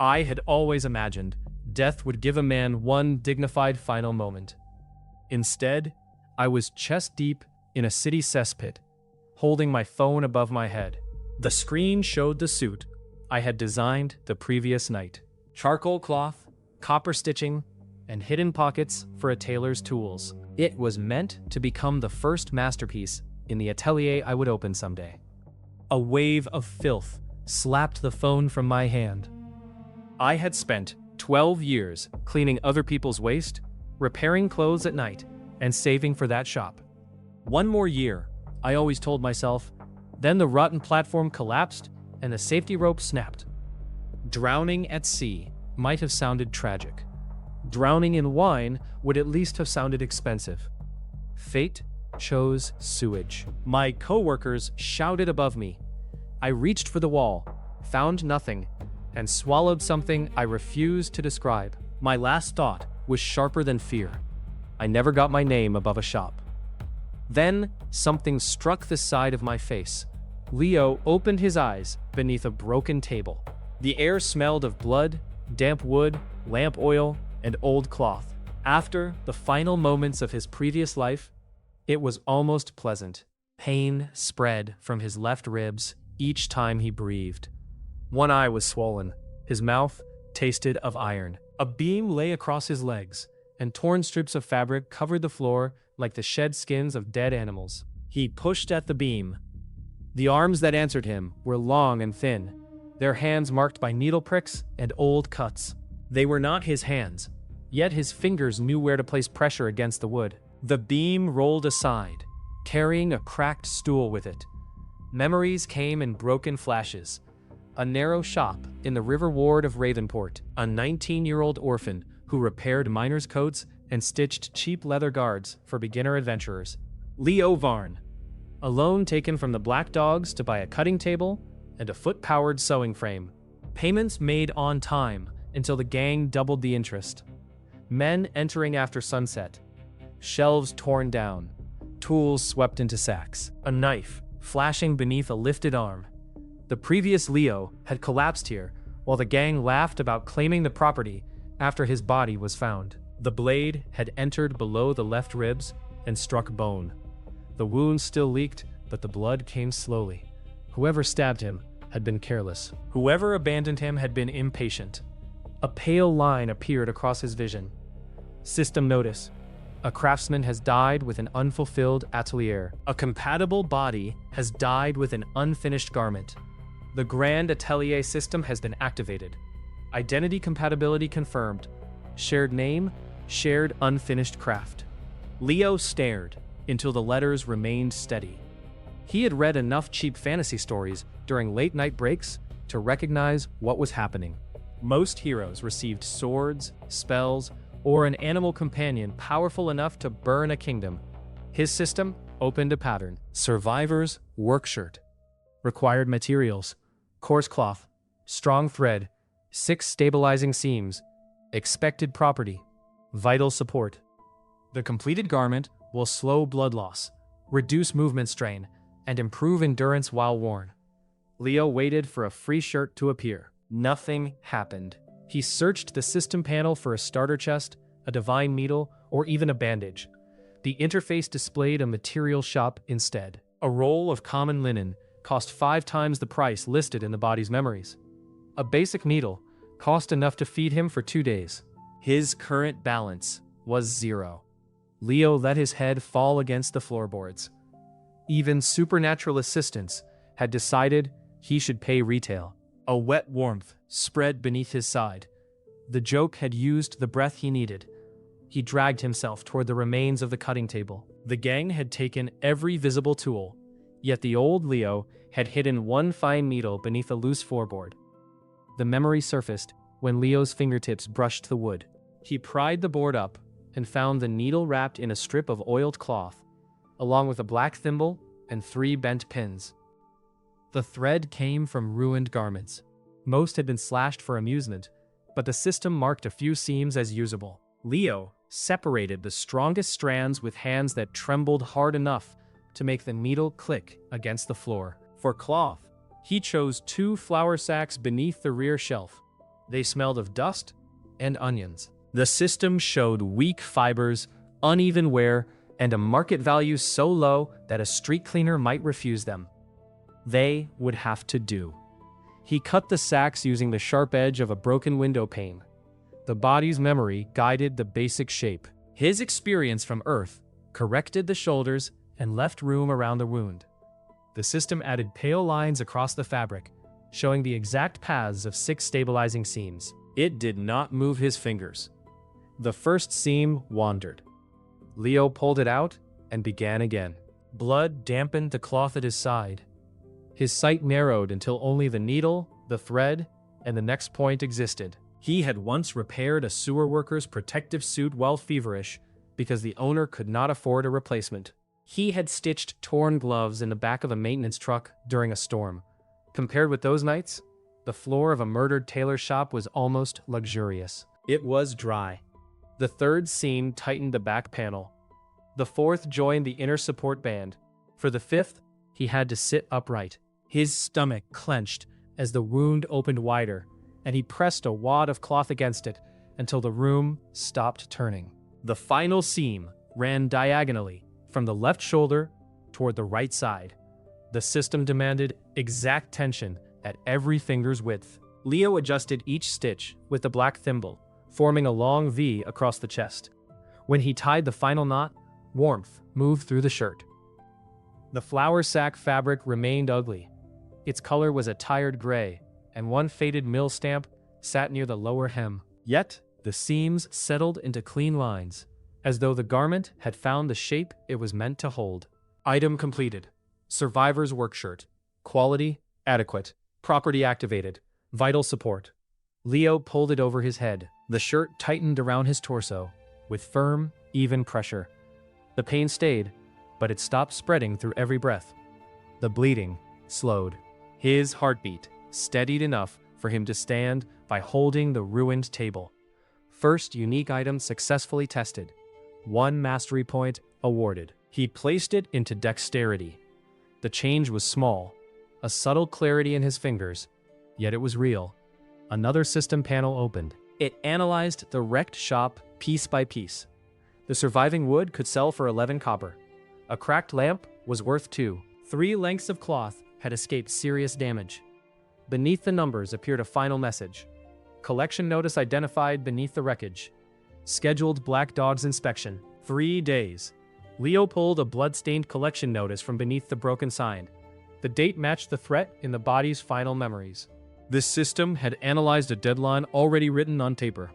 I had always imagined death would give a man one dignified final moment. Instead, I was chest deep in a city cesspit, holding my phone above my head. The screen showed the suit I had designed the previous night. Charcoal cloth, copper stitching, and hidden pockets for a tailor's tools. It was meant to become the first masterpiece in the atelier I would open someday. A wave of filth slapped the phone from my hand. I had spent 12 years cleaning other people's waste, repairing clothes at night, and saving for that shop. One more year, I always told myself, then the rotten platform collapsed and the safety rope snapped. Drowning at sea might have sounded tragic. Drowning in wine would at least have sounded expensive. Fate chose sewage. My coworkers shouted above me. I reached for the wall, found nothing, and swallowed something I refused to describe. My last thought was sharper than fear. I never got my name above a shop. Then, something struck the side of my face. Leo opened his eyes beneath a broken table. The air smelled of blood, damp wood, lamp oil, and old cloth. After the final moments of his previous life, it was almost pleasant. Pain spread from his left ribs each time he breathed. One eye was swollen. His mouth tasted of iron. A beam lay across his legs, and torn strips of fabric covered the floor like the shed skins of dead animals. He pushed at the beam. The arms that answered him were long and thin, their hands marked by needle pricks and old cuts. They were not his hands, yet his fingers knew where to place pressure against the wood. The beam rolled aside, carrying a cracked stool with it. Memories came in broken flashes. A narrow shop in the river ward of Ravenport, a 19-year-old orphan who repaired miners' coats and stitched cheap leather guards for beginner adventurers. Leo Varn, a loan taken from the Black Dogs to buy a cutting table and a foot-powered sewing frame. Payments made on time until the gang doubled the interest. Men entering after sunset. Shelves torn down. Tools swept into sacks. A knife flashing beneath a lifted arm. The previous Leo had collapsed here, while the gang laughed about claiming the property after his body was found. The blade had entered below the left ribs and struck bone. The wound still leaked, but the blood came slowly. Whoever stabbed him had been careless. Whoever abandoned him had been impatient. A pale line appeared across his vision. System notice. A craftsman has died with an unfulfilled atelier. A compatible body has died with an unfinished garment. The Grand Atelier system has been activated. Identity compatibility confirmed. Shared name, shared unfinished craft. Leo stared until the letters remained steady. He had read enough cheap fantasy stories during late-night breaks to recognize what was happening. Most heroes received swords, spells, or an animal companion powerful enough to burn a kingdom. His system opened a pattern. Survivor's work shirt. Required materials: coarse cloth, strong thread, 6 stabilizing seams. Expected property: vital support. The completed garment will slow blood loss, reduce movement strain, and improve endurance while worn. Leo waited for a free shirt to appear. Nothing happened. He searched the system panel for a starter chest, a divine needle, or even a bandage. The interface displayed a material shop instead. A roll of common linen cost 5 times the price listed in the body's memories. A basic needle cost enough to feed him for 2 days. His current balance was 0. Leo let his head fall against the floorboards. Even supernatural assistants had decided he should pay retail. A wet warmth spread beneath his side. The joke had used the breath he needed. He dragged himself toward the remains of the cutting table. The gang had taken every visible tool, yet the old Leo had hidden one fine needle beneath a loose floorboard. The memory surfaced when Leo's fingertips brushed the wood. He pried the board up and found the needle wrapped in a strip of oiled cloth, along with a black thimble and 3 bent pins. The thread came from ruined garments. Most had been slashed for amusement, but the system marked a few seams as usable. Leo separated the strongest strands with hands that trembled hard enough to make the needle click against the floor. For cloth, he chose 2 flour sacks beneath the rear shelf. They smelled of dust and onions. The system showed weak fibers, uneven wear, and a market value so low that a street cleaner might refuse them. They would have to do. He cut the sacks using the sharp edge of a broken window pane. The body's memory guided the basic shape. His experience from Earth corrected the shoulders and left room around the wound. The system added pale lines across the fabric, showing the exact paths of 6 stabilizing seams. It did not move his fingers. The first seam wandered. Leo pulled it out and began again. Blood dampened the cloth at his side. His sight narrowed until only the needle, the thread, and the next point existed. He had once repaired a sewer worker's protective suit while feverish because the owner could not afford a replacement. He had stitched torn gloves in the back of a maintenance truck during a storm. Compared with those nights, the floor of a murdered tailor shop was almost luxurious. It was dry. The third seam tightened the back panel. The fourth joined the inner support band. For the fifth, he had to sit upright. His stomach clenched as the wound opened wider, and he pressed a wad of cloth against it until the room stopped turning. The final seam ran diagonally from the left shoulder toward the right side. The system demanded exact tension at every finger's width. Leo adjusted each stitch with the black thimble, forming a long V across the chest. When he tied the final knot, warmth moved through the shirt. The flour sack fabric remained ugly. Its color was a tired gray, and one faded mill stamp sat near the lower hem. Yet, the seams settled into clean lines, as though the garment had found the shape it was meant to hold. Item completed. Survivor's work shirt. Quality, adequate. Property activated. Vital support. Leo pulled it over his head. The shirt tightened around his torso, with firm, even pressure. The pain stayed, but it stopped spreading through every breath. The bleeding slowed. His heartbeat steadied enough for him to stand by holding the ruined table. First unique item successfully tested. 1 mastery point awarded. He placed it into dexterity. The change was small, a subtle clarity in his fingers, yet it was real. Another system panel opened. It analyzed the wrecked shop piece by piece. The surviving wood could sell for 11 copper. A cracked lamp was worth 2. 3 lengths of cloth had escaped serious damage. Beneath the numbers appeared a final message. Collection notice identified beneath the wreckage. Scheduled black dog's inspection. 3 days. Leo pulled a blood-stained collection notice from beneath the broken sign. The date matched the threat in the body's final memories. This system had analyzed a deadline already written on paper.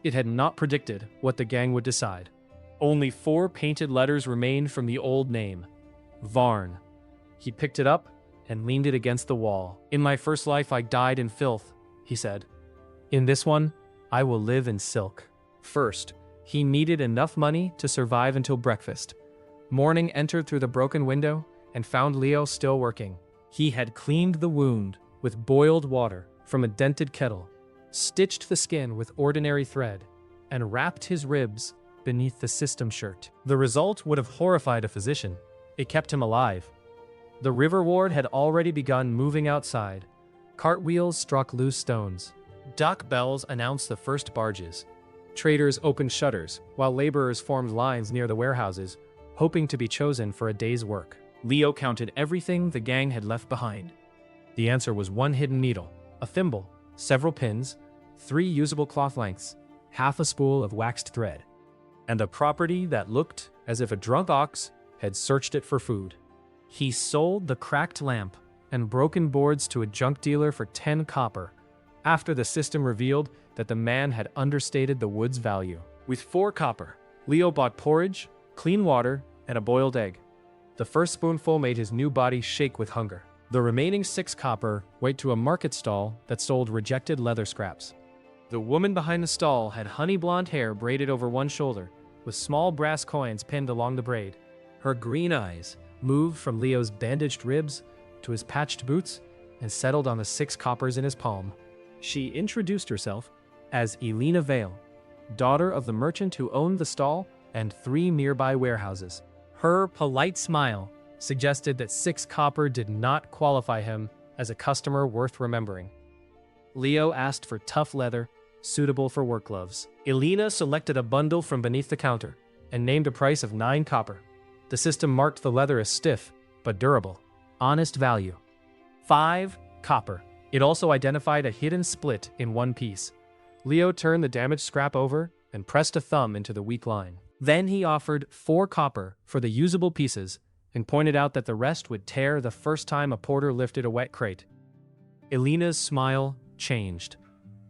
It had not predicted what the gang would decide. Only 4 painted letters remained from the old name. Varn. He picked it up and leaned it against the wall. In my first life I died in filth, he said. In this one, I will live in silk. First, he needed enough money to survive until breakfast. Morning entered through the broken window and found Leo still working. He had cleaned the wound with boiled water from a dented kettle, stitched the skin with ordinary thread, and wrapped his ribs beneath the system shirt. The result would have horrified a physician. It kept him alive. The river ward had already begun moving outside. Cartwheels struck loose stones. Dock bells announced the first barges. Traders opened shutters, while laborers formed lines near the warehouses, hoping to be chosen for a day's work. Leo counted everything the gang had left behind. The answer was 1 hidden needle, a thimble, several pins, 3 usable cloth lengths, half a spool of waxed thread, and a property that looked as if a drunk ox had searched it for food. He sold the cracked lamp and broken boards to a junk dealer for 10 copper, after the system revealed that the man had understated the wood's value. With 4 copper, Leo bought porridge, clean water, and a boiled egg. The first spoonful made his new body shake with hunger. The remaining 6 copper went to a market stall that sold rejected leather scraps. The woman behind the stall had honey blonde hair braided over one shoulder, with small brass coins pinned along the braid. Her green eyes moved from Leo's bandaged ribs to his patched boots and settled on the 6 coppers in his palm. She introduced herself as Elena Vale, daughter of the merchant who owned the stall and 3 nearby warehouses. Her polite smile suggested that 6 copper did not qualify him as a customer worth remembering. Leo asked for tough leather, suitable for work gloves. Elena selected a bundle from beneath the counter and named a price of 9 copper. The system marked the leather as stiff, but durable. Honest value. 5 copper. It also identified a hidden split in one piece. Leo turned the damaged scrap over and pressed a thumb into the weak line. Then he offered 4 copper for the usable pieces and pointed out that the rest would tear the first time a porter lifted a wet crate. Elena's smile changed.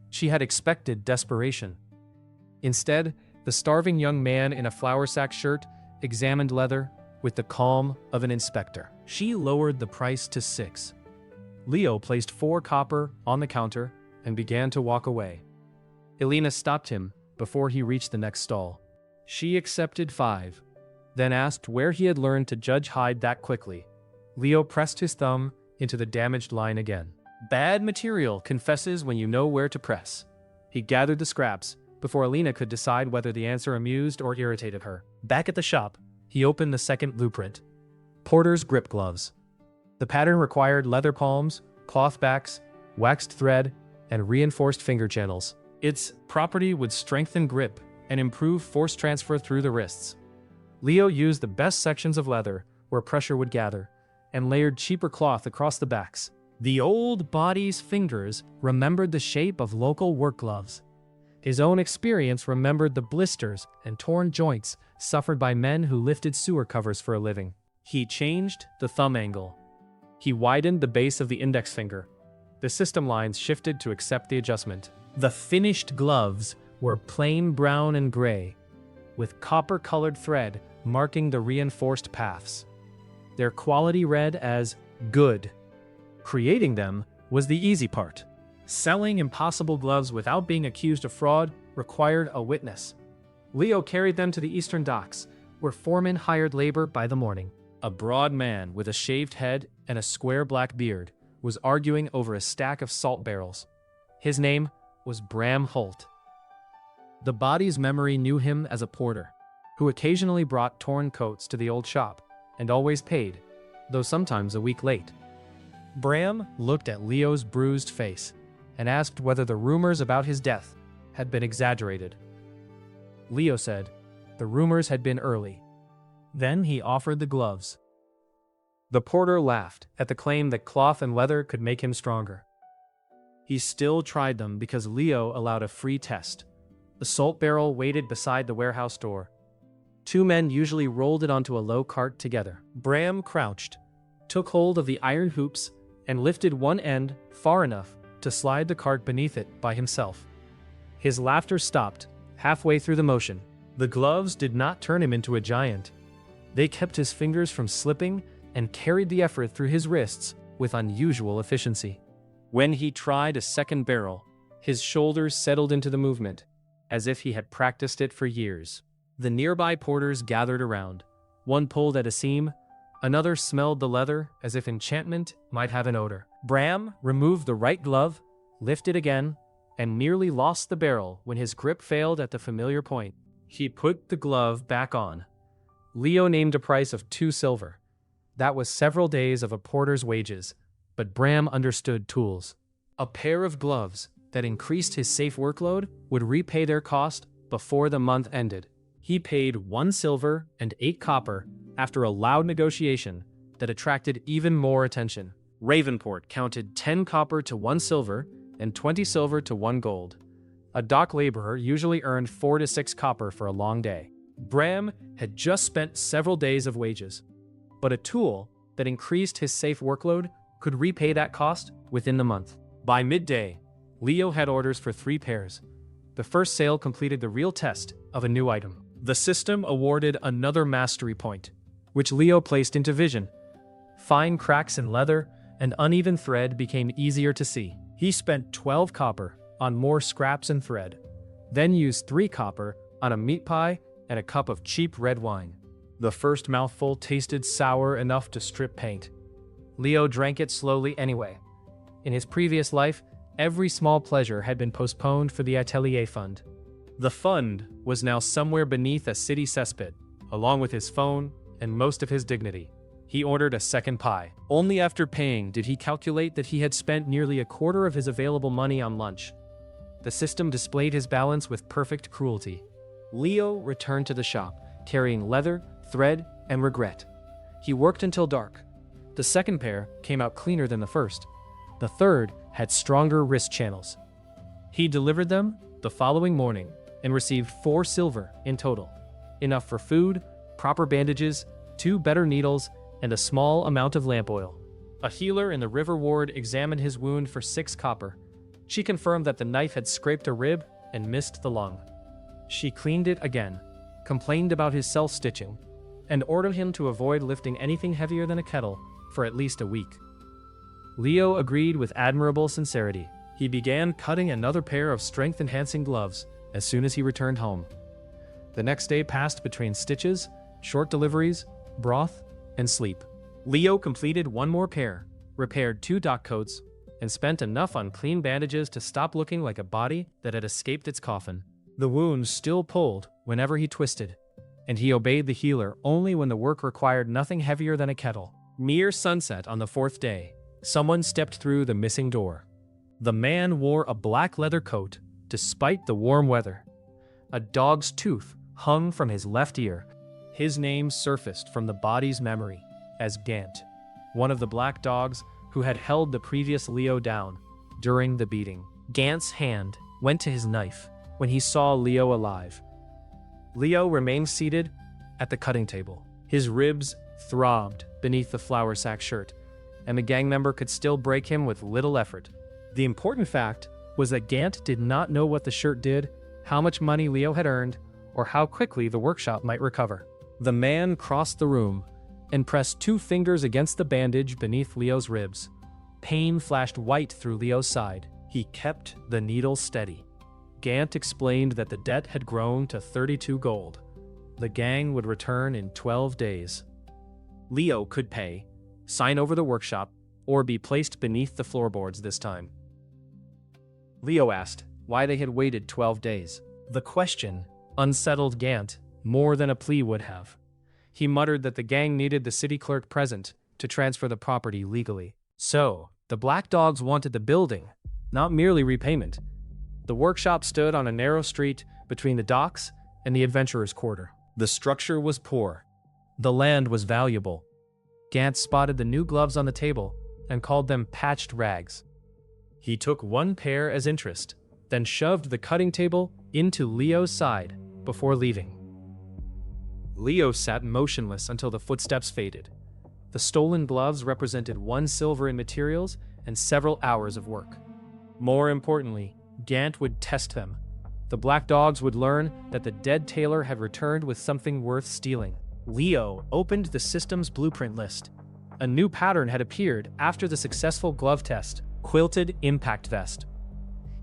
She had expected desperation. Instead, the starving young man in a flour sack shirt examined leather with the calm of an inspector. She lowered the price to 6. Leo placed 4 copper on the counter and began to walk away. Elena stopped him before he reached the next stall. She accepted 5, then asked where he had learned to judge hide that quickly. Leo pressed his thumb into the damaged line again. Bad material confesses when you know where to press. He gathered the scraps before Elena could decide whether the answer amused or irritated her. Back at the shop, he opened the second blueprint. Porter's grip gloves. The pattern required leather palms, cloth backs, waxed thread, and reinforced finger channels. Its property would strengthen grip and improve force transfer through the wrists. Leo used the best sections of leather where pressure would gather and layered cheaper cloth across the backs. The old body's fingers remembered the shape of local work gloves. His own experience remembered the blisters and torn joints suffered by men who lifted sewer covers for a living. He changed the thumb angle. He widened the base of the index finger. The system lines shifted to accept the adjustment. The finished gloves were plain brown and gray, with copper-colored thread marking the reinforced paths. Their quality read as good. Creating them was the easy part. Selling impossible gloves without being accused of fraud required a witness. Leo carried them to the eastern docks, where foremen hired labor by the morning. A broad man with a shaved head and a square black beard was arguing over a stack of salt barrels. His name was Bram Holt. The body's memory knew him as a porter, who occasionally brought torn coats to the old shop and always paid, though sometimes a week late. Bram looked at Leo's bruised face and asked whether the rumors about his death had been exaggerated. Leo said the rumors had been early. Then he offered the gloves. The porter laughed at the claim that cloth and leather could make him stronger. He still tried them because Leo allowed a free test. The salt barrel waited beside the warehouse door. 2 men usually rolled it onto a low cart together. Bram crouched, took hold of the iron hoops, and lifted one end far enough to slide the cart beneath it by himself. His laughter stopped halfway through the motion. The gloves did not turn him into a giant. They kept his fingers from slipping and carried the effort through his wrists with unusual efficiency. When he tried a second barrel, his shoulders settled into the movement, as if he had practiced it for years. The nearby porters gathered around. One pulled at a seam, another smelled the leather as if enchantment might have an odor. Bram removed the right glove, lifted again, and nearly lost the barrel when his grip failed at the familiar point. He put the glove back on. Leo named a price of 2 silver. That was several days of a porter's wages, but Bram understood tools. A pair of gloves that increased his safe workload would repay their cost before the month ended. He paid 1 silver and 8 copper after a loud negotiation that attracted even more attention. Ravenport counted 10 copper to 1 silver and 20 silver to 1 gold. A dock laborer usually earned 4 to 6 copper for a long day. Bram had just spent several days of wages, but a tool that increased his safe workload could repay that cost within the month. By midday, Leo had orders for 3 pairs. The first sale completed the real test of a new item. The system awarded another mastery point, which Leo placed into vision. Fine cracks in leather and uneven thread became easier to see. He spent 12 copper on more scraps and thread, then used 3 copper on a meat pie and a cup of cheap red wine. The first mouthful tasted sour enough to strip paint. Leo drank it slowly anyway. In his previous life, every small pleasure had been postponed for the atelier fund. The fund was now somewhere beneath a city cesspit, along with his phone and most of his dignity. He ordered a second pie. Only after paying did he calculate that he had spent nearly a quarter of his available money on lunch. The system displayed his balance with perfect cruelty. Leo returned to the shop, carrying leather, thread, and regret. He worked until dark. The second pair came out cleaner than the first. The third had stronger wrist channels. He delivered them the following morning and received 4 silver in total, enough for food, proper bandages, 2 better needles, and a small amount of lamp oil. A healer in the river ward examined his wound for 6 copper. She confirmed that the knife had scraped a rib and missed the lung. She cleaned it again, complained about his self-stitching, and ordered him to avoid lifting anything heavier than a kettle for at least a week. Leo agreed with admirable sincerity. He began cutting another pair of strength-enhancing gloves as soon as he returned home. The next day passed between stitches, short deliveries, broth, and sleep. Leo completed 1 more pair, repaired 2 dock coats, and spent enough on clean bandages to stop looking like a body that had escaped its coffin. The wound still pulled whenever he twisted, and he obeyed the healer only when the work required nothing heavier than a kettle. Near sunset on the 4th day, someone stepped through the missing door. The man wore a black leather coat despite the warm weather. A dog's tooth hung from his left ear. His name surfaced from the body's memory as Gant, one of the black dogs who had held the previous Leo down during the beating. Gant's hand went to his knife when he saw Leo alive. Leo remained seated at the cutting table. His ribs throbbed beneath the flour sack shirt, and the gang member could still break him with little effort. The important fact was that Gant did not know what the shirt did, how much money Leo had earned, or how quickly the workshop might recover. The man crossed the room and pressed 2 fingers against the bandage beneath Leo's ribs. Pain flashed white through Leo's side. He kept the needle steady. Gant explained that the debt had grown to 32 gold. The gang would return in 12 days. Leo could pay, sign over the workshop, or be placed beneath the floorboards this time. Leo asked why they had waited 12 days. The question unsettled Gant more than a plea would have. He muttered that the gang needed the city clerk present to transfer the property legally. So, the black dogs wanted the building, not merely repayment. The workshop stood on a narrow street between the docks and the adventurers' quarter. The structure was poor. The land was valuable. Gant spotted the new gloves on the table and called them patched rags. He took 1 pair as interest, then shoved the cutting table into Leo's side before leaving. Leo sat motionless until the footsteps faded. The stolen gloves represented 1 silver in materials and several hours of work. More importantly, Gant would test them. The black dogs would learn that the dead tailor had returned with something worth stealing. Leo opened the system's blueprint list. A new pattern had appeared after the successful glove test: quilted impact vest.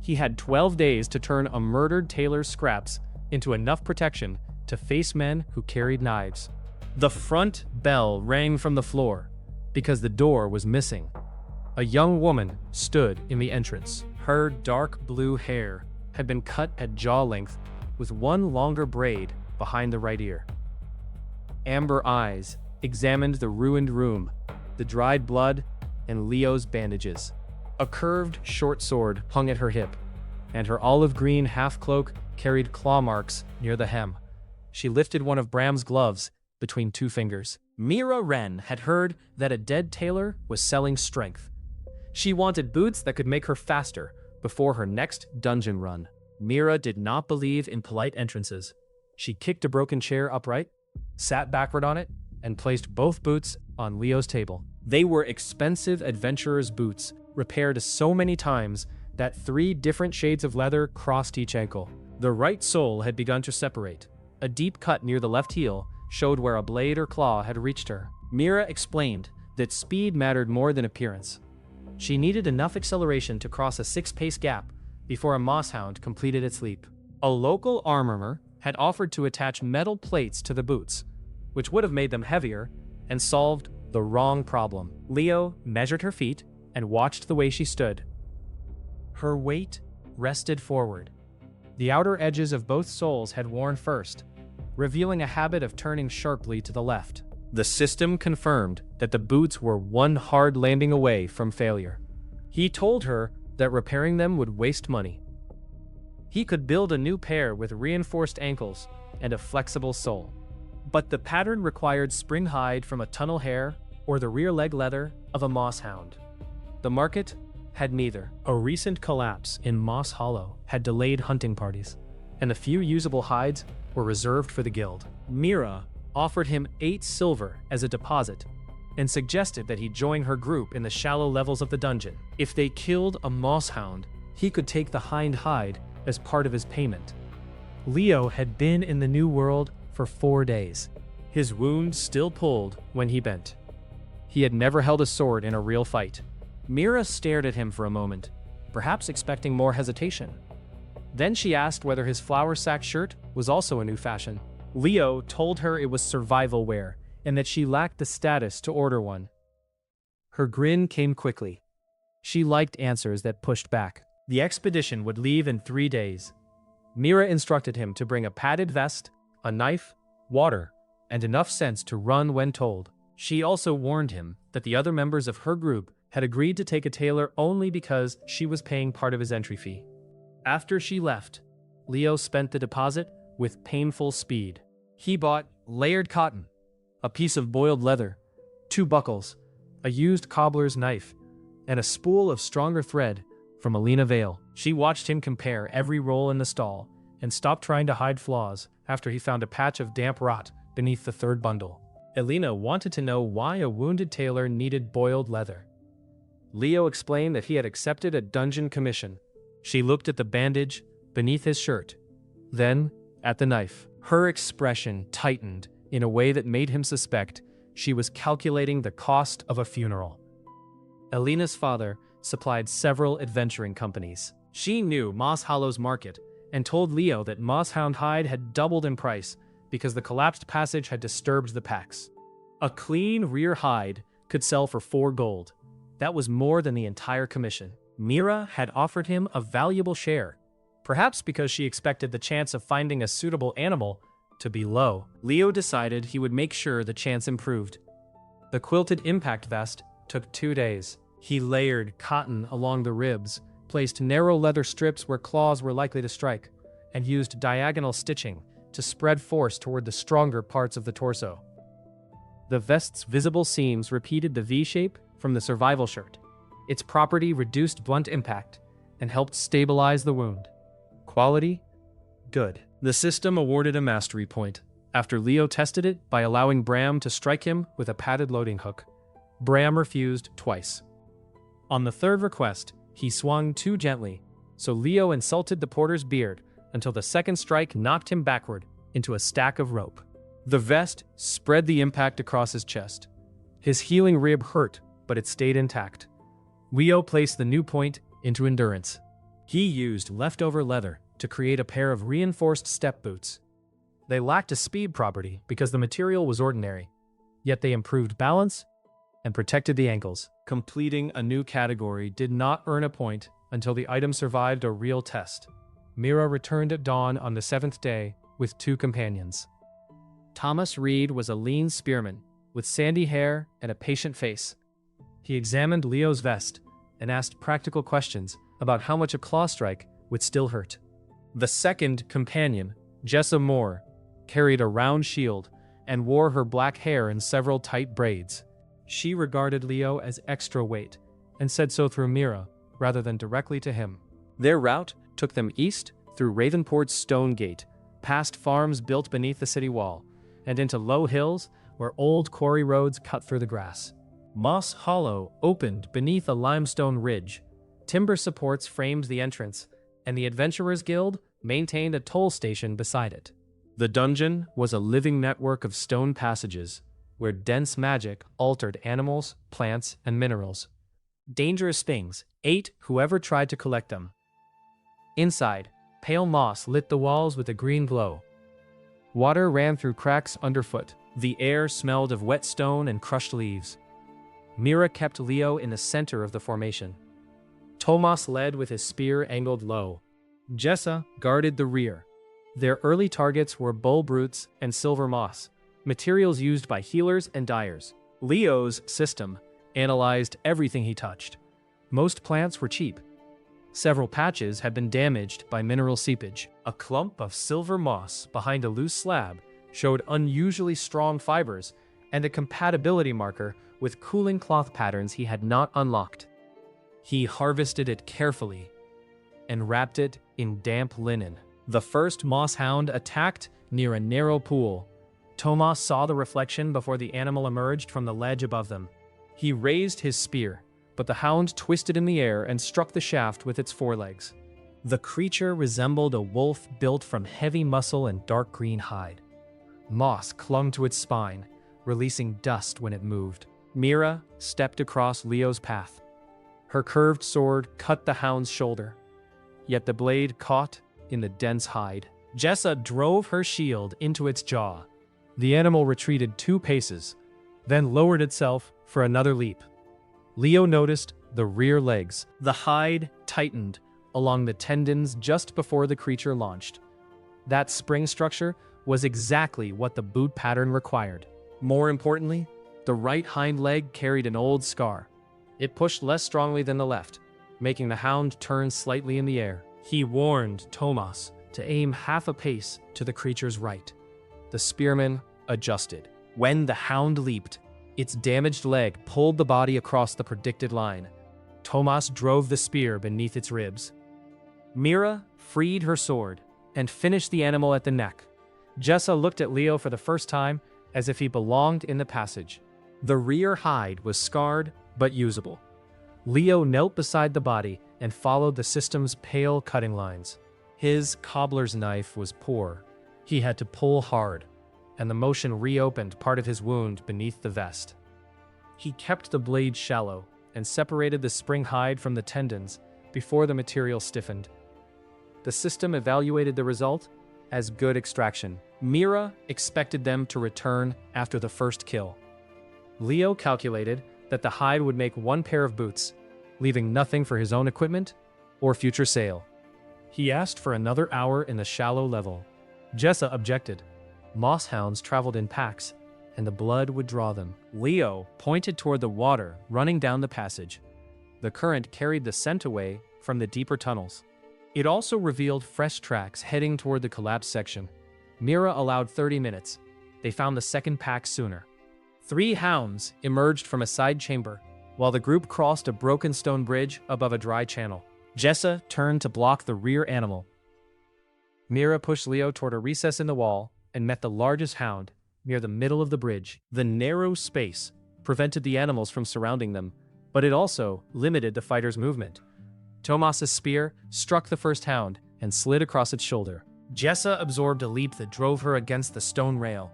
He had 12 days to turn a murdered tailor's scraps into enough protection to face men who carried knives. The front bell rang from the floor because the door was missing. A young woman stood in the entrance. Her dark blue hair had been cut at jaw length with 1 longer braid behind the right ear. Amber eyes examined the ruined room, the dried blood, and Leo's bandages. A curved short sword hung at her hip, and her olive green half-cloak carried claw marks near the hem. She lifted one of Bram's gloves between 2 fingers. Mira Wren had heard that a dead tailor was selling strength. She wanted boots that could make her faster before her next dungeon run. Mira did not believe in polite entrances. She kicked a broken chair upright, sat backward on it, and placed both boots on Leo's table. They were expensive adventurer's boots, repaired so many times that 3 different shades of leather crossed each ankle. The right sole had begun to separate. A deep cut near the left heel showed where a blade or claw had reached her. Mira explained that speed mattered more than appearance. She needed enough acceleration to cross a 6-pace gap before a mosshound completed its leap. A local armorer had offered to attach metal plates to the boots, which would have made them heavier and solved the wrong problem. Leo measured her feet and watched the way she stood. Her weight rested forward. The outer edges of both soles had worn first, revealing a habit of turning sharply to the left. The system confirmed that the boots were one hard landing away from failure. He told her that repairing them would waste money. He could build a new pair with reinforced ankles and a flexible sole. But the pattern required spring hide from a tunnel hare or the rear leg leather of a moss hound. The market had neither. A recent collapse in Moss Hollow had delayed hunting parties, and the few usable hides were reserved for the guild. Mira offered him 8 silver as a deposit and suggested that he join her group in the shallow levels of the dungeon. If they killed a moss hound, he could take the hind hide as part of his payment. Leo had been in the new world for 4 days. His wound still pulled when he bent. He had never held a sword in a real fight. Mira stared at him for a moment, perhaps expecting more hesitation. Then she asked whether his flour sack shirt was also a new fashion. Leo told her it was survival wear and that she lacked the status to order one. Her grin came quickly. She liked answers that pushed back. The expedition would leave in 3 days. Mira instructed him to bring a padded vest, a knife, water, and enough sense to run when told. She also warned him that the other members of her group had agreed to take a tailor only because she was paying part of his entry fee. After she left, Leo spent the deposit with painful speed. He bought layered cotton, a piece of boiled leather, 2 buckles, a used cobbler's knife, and a spool of stronger thread from Alina Vale. She watched him compare every roll in the stall and stopped trying to hide flaws after he found a patch of damp rot beneath the 3rd bundle. Alina wanted to know why a wounded tailor needed boiled leather. Leo explained that he had accepted a dungeon commission. She looked at the bandage beneath his shirt, then at the knife. Her expression tightened in a way that made him suspect she was calculating the cost of a funeral. Alina's father supplied several adventuring companies. She knew Moss Hollow's market and told Leo that mosshound hide had doubled in price because the collapsed passage had disturbed the packs. A clean rear hide could sell for 4 gold. That was more than the entire commission. Mira had offered him a valuable share, perhaps because she expected the chance of finding a suitable animal to be low. Leo decided he would make sure the chance improved. The quilted impact vest took 2 days. He layered cotton along the ribs, placed narrow leather strips where claws were likely to strike, and used diagonal stitching to spread force toward the stronger parts of the torso. The vest's visible seams repeated the V-shape from the survival shirt. Its property reduced blunt impact and helped stabilize the wound. Quality? Good. The system awarded a mastery point after Leo tested it by allowing Bram to strike him with a padded loading hook. Bram refused twice. On the 3rd request, he swung too gently, so Leo insulted the porter's beard until the 2nd strike knocked him backward into a stack of rope. The vest spread the impact across his chest. His healing rib hurt, but it stayed intact. Leo placed the new point into endurance. He used leftover leather to create a pair of reinforced step boots. They lacked a speed property because the material was ordinary, yet they improved balance and protected the ankles. Completing a new category did not earn a point until the item survived a real test. Mira returned at dawn on the 7th day with 2 companions. Thomas Reed was a lean spearman with sandy hair and a patient face. He examined Leo's vest and asked practical questions about how much a claw strike would still hurt. The 2nd companion, Jessa Moore, carried a round shield and wore her black hair in several tight braids. She regarded Leo as extra weight and said so through Mira rather than directly to him. Their route took them east through Ravenport's Stone Gate, past farms built beneath the city wall, and into low hills where old quarry roads cut through the grass. Moss Hollow opened beneath a limestone ridge. Timber supports framed the entrance, and the Adventurers Guild maintained a toll station beside it. The dungeon was a living network of stone passages, where dense magic altered animals, plants, and minerals. Dangerous things ate whoever tried to collect them. Inside, pale moss lit the walls with a green glow. Water ran through cracks underfoot. The air smelled of wet stone and crushed leaves. Mira kept Leo in the center of the formation. Tomas led with his spear angled low. Jessa guarded the rear. Their early targets were bull brutes and silver moss, materials used by healers and dyers. Leo's system analyzed everything he touched. Most plants were cheap. Several patches had been damaged by mineral seepage. A clump of silver moss behind a loose slab showed unusually strong fibers and a compatibility marker with cooling cloth patterns he had not unlocked. He harvested it carefully and wrapped it in damp linen. The first moss hound attacked near a narrow pool. Tomas saw the reflection before the animal emerged from the ledge above them. He raised his spear, but the hound twisted in the air and struck the shaft with its forelegs. The creature resembled a wolf built from heavy muscle and dark green hide. Moss clung to its spine, releasing dust when it moved. Mira stepped across Leo's path. Her curved sword cut the hound's shoulder, yet the blade caught in the dense hide. Jessa drove her shield into its jaw. The animal retreated 2 paces, then lowered itself for another leap. Leo noticed the rear legs. The hide tightened along the tendons just before the creature launched. That spring structure was exactly what the boot pattern required. More importantly, the right hind leg carried an old scar. It pushed less strongly than the left, making the hound turn slightly in the air. He warned Tomas to aim half a pace to the creature's right. The spearman adjusted. When the hound leaped, its damaged leg pulled the body across the predicted line. Tomas drove the spear beneath its ribs. Mira freed her sword and finished the animal at the neck. Jessa looked at Leo for the first time as if he belonged in the passage. The rear hide was scarred but usable. Leo knelt beside the body and followed the system's pale cutting lines. His cobbler's knife was poor. He had to pull hard, and the motion reopened part of his wound beneath the vest. He kept the blade shallow and separated the spring hide from the tendons before the material stiffened. The system evaluated the result as good extraction. Mira expected them to return after the first kill. Leo calculated that the hide would make 1 pair of boots, leaving nothing for his own equipment or future sale. He asked for another hour in the shallow level. Jessa objected. Moss hounds traveled in packs, and the blood would draw them. Leo pointed toward the water running down the passage. The current carried the scent away from the deeper tunnels. It also revealed fresh tracks heading toward the collapsed section. Mira allowed 30 minutes. They found the second pack sooner. 3 hounds emerged from a side chamber, while the group crossed a broken stone bridge above a dry channel. Jessa turned to block the rear animal. Mira pushed Leo toward a recess in the wall and met the largest hound near the middle of the bridge. The narrow space prevented the animals from surrounding them, but it also limited the fighter's movement. Tomas's spear struck the first hound and slid across its shoulder. Jessa absorbed a leap that drove her against the stone rail.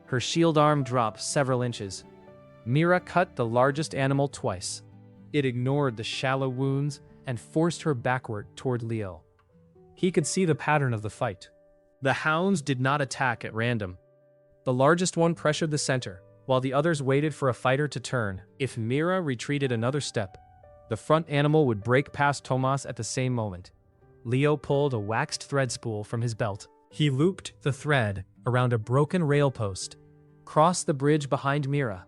Her shield arm dropped several inches. Mira cut the largest animal twice. It ignored the shallow wounds and forced her backward toward Leo. He could see the pattern of the fight. The hounds did not attack at random. The largest one pressured the center, while the others waited for a fighter to turn. If Mira retreated another step, the front animal would break past Tomas at the same moment. Leo pulled a waxed thread spool from his belt. He looped the thread around a broken rail post, crossed the bridge behind Mira,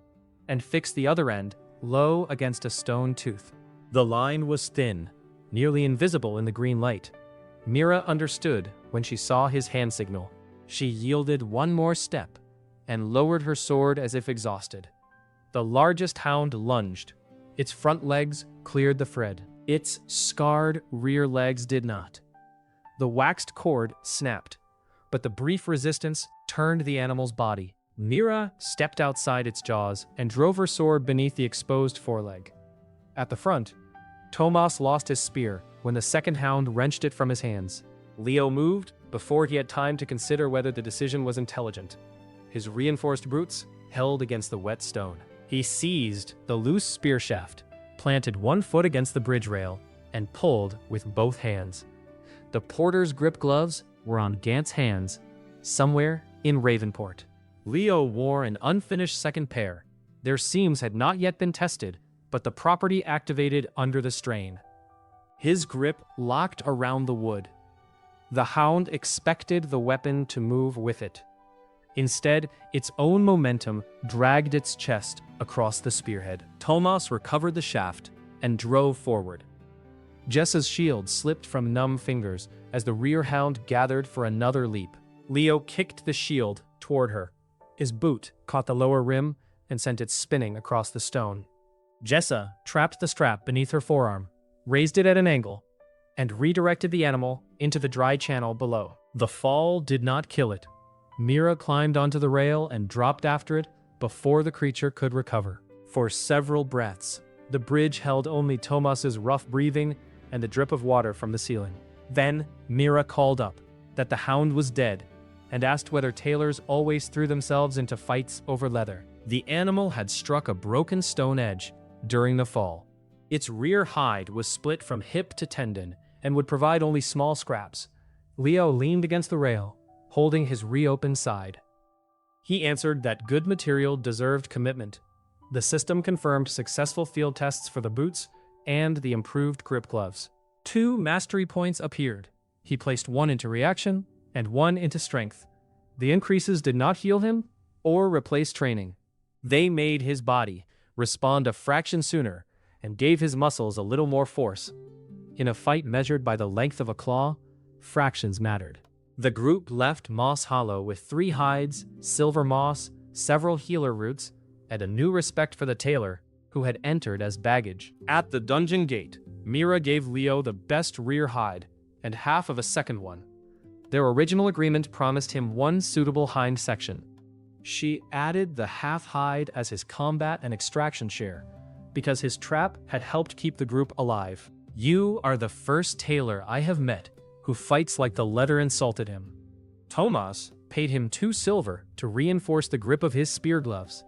and fixed the other end low against a stone tooth. The line was thin, nearly invisible in the green light. Mira understood when she saw his hand signal. She yielded one more step and lowered her sword as if exhausted. The largest hound lunged. Its front legs cleared the thread. Its scarred rear legs did not. The waxed cord snapped, but the brief resistance turned the animal's body. Mira stepped outside its jaws and drove her sword beneath the exposed foreleg. At the front, Tomas lost his spear when the second hound wrenched it from his hands. Leo moved before he had time to consider whether the decision was intelligent. His reinforced boots held against the wet stone. He seized the loose spear shaft, planted one foot against the bridge rail, and pulled with both hands. The porter's grip gloves were on Gant's hands, somewhere in Ravenport. Leo wore an unfinished second pair. Their seams had not yet been tested, but the property activated under the strain. His grip locked around the wood. The hound expected the weapon to move with it. Instead, its own momentum dragged its chest across the spearhead. Tomas recovered the shaft and drove forward. Jessa's shield slipped from numb fingers as the rear hound gathered for another leap. Leo kicked the shield toward her. His boot caught the lower rim and sent it spinning across the stone. Jessa trapped the strap beneath her forearm, raised it at an angle, and redirected the animal into the dry channel below. The fall did not kill it. Mira climbed onto the rail and dropped after it before the creature could recover. For several breaths, the bridge held only Tomas's rough breathing and the drip of water from the ceiling. Then, Mira called up that the hound was dead and asked whether tailors always threw themselves into fights over leather. The animal had struck a broken stone edge during the fall. Its rear hide was split from hip to tendon and would provide only small scraps. Leo leaned against the rail, holding his reopened side. He answered that good material deserved commitment. The system confirmed successful field tests for the boots and the improved grip gloves. 2 mastery points appeared. He placed one into reaction and one into strength. The increases did not heal him or replace training. They made his body respond a fraction sooner and gave his muscles a little more force. In a fight measured by the length of a claw, fractions mattered. The group left Moss Hollow with 3 hides, silver moss, several healer roots, and a new respect for the tailor, who had entered as baggage. At the dungeon gate, Mira gave Leo the best rear hide and half of a second one. Their original agreement promised him 1 suitable hind section. She added the half hide as his combat and extraction share, because his trap had helped keep the group alive. "You are the first tailor I have met who fights like the letter insulted him." Tomas paid him 2 silver to reinforce the grip of his spear gloves.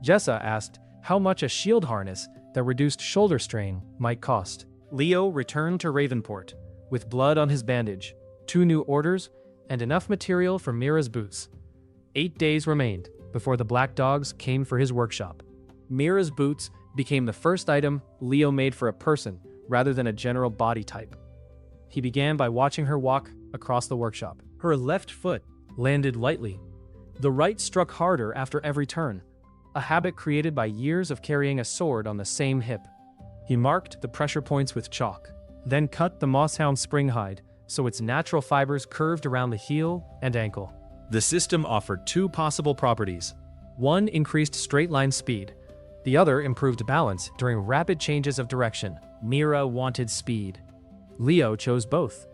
Jessa asked how much a shield harness that reduced shoulder strain might cost. Leo returned to Ravenport with blood on his bandage, 2 new orders, and enough material for Mira's boots. 8 days remained before the black dogs came for his workshop. Mira's boots became the first item Leo made for a person rather than a general body type. He began by watching her walk across the workshop. Her left foot landed lightly. The right struck harder after every turn, a habit created by years of carrying a sword on the same hip. He marked the pressure points with chalk, then cut the mosshound spring hide so its natural fibers curved around the heel and ankle. The system offered 2 possible properties. One increased straight-line speed. The other improved balance during rapid changes of direction. Mira wanted speed. Leo chose both.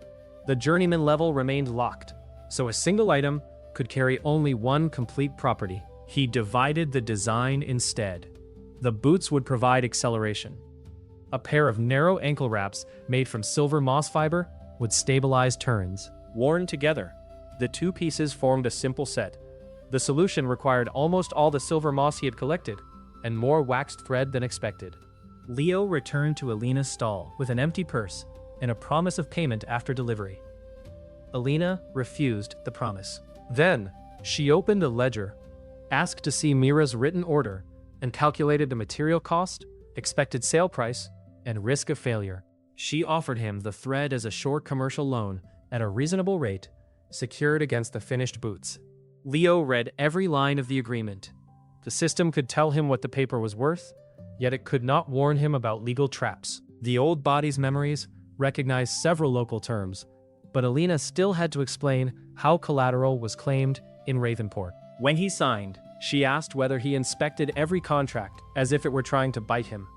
The journeyman level remained locked, so a single item could carry only 1 complete property. He divided the design instead. The boots would provide acceleration. A pair of narrow ankle wraps made from silver moss fiber would stabilize turns. Worn together, the 2 pieces formed a simple set. The solution required almost all the silver moss he had collected, and more waxed thread than expected. Leo returned to Alina's stall with an empty purse and a promise of payment after delivery. Alina refused the promise. Then, she opened a ledger, asked to see Mira's written order, and calculated the material cost, expected sale price, and risk of failure. She offered him the thread as a short commercial loan at a reasonable rate, secured against the finished boots. Leo read every line of the agreement. The system could tell him what the paper was worth, yet it could not warn him about legal traps. The old body's memories recognized several local terms, but Alina still had to explain how collateral was claimed in Ravenport. When he signed, she asked whether he inspected every contract as if it were trying to bite him.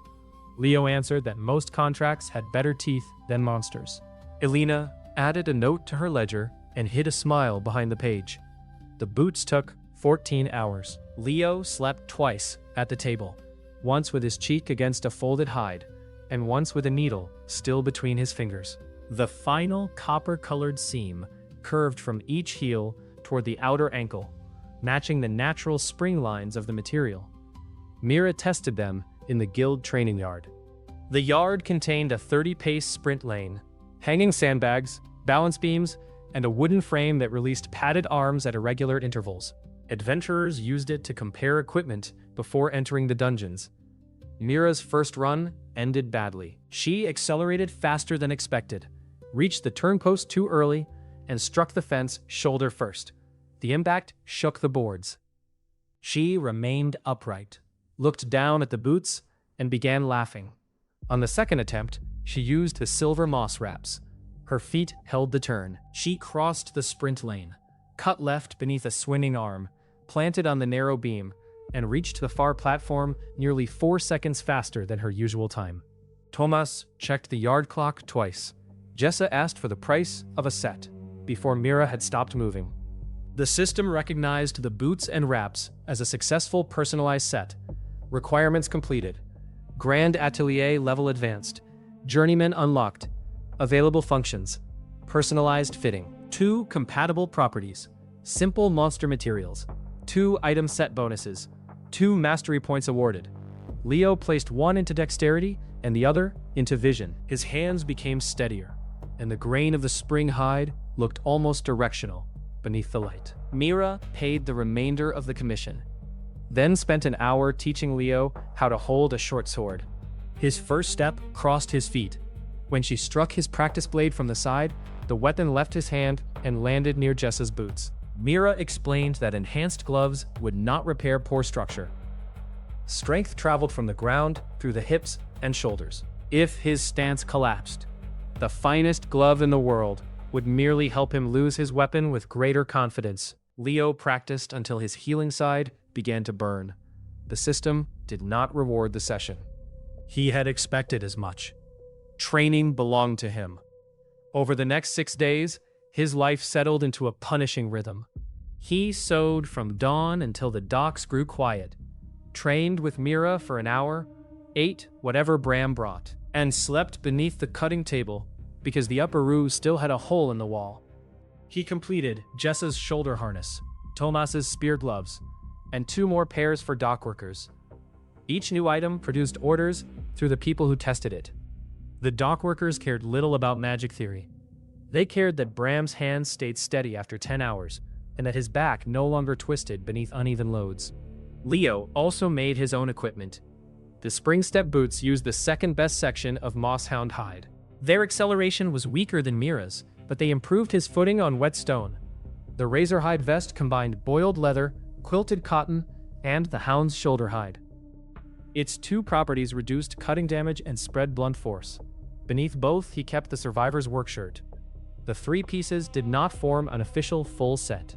Leo answered that most contracts had better teeth than monsters. Alina added a note to her ledger and hid a smile behind the page. The boots took 14 hours. Leo slept twice at the table, once with his cheek against a folded hide, and once with a needle still between his fingers. The final copper-colored seam curved from each heel toward the outer ankle, matching the natural spring lines of the material. Mira tested them in the guild training yard. The yard contained a 30-pace sprint lane, hanging sandbags, balance beams, and a wooden frame that released padded arms at irregular intervals. Adventurers used it to compare equipment before entering the dungeons. Mira's first run ended badly. She accelerated faster than expected, reached the turnpost too early, and struck the fence shoulder first. The impact shook the boards. She remained upright, looked down at the boots, and began laughing. On the second attempt, she used the silver moss wraps. Her feet held the turn. She crossed the sprint lane, cut left beneath a swinging arm, planted on the narrow beam, and reached the far platform nearly 4 seconds faster than her usual time. Thomas checked the yard clock twice. Jessa asked for the price of a set before Mira had stopped moving. The system recognized the boots and wraps as a successful personalized set. Requirements completed. Grand Atelier level advanced. Journeyman unlocked. Available functions. Personalized fitting. 2 compatible properties. Simple monster materials. 2 item set bonuses. 2 mastery points awarded. Leo placed one into dexterity and the other into vision. His hands became steadier, and the grain of the spring hide looked almost directional beneath the light. Mira paid the remainder of the commission, then spent an hour teaching Leo how to hold a short sword. His first step crossed his feet. When she struck his practice blade from the side, the weapon left his hand and landed near Jessa's boots. Mira explained that enhanced gloves would not repair poor structure. Strength traveled from the ground through the hips and shoulders. If his stance collapsed, the finest glove in the world would merely help him lose his weapon with greater confidence. Leo practiced until his healing side began to burn. The system did not reward the session. He had expected as much. Training belonged to him. Over the next 6 days, his life settled into a punishing rhythm. He sewed from dawn until the docks grew quiet, trained with Mira for an hour, ate whatever Bram brought, and slept beneath the cutting table because the upper room still had a hole in the wall. He completed Jessa's shoulder harness, Tomas's spear gloves, and 2 more pairs for dock workers. Each new item produced orders through the people who tested it. The dock workers cared little about magic theory. They cared that Bram's hands stayed steady after 10 hours, and that his back no longer twisted beneath uneven loads. Leo also made his own equipment. The spring step boots used the second best section of mosshound hide. Their acceleration was weaker than Mira's, but they improved his footing on wet stone. The razor hide vest combined boiled leather, quilted cotton, and the hound's shoulder hide. Its 2 properties reduced cutting damage and spread blunt force. Beneath both, he kept the survivor's work shirt. The 3 pieces did not form an official full set.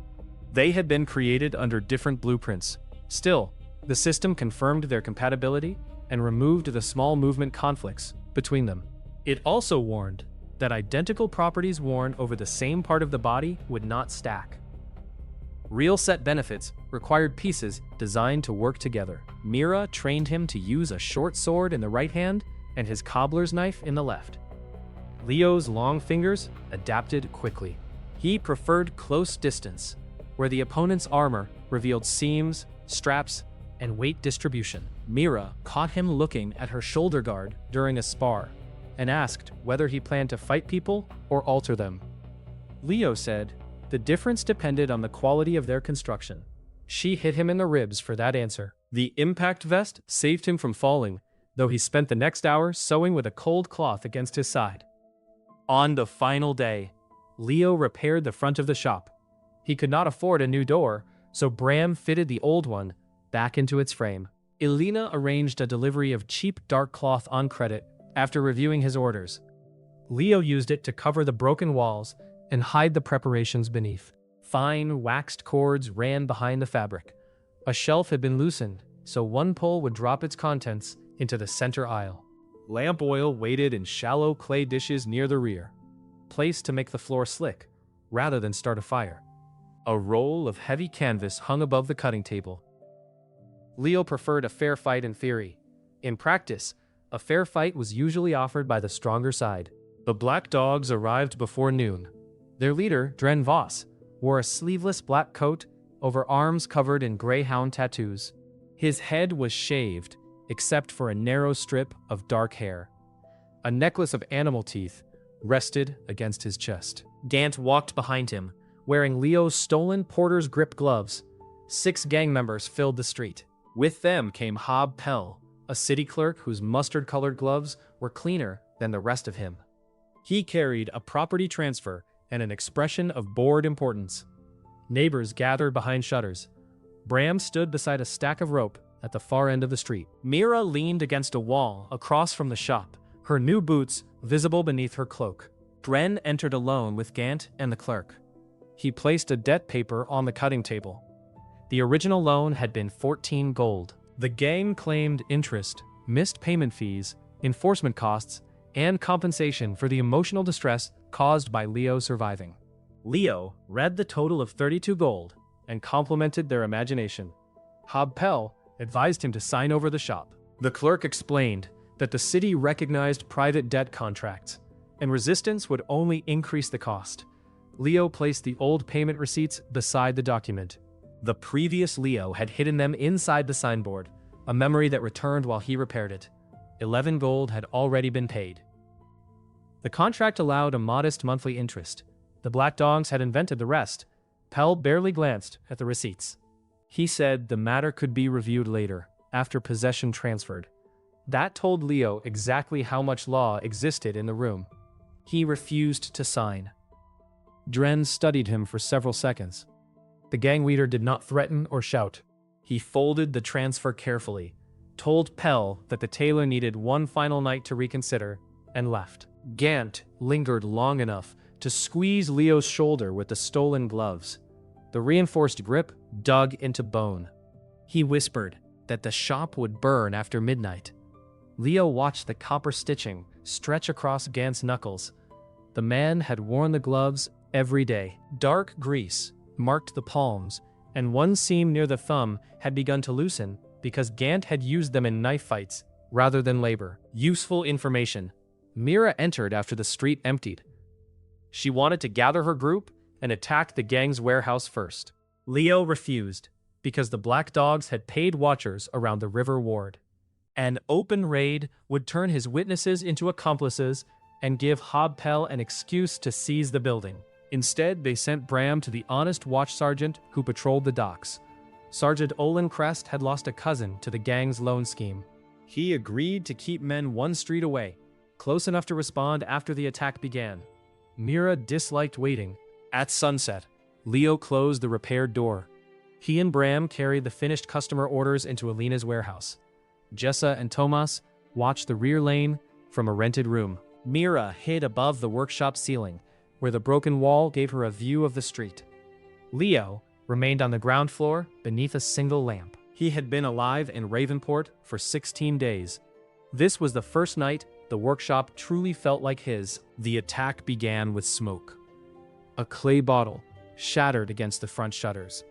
They had been created under different blueprints. Still, the system confirmed their compatibility and removed the small movement conflicts between them. It also warned that identical properties worn over the same part of the body would not stack. Real set benefits required pieces designed to work together. Mira trained him to use a short sword in the right hand and his cobbler's knife in the left. Leo's long fingers adapted quickly. He preferred close distance, where the opponent's armor revealed seams, straps, and weight distribution. Mira caught him looking at her shoulder guard during a spar and asked whether he planned to fight people or alter them. Leo said the difference depended on the quality of their construction. She hit him in the ribs for that answer. The impact vest saved him from falling, though he spent the next hour sewing with a cold cloth against his side. On the final day, Leo repaired the front of the shop. He could not afford a new door, so Bram fitted the old one back into its frame. Elena arranged a delivery of cheap dark cloth on credit after reviewing his orders. Leo used it to cover the broken walls and hide the preparations beneath. Fine waxed cords ran behind the fabric. A shelf had been loosened, so one pull would drop its contents into the center aisle. Lamp oil waited in shallow clay dishes near the rear, placed to make the floor slick, rather than start a fire. A roll of heavy canvas hung above the cutting table. Leo preferred a fair fight in theory. In practice, a fair fight was usually offered by the stronger side. The black dogs arrived before noon. Their leader, Dren Voss, wore a sleeveless black coat over arms covered in greyhound tattoos. His head was shaved, except for a narrow strip of dark hair. A necklace of animal teeth rested against his chest. Dant walked behind him, wearing Leo's stolen porter's grip gloves. 6 gang members filled the street. With them came Hob Pell, a city clerk whose mustard-colored gloves were cleaner than the rest of him. He carried a property transfer and an expression of bored importance. Neighbors gathered behind shutters. Bram stood beside a stack of rope at the far end of the street. Mira leaned against a wall across from the shop, her new boots visible beneath her cloak. Dren entered alone with Gant and the clerk. He placed a debt paper on the cutting table. The original loan had been 14 gold. The gang claimed interest, missed payment fees, enforcement costs, and compensation for the emotional distress caused by Leo surviving. Leo read the total of 32 gold and complimented their imagination. Habpel advised him to sign over the shop. The clerk explained that the city recognized private debt contracts, and resistance would only increase the cost. Leo placed the old payment receipts beside the document. The previous Leo had hidden them inside the signboard, a memory that returned while he repaired it. 11 gold had already been paid. The contract allowed a modest monthly interest. The Black Dogs had invented the rest. Pell barely glanced at the receipts. He said the matter could be reviewed later, after possession transferred. That told Leo exactly how much law existed in the room. He refused to sign. Dren studied him for several seconds. The gang leader did not threaten or shout. He folded the transfer carefully, told Pell that the tailor needed one final night to reconsider, and left. Gant lingered long enough to squeeze Leo's shoulder with the stolen gloves. The reinforced grip dug into bone. He whispered that the shop would burn after midnight. Leo watched the copper stitching stretch across Gant's knuckles. The man had worn the gloves every day. Dark grease marked the palms, and one seam near the thumb had begun to loosen because Gant had used them in knife fights rather than labor. Useful information. Mira entered after the street emptied. She wanted to gather her group and attack the gang's warehouse first. Leo refused because the Black Dogs had paid watchers around the river ward. An open raid would turn his witnesses into accomplices and give Habpel an excuse to seize the building. Instead, they sent Bram to the honest watch sergeant who patrolled the docks. Sergeant Olin Crest had lost a cousin to the gang's loan scheme. He agreed to keep men one street away, close enough to respond after the attack began. Mira disliked waiting. At sunset, Leo closed the repaired door. He and Bram carried the finished customer orders into Alina's warehouse. Jessa and Tomas watched the rear lane from a rented room. Mira hid above the workshop ceiling, where the broken wall gave her a view of the street. Leo remained on the ground floor beneath a single lamp. He had been alive in Ravenport for 16 days. This was the first night the workshop truly felt like his. The attack began with smoke. A clay bottle shattered against the front shutters.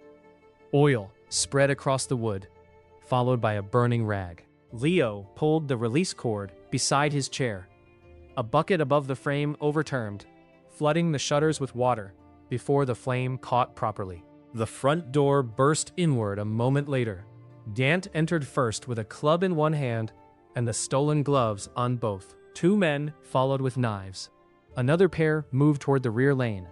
Oil spread across the wood, followed by a burning rag. Leo pulled the release cord beside his chair. A bucket above the frame overturned, flooding the shutters with water before the flame caught properly. The front door burst inward a moment later. Gant entered first with a club in one hand and the stolen gloves on both. Two men followed with knives. Another pair moved toward the rear lane.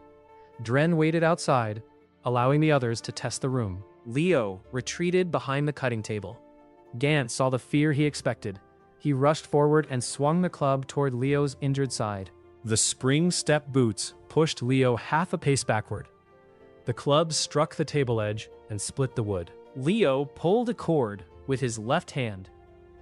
Dren waited outside, allowing the others to test the room. Leo retreated behind the cutting table. Gant saw the fear he expected. He rushed forward and swung the club toward Leo's injured side. The spring step boots pushed Leo half a pace backward. The club struck the table edge and split the wood. Leo pulled a cord with his left hand.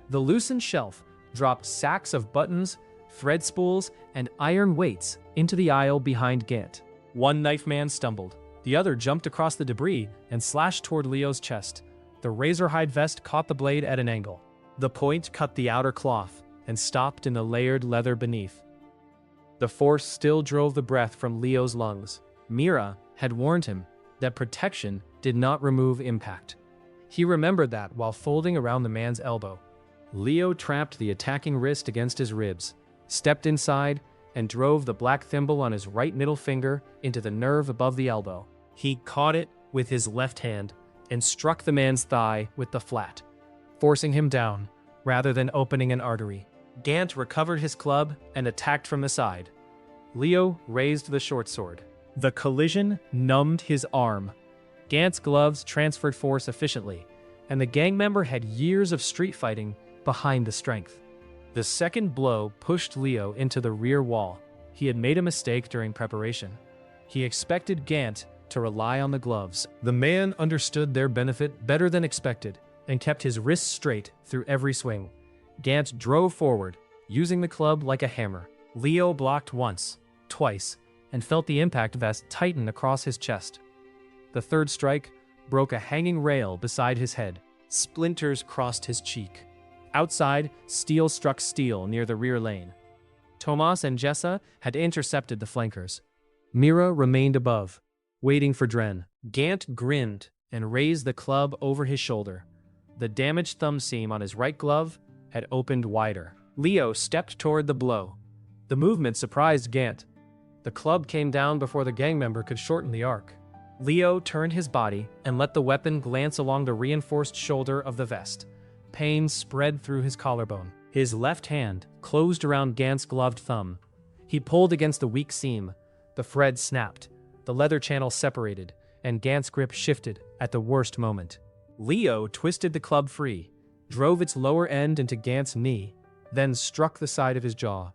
The loosened shelf dropped sacks of buttons, thread spools, and iron weights into the aisle behind Gant. One knife man stumbled. The other jumped across the debris and slashed toward Leo's chest. The razor-hide vest caught the blade at an angle. The point cut the outer cloth and stopped in the layered leather beneath. The force still drove the breath from Leo's lungs. Mira had warned him that protection did not remove impact. He remembered that while folding around the man's elbow. Leo trapped the attacking wrist against his ribs, stepped inside, and drove the black thimble on his right middle finger into the nerve above the elbow. He caught it with his left hand and struck the man's thigh with the flat, forcing him down rather than opening an artery. Gant recovered his club and attacked from the side. Leo raised the short sword. The collision numbed his arm. Gant's gloves transferred force efficiently, and the gang member had years of street fighting behind the strength. The second blow pushed Leo into the rear wall. He had made a mistake during preparation. He expected Gant to rely on the gloves. The man understood their benefit better than expected and kept his wrists straight through every swing. Gant drove forward, using the club like a hammer. Leo blocked once, twice, and felt the impact vest tighten across his chest. The third strike broke a hanging rail beside his head. Splinters crossed his cheek. Outside, steel struck steel near the rear lane. Tomas and Jessa had intercepted the flankers. Mira remained above, waiting for Dren. Gant grinned and raised the club over his shoulder. The damaged thumb seam on his right glove had opened wider. Leo stepped toward the blow. The movement surprised Gant. The club came down before the gang member could shorten the arc. Leo turned his body and let the weapon glance along the reinforced shoulder of the vest. Pain spread through his collarbone. His left hand closed around Gant's gloved thumb. He pulled against the weak seam. The thread snapped. The leather channel separated, and Gant's grip shifted at the worst moment. Leo twisted the club free, drove its lower end into Gant's knee, then struck the side of his jaw.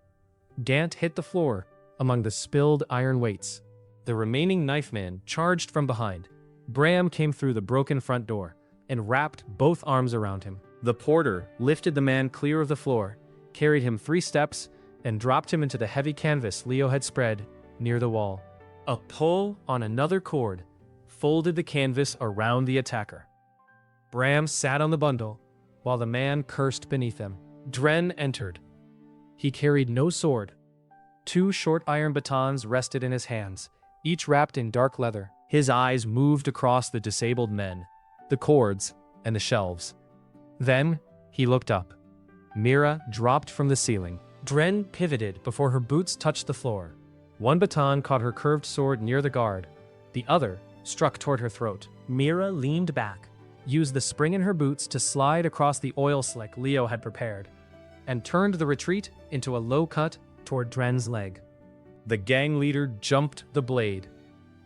Gant hit the floor among the spilled iron weights. The remaining knife man charged from behind. Bram came through the broken front door and wrapped both arms around him. The porter lifted the man clear of the floor, carried him 3 steps, and dropped him into the heavy canvas Leo had spread near the wall. A pull on another cord folded the canvas around the attacker. Bram sat on the bundle, while the man cursed beneath him. Dren entered. He carried no sword. 2 short iron batons rested in his hands, each wrapped in dark leather. His eyes moved across the disabled men, the cords, and the shelves. Then, he looked up. Mira dropped from the ceiling. Dren pivoted before her boots touched the floor. One baton caught her curved sword near the guard. The other struck toward her throat. Mira leaned back, used the spring in her boots to slide across the oil slick Leo had prepared, and turned the retreat into a low cut toward Dren's leg. The gang leader jumped the blade.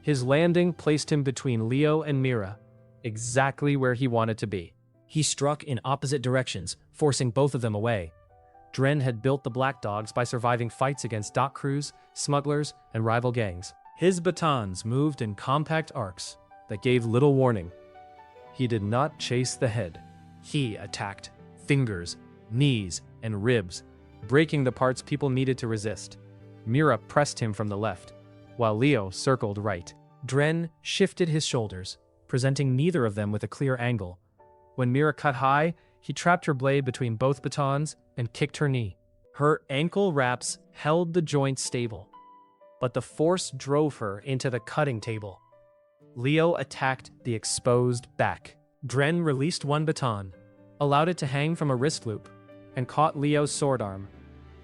His landing placed him between Leo and Mira, exactly where he wanted to be. He struck in opposite directions, forcing both of them away. Dren had built the Black Dogs by surviving fights against dock crews, smugglers, and rival gangs. His batons moved in compact arcs that gave little warning. He did not chase the head. He attacked fingers, knees, and ribs, breaking the parts people needed to resist. Mira pressed him from the left, while Leo circled right. Dren shifted his shoulders, presenting neither of them with a clear angle. When Mira cut high, he trapped her blade between both batons and kicked her knee. Her ankle wraps held the joint stable, but the force drove her into the cutting table. Leo attacked the exposed back. Dren released one baton, allowed it to hang from a wrist loop, and caught Leo's sword arm.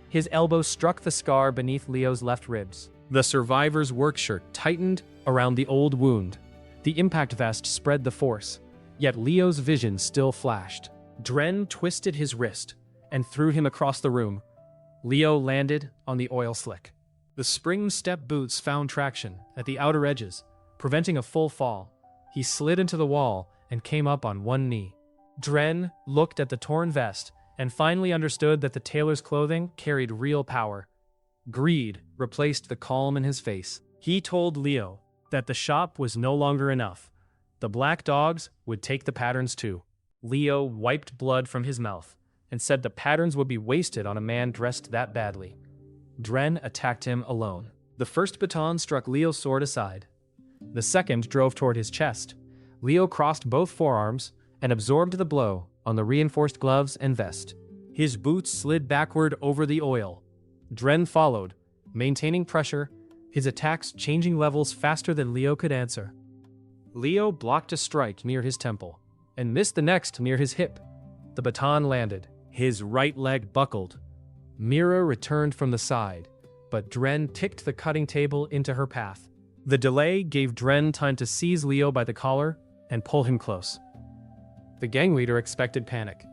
His elbow struck the scar beneath Leo's left ribs. The survivor's workshirt tightened around the old wound. The impact vest spread the force, yet Leo's vision still flashed. Dren twisted his wrist and threw him across the room. Leo landed on the oil slick. The spring step boots found traction at the outer edges, preventing a full fall. He slid into the wall and came up on one knee. Dren looked at the torn vest and finally understood that the tailor's clothing carried real power. Greed replaced the calm in his face. He told Leo that the shop was no longer enough. The Black Dogs would take the patterns too. Leo wiped blood from his mouth and said the patterns would be wasted on a man dressed that badly. Dren attacked him alone. The first baton struck Leo's sword aside. The second drove toward his chest. Leo crossed both forearms and absorbed the blow on the reinforced gloves and vest. His boots slid backward over the oil. Dren followed, maintaining pressure, his attacks changing levels faster than Leo could answer. Leo blocked a strike near his temple and missed the next near his hip. The baton landed. His right leg buckled. Mira returned from the side, but Dren ticked the cutting table into her path. The delay gave Dren time to seize Leo by the collar and pull him close. The gang leader expected panic.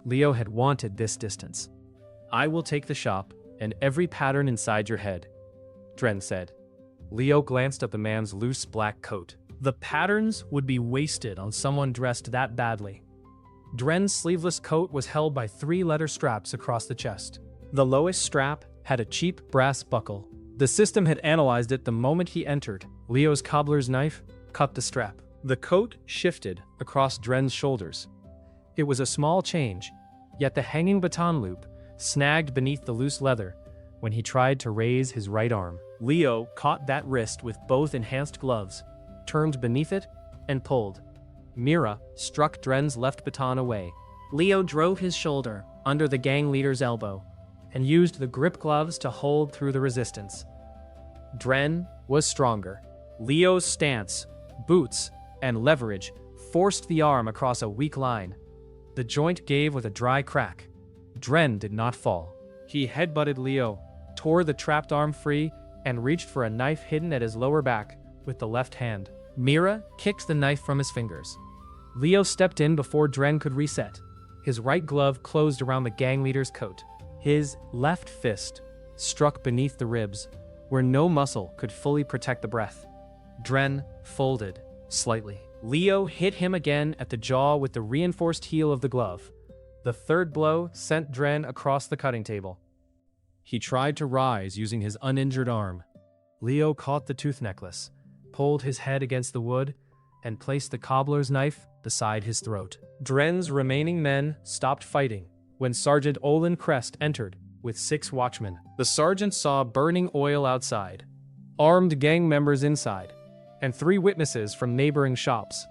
Leo had wanted this distance. "I will take the shop and every pattern inside your head," Dren said. Leo glanced at the man's loose black coat. The patterns would be wasted on someone dressed that badly. Dren's sleeveless coat was held by 3 leather straps across the chest. The lowest strap had a cheap brass buckle, The system had analyzed it the moment he entered. Leo's cobbler's knife cut the strap. The coat shifted across Dren's shoulders. It was a small change, yet the hanging baton loop snagged beneath the loose leather when he tried to raise his right arm. Leo caught that wrist with both enhanced gloves, turned beneath it, and pulled. Mira struck Dren's left baton away. Leo drove his shoulder under the gang leader's elbow and used the grip gloves to hold through the resistance. Dren was stronger. Leo's stance, boots, and leverage forced the arm across a weak line. The joint gave with a dry crack. Dren did not fall. He headbutted Leo, tore the trapped arm free, and reached for a knife hidden at his lower back with the left hand. Mira kicked the knife from his fingers. Leo stepped in before Dren could reset. His right glove closed around the gang leader's coat. His left fist struck beneath the ribs, where no muscle could fully protect the breath. Dren folded slightly. Leo hit him again at the jaw with the reinforced heel of the glove. The third blow sent Dren across the cutting table. He tried to rise using his uninjured arm. Leo caught the tooth necklace, pulled his head against the wood, and placed the cobbler's knife beside his throat. Dren's remaining men stopped fighting when Sergeant Olin Crest entered with 6 watchmen. The sergeant saw burning oil outside, armed gang members inside, and 3 witnesses from neighboring shops.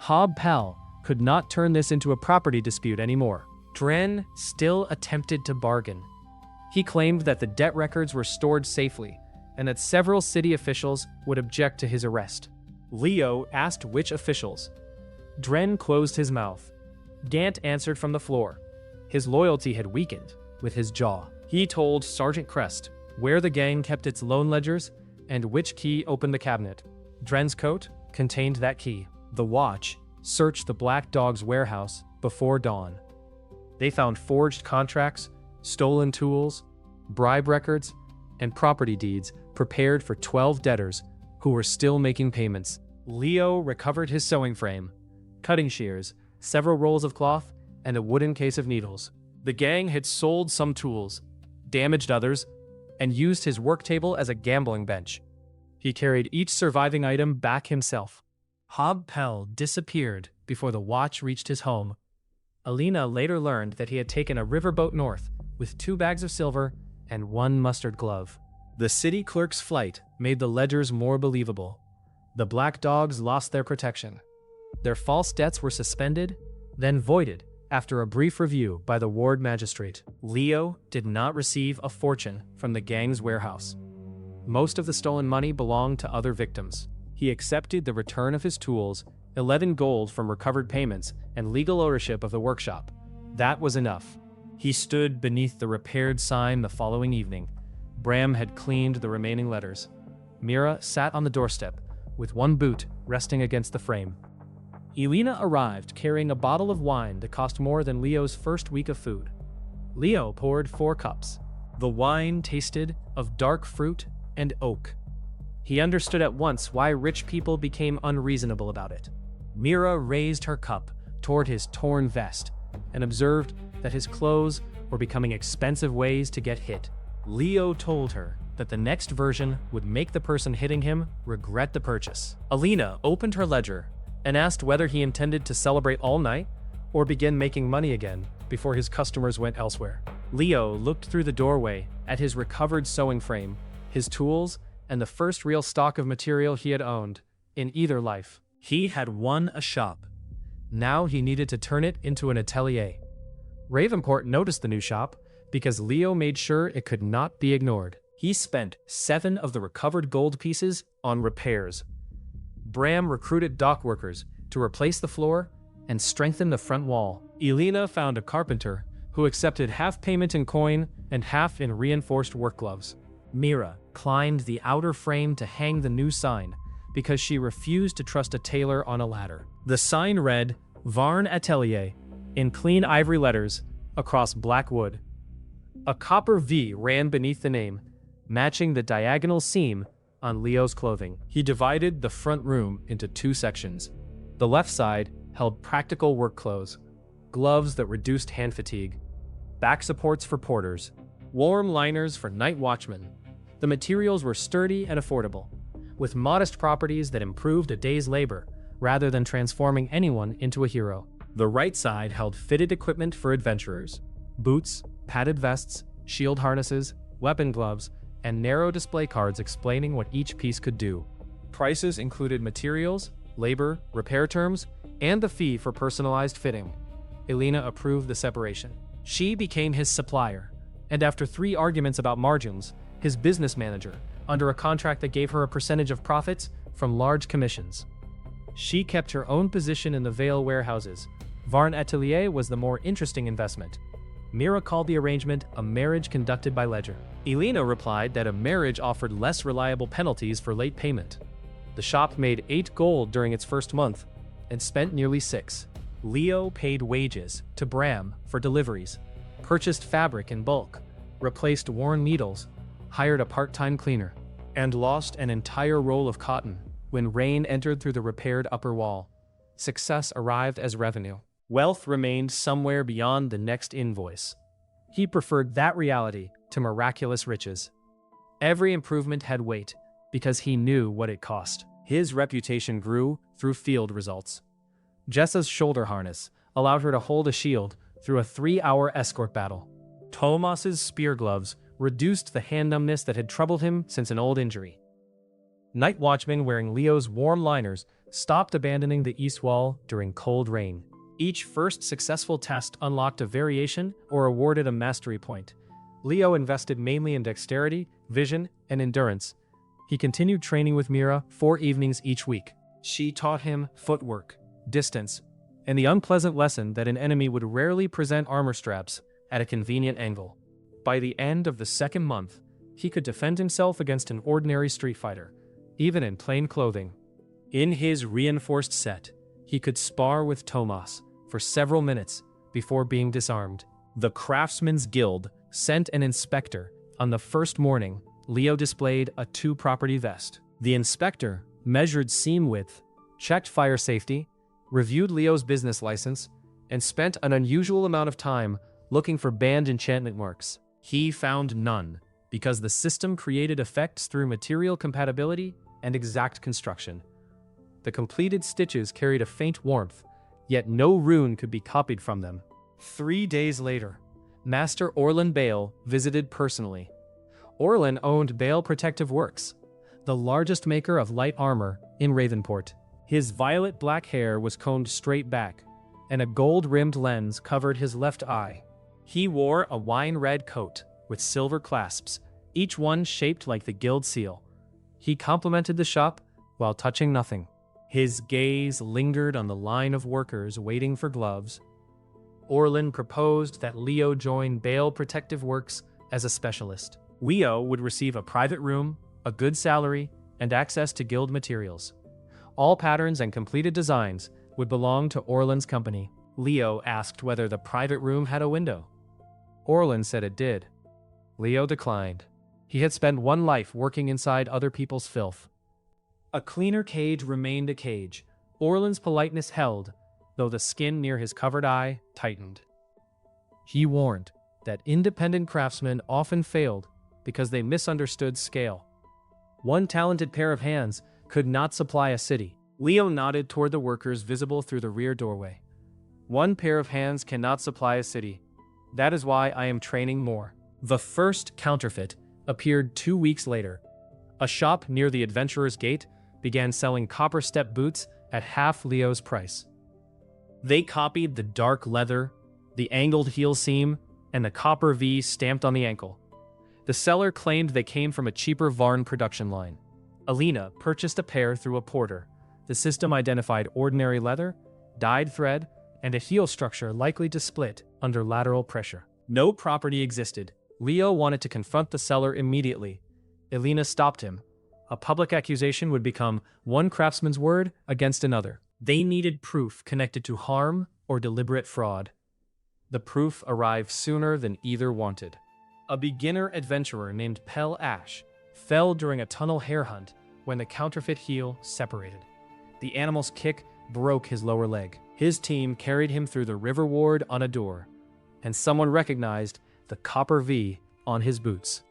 Hob Pell could not turn this into a property dispute anymore. Dren still attempted to bargain. He claimed that the debt records were stored safely and that several city officials would object to his arrest. Leo asked which officials. Dren closed his mouth. Gant answered from the floor. His loyalty had weakened with his jaw. He told Sergeant Crest where the gang kept its loan ledgers and which key opened the cabinet. Dren's coat contained that key. The watch searched the Black Dog's warehouse before dawn. They found forged contracts, stolen tools, bribe records, and property deeds prepared for 12 debtors who were still making payments. Leo recovered his sewing frame, cutting shears, several rolls of cloth, and a wooden case of needles. The gang had sold some tools, damaged others, and used his work table as a gambling bench. He carried each surviving item back himself. Hob Pell disappeared before the watch reached his home. Alina later learned that he had taken a riverboat north with 2 bags of silver and 1 mustard glove. The city clerk's flight made the ledgers more believable. The Black Dogs lost their protection. Their false debts were suspended, then voided after a brief review by the ward magistrate. Leo did not receive a fortune from the gang's warehouse. Most of the stolen money belonged to other victims. He accepted the return of his tools, 11 gold from recovered payments, and legal ownership of the workshop. That was enough. He stood beneath the repaired sign the following evening. Bram had cleaned the remaining letters. Mira sat on the doorstep, with one boot resting against the frame. Elena arrived carrying a bottle of wine that cost more than Leo's first week of food. Leo poured 4 cups. The wine tasted of dark fruit and oak. He understood at once why rich people became unreasonable about it. Mira raised her cup toward his torn vest and observed that his clothes were becoming expensive ways to get hit. Leo told her that the next version would make the person hitting him regret the purchase. Alina opened her ledger and asked whether he intended to celebrate all night or begin making money again before his customers went elsewhere. Leo looked through the doorway at his recovered sewing frame, his tools, and the first real stock of material he had owned in either life. He had won a shop. Now he needed to turn it into an atelier. Ravenport noticed the new shop because Leo made sure it could not be ignored. He spent 7 of the recovered gold pieces on repairs. Bram recruited dock workers to replace the floor and strengthen the front wall. Elena found a carpenter who accepted half payment in coin and half in reinforced work gloves. Mira climbed the outer frame to hang the new sign because she refused to trust a tailor on a ladder. The sign read, Varn Atelier, in clean ivory letters across black wood. A copper V ran beneath the name, matching the diagonal seam on Leo's clothing. He divided the front room into 2 sections. The left side held practical work clothes, gloves that reduced hand fatigue, back supports for porters, warm liners for night watchmen, The materials were sturdy and affordable, with modest properties that improved a day's labor rather than transforming anyone into a hero. The right side held fitted equipment for adventurers: boots, padded vests, shield harnesses, weapon gloves, and narrow display cards explaining what each piece could do. Prices included materials, labor, repair terms, and the fee for personalized fitting. Elena approved the separation. She became his supplier, and after 3 arguments about margins, his business manager, under a contract that gave her a percentage of profits from large commissions. She kept her own position in the Vale warehouses. Varn Atelier was the more interesting investment. Mira called the arrangement a marriage conducted by ledger. Elena replied that a marriage offered less reliable penalties for late payment. The shop made 8 gold during its first month and spent nearly 6. Leo paid wages to Bram for deliveries, purchased fabric in bulk, replaced worn needles, hired a part-time cleaner, and lost an entire roll of cotton when rain entered through the repaired upper wall. Success arrived as revenue. Wealth remained somewhere beyond the next invoice. He preferred that reality to miraculous riches. Every improvement had weight because he knew what it cost. His reputation grew through field results. Jessa's shoulder harness allowed her to hold a shield through a 3-hour escort battle. Tomas's spear gloves reduced the hand numbness that had troubled him since an old injury. Night watchmen wearing Leo's warm liners stopped abandoning the east wall during cold rain. Each first successful test unlocked a variation or awarded a mastery point. Leo invested mainly in dexterity, vision, and endurance. He continued training with Mira 4 evenings each week. She taught him footwork, distance, and the unpleasant lesson that an enemy would rarely present armor straps at a convenient angle. By the end of the 2nd month, he could defend himself against an ordinary street fighter, even in plain clothing. In his reinforced set, he could spar with Tomas for several minutes before being disarmed. The Craftsman's Guild sent an inspector. On the first morning, Leo displayed a 2-property vest. The inspector measured seam width, checked fire safety, reviewed Leo's business license, and spent an unusual amount of time looking for banned enchantment marks. He found none, because the system created effects through material compatibility and exact construction. The completed stitches carried a faint warmth, yet no rune could be copied from them. 3 days later, Master Orlan Bale visited personally. Orlan owned Bale Protective Works, the largest maker of light armor in Ravenport. His violet-black hair was combed straight back, and a gold-rimmed lens covered his left eye. He wore a wine-red coat with silver clasps, each one shaped like the guild seal. He complimented the shop while touching nothing. His gaze lingered on the line of workers waiting for gloves. Orlan proposed that Leo join Bale Protective Works as a specialist. Leo would receive a private room, a good salary, and access to guild materials. All patterns and completed designs would belong to Orlan's company. Leo asked whether the private room had a window. Orlan said it did. Leo declined. He had spent one life working inside other people's filth. A cleaner cage remained a cage. Orlan's politeness held, though the skin near his covered eye tightened. He warned that independent craftsmen often failed because they misunderstood scale. One talented pair of hands could not supply a city. Leo nodded toward the workers visible through the rear doorway. One pair of hands cannot supply a city. That is why I am training more. The first counterfeit appeared 2 weeks later. A shop near the Adventurer's Gate began selling copper step boots at half Leo's price. They copied the dark leather, the angled heel seam, and the copper V stamped on the ankle. The seller claimed they came from a cheaper Varn production line. Alina purchased a pair through a porter. The system identified ordinary leather, dyed thread, and a heel structure likely to split under lateral pressure. No property existed. Leo wanted to confront the seller immediately. Elena stopped him. A public accusation would become one craftsman's word against another. They needed proof connected to harm or deliberate fraud. The proof arrived sooner than either wanted. A beginner adventurer named Pel Ash fell during a tunnel hare hunt when the counterfeit heel separated. The animal's kick broke his lower leg. His team carried him through the river ward on a door, and someone recognized the copper V on his boots.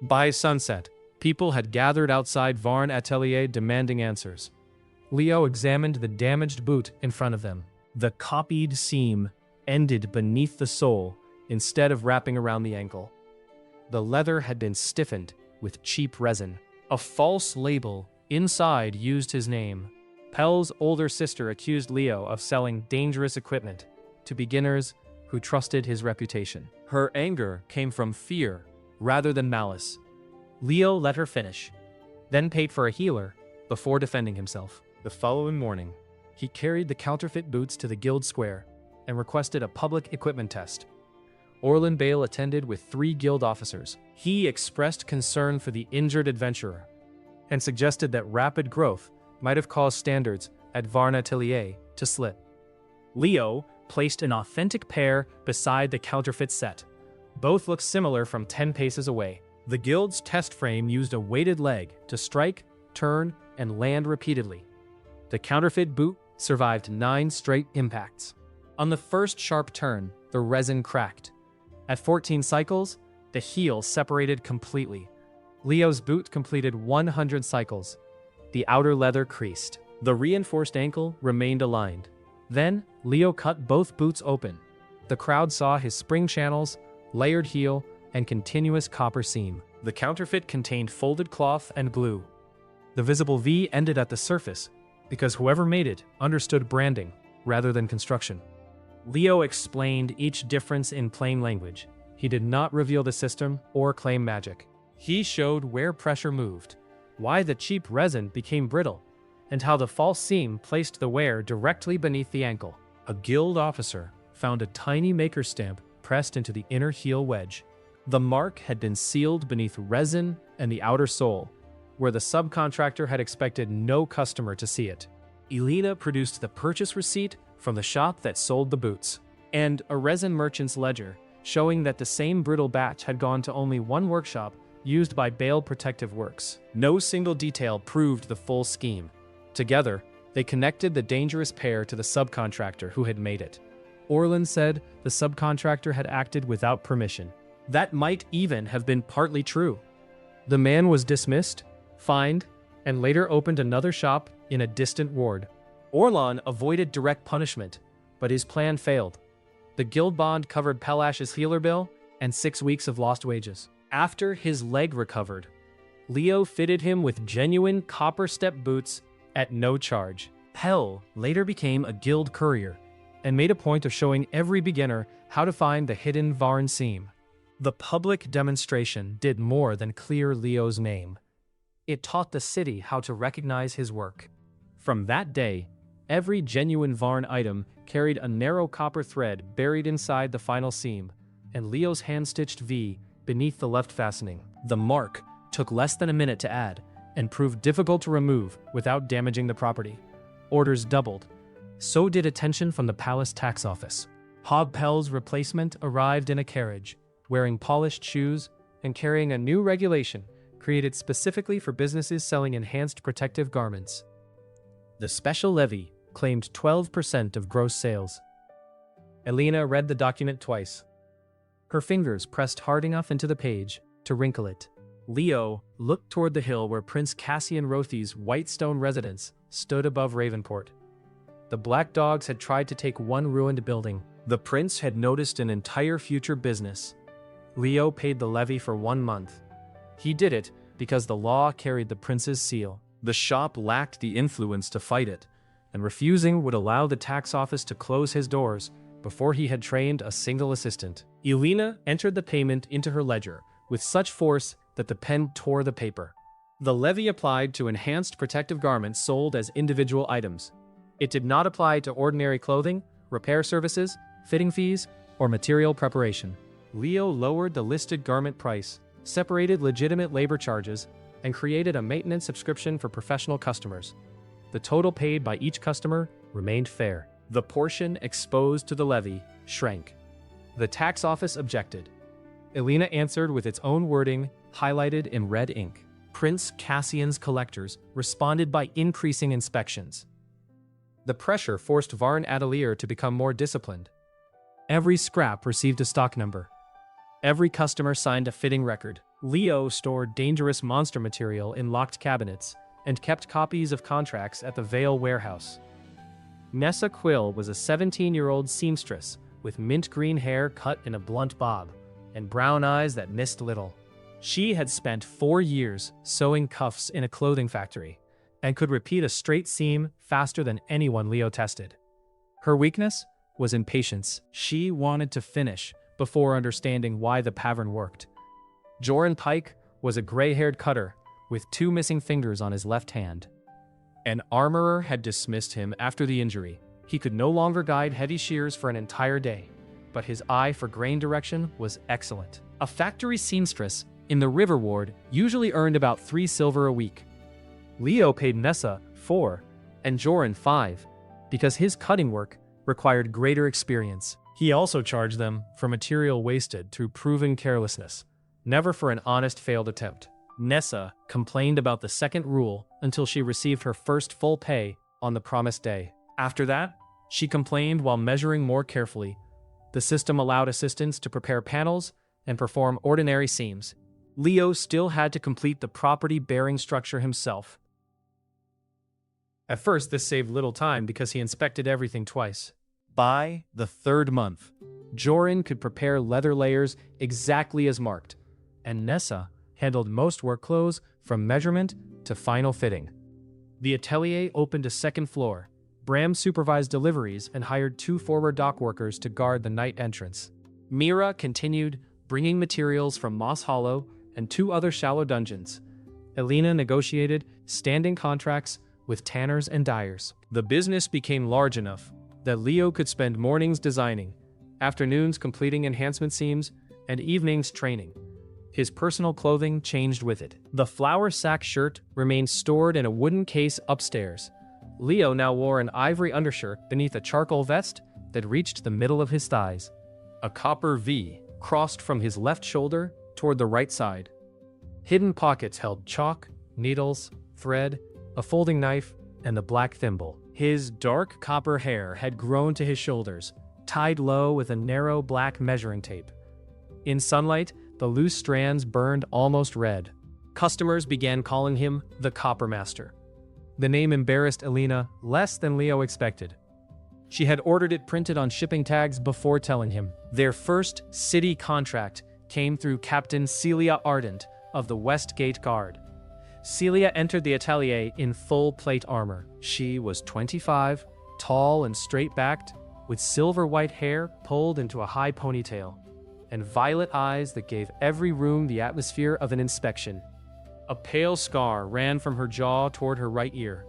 By sunset, people had gathered outside Varn atelier demanding answers. Leo examined the damaged boot in front of them. The copied seam ended beneath the sole instead of wrapping around the ankle. The leather had been stiffened with cheap resin. A false label inside used his name. Pell's older sister accused Leo of selling dangerous equipment to beginners who trusted his reputation. Her anger came from fear rather than malice. Leo let her finish, then paid for a healer before defending himself. The following morning, he carried the counterfeit boots to the guild square and requested a public equipment test. Orlin Bale attended with 3 guild officers. He expressed concern for the injured adventurer and suggested that rapid growth might have caused standards at Varn Atelier to slip. Leo placed an authentic pair beside the counterfeit set. Both looked similar from 10 paces away. The guild's test frame used a weighted leg to strike, turn, and land repeatedly. The counterfeit boot survived 9 straight impacts. On the first sharp turn, the resin cracked. At 14 cycles, the heel separated completely. Leo's boot completed 100 cycles. The outer leather creased. The reinforced ankle remained aligned. Then, Leo cut both boots open. The crowd saw his spring channels, layered heel, and continuous copper seam. The counterfeit contained folded cloth and glue. The visible V ended at the surface because whoever made it understood branding rather than construction. Leo explained each difference in plain language. He did not reveal the system or claim magic. He showed where pressure moved, why the cheap resin became brittle, and how the false seam placed the wear directly beneath the ankle. A guild officer found a tiny maker stamp pressed into the inner heel wedge. The mark had been sealed beneath resin and the outer sole, where the subcontractor had expected no customer to see it. Elena produced the purchase receipt from the shop that sold the boots, and a resin merchant's ledger showing that the same brittle batch had gone to only one workshop used by Bale Protective Works. No single detail proved the full scheme. Together, they connected the dangerous pair to the subcontractor who had made it. Orlin said the subcontractor had acted without permission. That might even have been partly true. The man was dismissed, fined, and later opened another shop in a distant ward. Orlon avoided direct punishment, but his plan failed. The guild bond covered Pelash's healer bill and 6 weeks of lost wages. After his leg recovered, Leo fitted him with genuine copper step boots at no charge. Pell later became a guild courier and made a point of showing every beginner how to find the hidden Varn seam. The public demonstration did more than clear Leo's name. It taught the city how to recognize his work. From that day, every genuine Varn item carried a narrow copper thread buried inside the final seam, and Leo's hand-stitched V beneath the left fastening. The mark took less than a minute to add and proved difficult to remove without damaging the property. Orders doubled. So did attention from the palace tax office. Hob Pell's replacement arrived in a carriage, wearing polished shoes and carrying a new regulation created specifically for businesses selling enhanced protective garments. The special levy claimed 12% of gross sales. Elena read the document twice. Her fingers pressed hard enough into the page to wrinkle it. Leo looked toward the hill where Prince Cassian Rothi's Whitestone residence stood above Ravenport. The Black Dogs had tried to take one ruined building. The prince had noticed an entire future business. Leo paid the levy for 1 month. He did it because the law carried the prince's seal. The shop lacked the influence to fight it, and refusing would allow the tax office to close his doors before he had trained a single assistant. Elena entered the payment into her ledger with such force that the pen tore the paper. The levy applied to enhanced protective garments sold as individual items. It did not apply to ordinary clothing, repair services, fitting fees, or material preparation. Leo lowered the listed garment price, separated legitimate labor charges, and created a maintenance subscription for professional customers. The total paid by each customer remained fair. The portion exposed to the levy shrank. The tax office objected. Elena answered with its own wording, highlighted in red ink. Prince Cassian's collectors responded by increasing inspections. The pressure forced Varn Atelier to become more disciplined. Every scrap received a stock number. Every customer signed a fitting record. Leo stored dangerous monster material in locked cabinets and kept copies of contracts at the Vale warehouse. Nessa Quill was a 17-year-old seamstress with mint green hair cut in a blunt bob and brown eyes that missed little. She had spent 4 years sewing cuffs in a clothing factory and could repeat a straight seam faster than anyone Leo tested. Her weakness was impatience. She wanted to finish before understanding why the pattern worked. Joran Pike was a gray-haired cutter with 2 missing fingers on his left hand. An armorer had dismissed him after the injury. He could no longer guide heavy shears for an entire day, but his eye for grain direction was excellent. A factory seamstress in the River Ward usually earned about 3 silver a week. Leo paid Nessa 4 and Joran 5 because his cutting work required greater experience. He also charged them for material wasted through proven carelessness, never for an honest failed attempt. Nessa complained about the second rule until she received her first full pay on the promised day. After that, she complained while measuring more carefully. The system allowed assistants to prepare panels and perform ordinary seams. Leo still had to complete the property-bearing structure himself. At first, this saved little time because he inspected everything twice. By the 3rd month, Joran could prepare leather layers exactly as marked, and Nessa handled most work clothes from measurement to final fitting. The atelier opened a 2nd floor. Bram supervised deliveries and hired 2 forward dock workers to guard the night entrance. Mira continued bringing materials from Moss Hollow and 2 other shallow dungeons. Elena negotiated standing contracts with tanners and dyers. The business became large enough that Leo could spend mornings designing, afternoons completing enhancement seams, and evenings training. His personal clothing changed with it. The flour sack shirt remained stored in a wooden case upstairs. Leo now wore an ivory undershirt beneath a charcoal vest that reached the middle of his thighs. A copper V crossed from his left shoulder toward the right side. Hidden pockets held chalk, needles, thread, a folding knife, and the black thimble. His dark copper hair had grown to his shoulders, tied low with a narrow black measuring tape. In sunlight, the loose strands burned almost red. Customers began calling him the Copper Master. The name embarrassed Elena less than Leo expected. She had ordered it printed on shipping tags before telling him. Their first city contract came through Captain Celia Ardent of the Westgate Guard. Celia entered the atelier in full plate armor. She was 25, tall and straight-backed, with silver-white hair pulled into a high ponytail, and violet eyes that gave every room the atmosphere of an inspection. A pale scar ran from her jaw toward her right ear.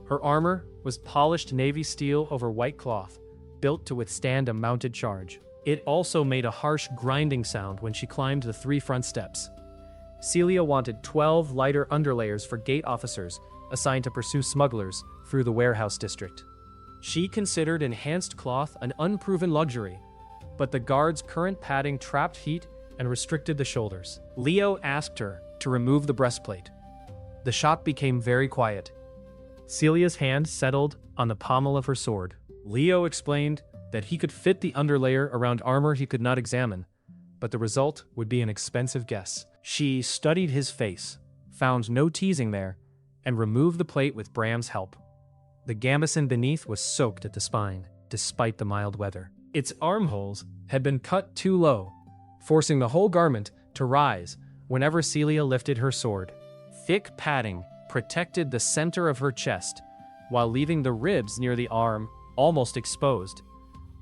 Her armor was polished navy steel over white cloth, built to withstand a mounted charge. It also made a harsh grinding sound when she climbed the 3 front steps. Celia wanted 12 lighter underlayers for gate officers assigned to pursue smugglers through the warehouse district. She considered enhanced cloth an unproven luxury, but the guard's current padding trapped heat and restricted the shoulders. Leo asked her to remove the breastplate. The shop became very quiet. Celia's hand settled on the pommel of her sword. Leo explained that he could fit the underlayer around armor he could not examine, but the result would be an expensive guess. She studied his face, found no teasing there, and removed the plate with Bram's help. The gambeson beneath was soaked at the spine, despite the mild weather. Its armholes had been cut too low, forcing the whole garment to rise whenever Celia lifted her sword. Thick padding protected the center of her chest, while leaving the ribs near the arm almost exposed.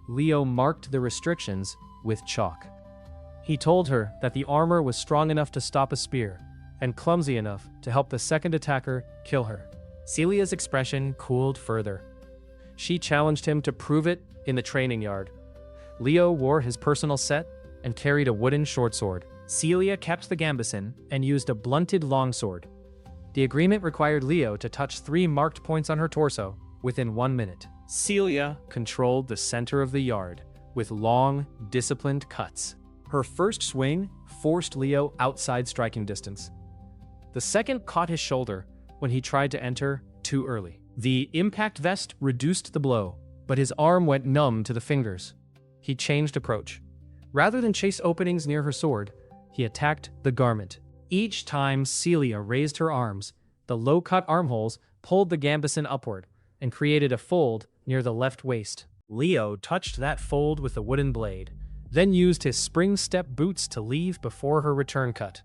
Leo marked the restrictions with chalk. He told her that the armor was strong enough to stop a spear, and clumsy enough to help the second attacker kill her. Celia's expression cooled further. She challenged him to prove it in the training yard. Leo wore his personal set and carried a wooden short sword. Celia kept the gambeson and used a blunted longsword. The agreement required Leo to touch 3 marked points on her torso within 1 minute. Celia controlled the center of the yard with long, disciplined cuts. Her first swing forced Leo outside striking distance. The second caught his shoulder when he tried to enter too early. The impact vest reduced the blow, but his arm went numb to the fingers. He changed approach. Rather than chase openings near her sword, he attacked the garment. Each time Celia raised her arms, the low-cut armholes pulled the gambeson upward and created a fold near the left waist. Leo touched that fold with a wooden blade, then used his spring step boots to leave before her return cut.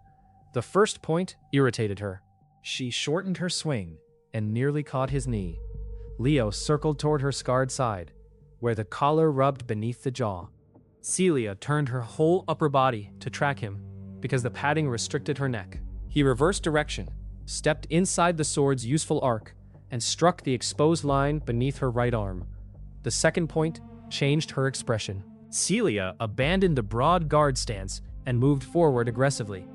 The first point irritated her. She shortened her swing and nearly caught his knee. Leo circled toward her scarred side, where the collar rubbed beneath the jaw. Celia turned her whole upper body to track him because the padding restricted her neck. He reversed direction, stepped inside the sword's useful arc, and struck the exposed line beneath her right arm. The second point changed her expression. Celia abandoned the broad guard stance and moved forward aggressively.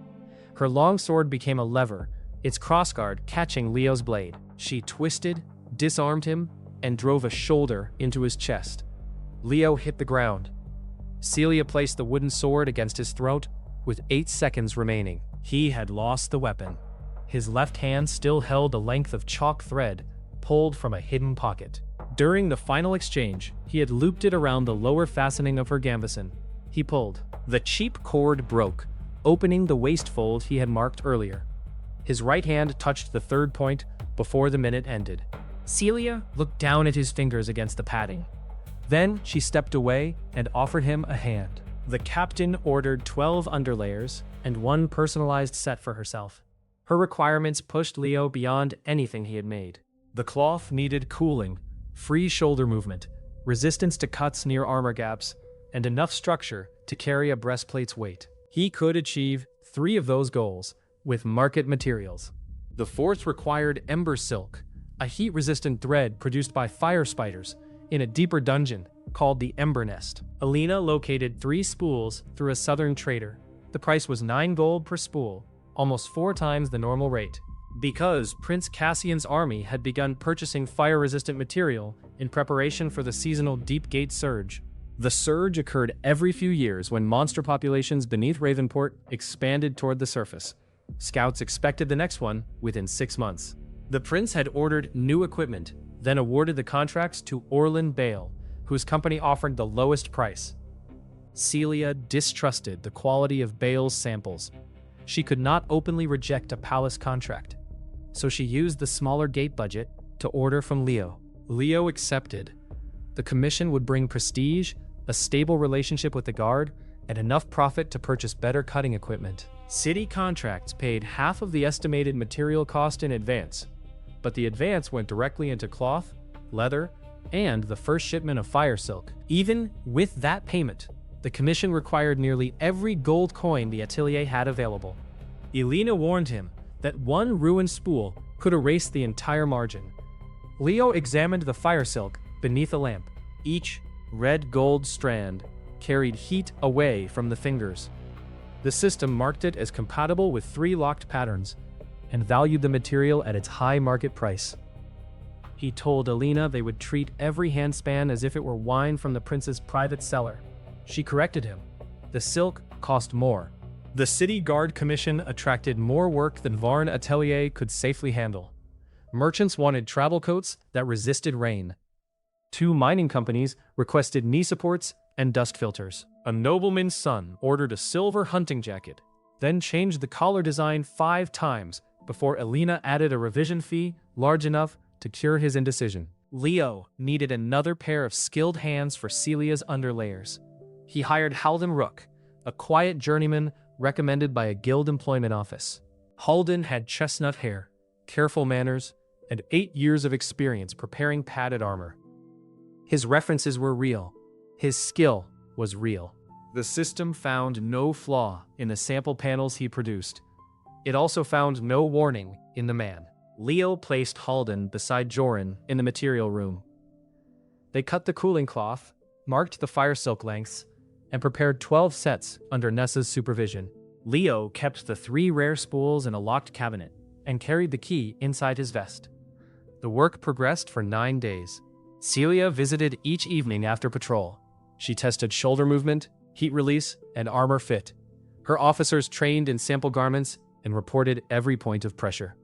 Her long sword became a lever, its crossguard catching Leo's blade. She twisted, disarmed him, and drove a shoulder into his chest. Leo hit the ground. Celia placed the wooden sword against his throat with 8 seconds remaining. He had lost the weapon. His left hand still held a length of chalk thread pulled from a hidden pocket. During the final exchange, he had looped it around the lower fastening of her gambeson. He pulled. The cheap cord broke, opening the waist fold he had marked earlier. His right hand touched the third point before the minute ended. Celia looked down at his fingers against the padding. Then she stepped away and offered him a hand. The captain ordered 12 underlayers and 1 personalized set for herself. Her requirements pushed Leo beyond anything he had made. The cloth needed cooling, free shoulder movement, resistance to cuts near armor gaps, and enough structure to carry a breastplate's weight. He could achieve 3 of those goals with market materials. The fourth required ember silk, a heat-resistant thread produced by fire spiders in a deeper dungeon called the Ember Nest. Alina located 3 spools through a southern trader. The price was 9 gold per spool, almost 4 times the normal rate. Because Prince Cassian's army had begun purchasing fire-resistant material in preparation for the seasonal Deep Gate surge. The surge occurred every few years when monster populations beneath Ravenport expanded toward the surface. Scouts expected the next one within 6 months. The prince had ordered new equipment, then awarded the contracts to Orlin Bale, whose company offered the lowest price. Celia distrusted the quality of Bale's samples. She could not openly reject a palace contract, so she used the smaller gate budget to order from Leo. Leo accepted. The commission would bring prestige, a stable relationship with the guard, and enough profit to purchase better cutting equipment. City contracts paid half of the estimated material cost in advance, but the advance went directly into cloth, leather, and the first shipment of fire silk. Even with that payment, the commission required nearly every gold coin the atelier had available. Elena warned him that one ruined spool could erase the entire margin. Leo examined the fire silk beneath a lamp. Each red gold strand carried heat away from the fingers. The system marked it as compatible with 3 locked patterns and valued the material at its high market price. He told Alina they would treat every handspan as if it were wine from the prince's private cellar. She corrected him. The silk cost more. The city guard commission attracted more work than Varn Atelier could safely handle. Merchants wanted travel coats that resisted rain. 2 mining companies requested knee supports and dust filters. A nobleman's son ordered a silver hunting jacket, then changed the collar design 5 times before Alina added a revision fee large enough to cure his indecision. Leo needed another pair of skilled hands for Celia's underlayers. He hired Halden Rook, a quiet journeyman recommended by a guild employment office. Halden had chestnut hair, careful manners, and 8 years of experience preparing padded armor. His references were real. His skill was real. The system found no flaw in the sample panels he produced. It also found no warning in the man. Leo placed Halden beside Joran in the material room. They cut the cooling cloth, marked the fire silk lengths, and prepared 12 sets under Nessa's supervision. Leo kept the 3 rare spools in a locked cabinet and carried the key inside his vest. The work progressed for 9 days. Celia visited each evening after patrol. She tested shoulder movement, heat release, and armor fit. Her officers trained in sample garments and reported every point of pressure.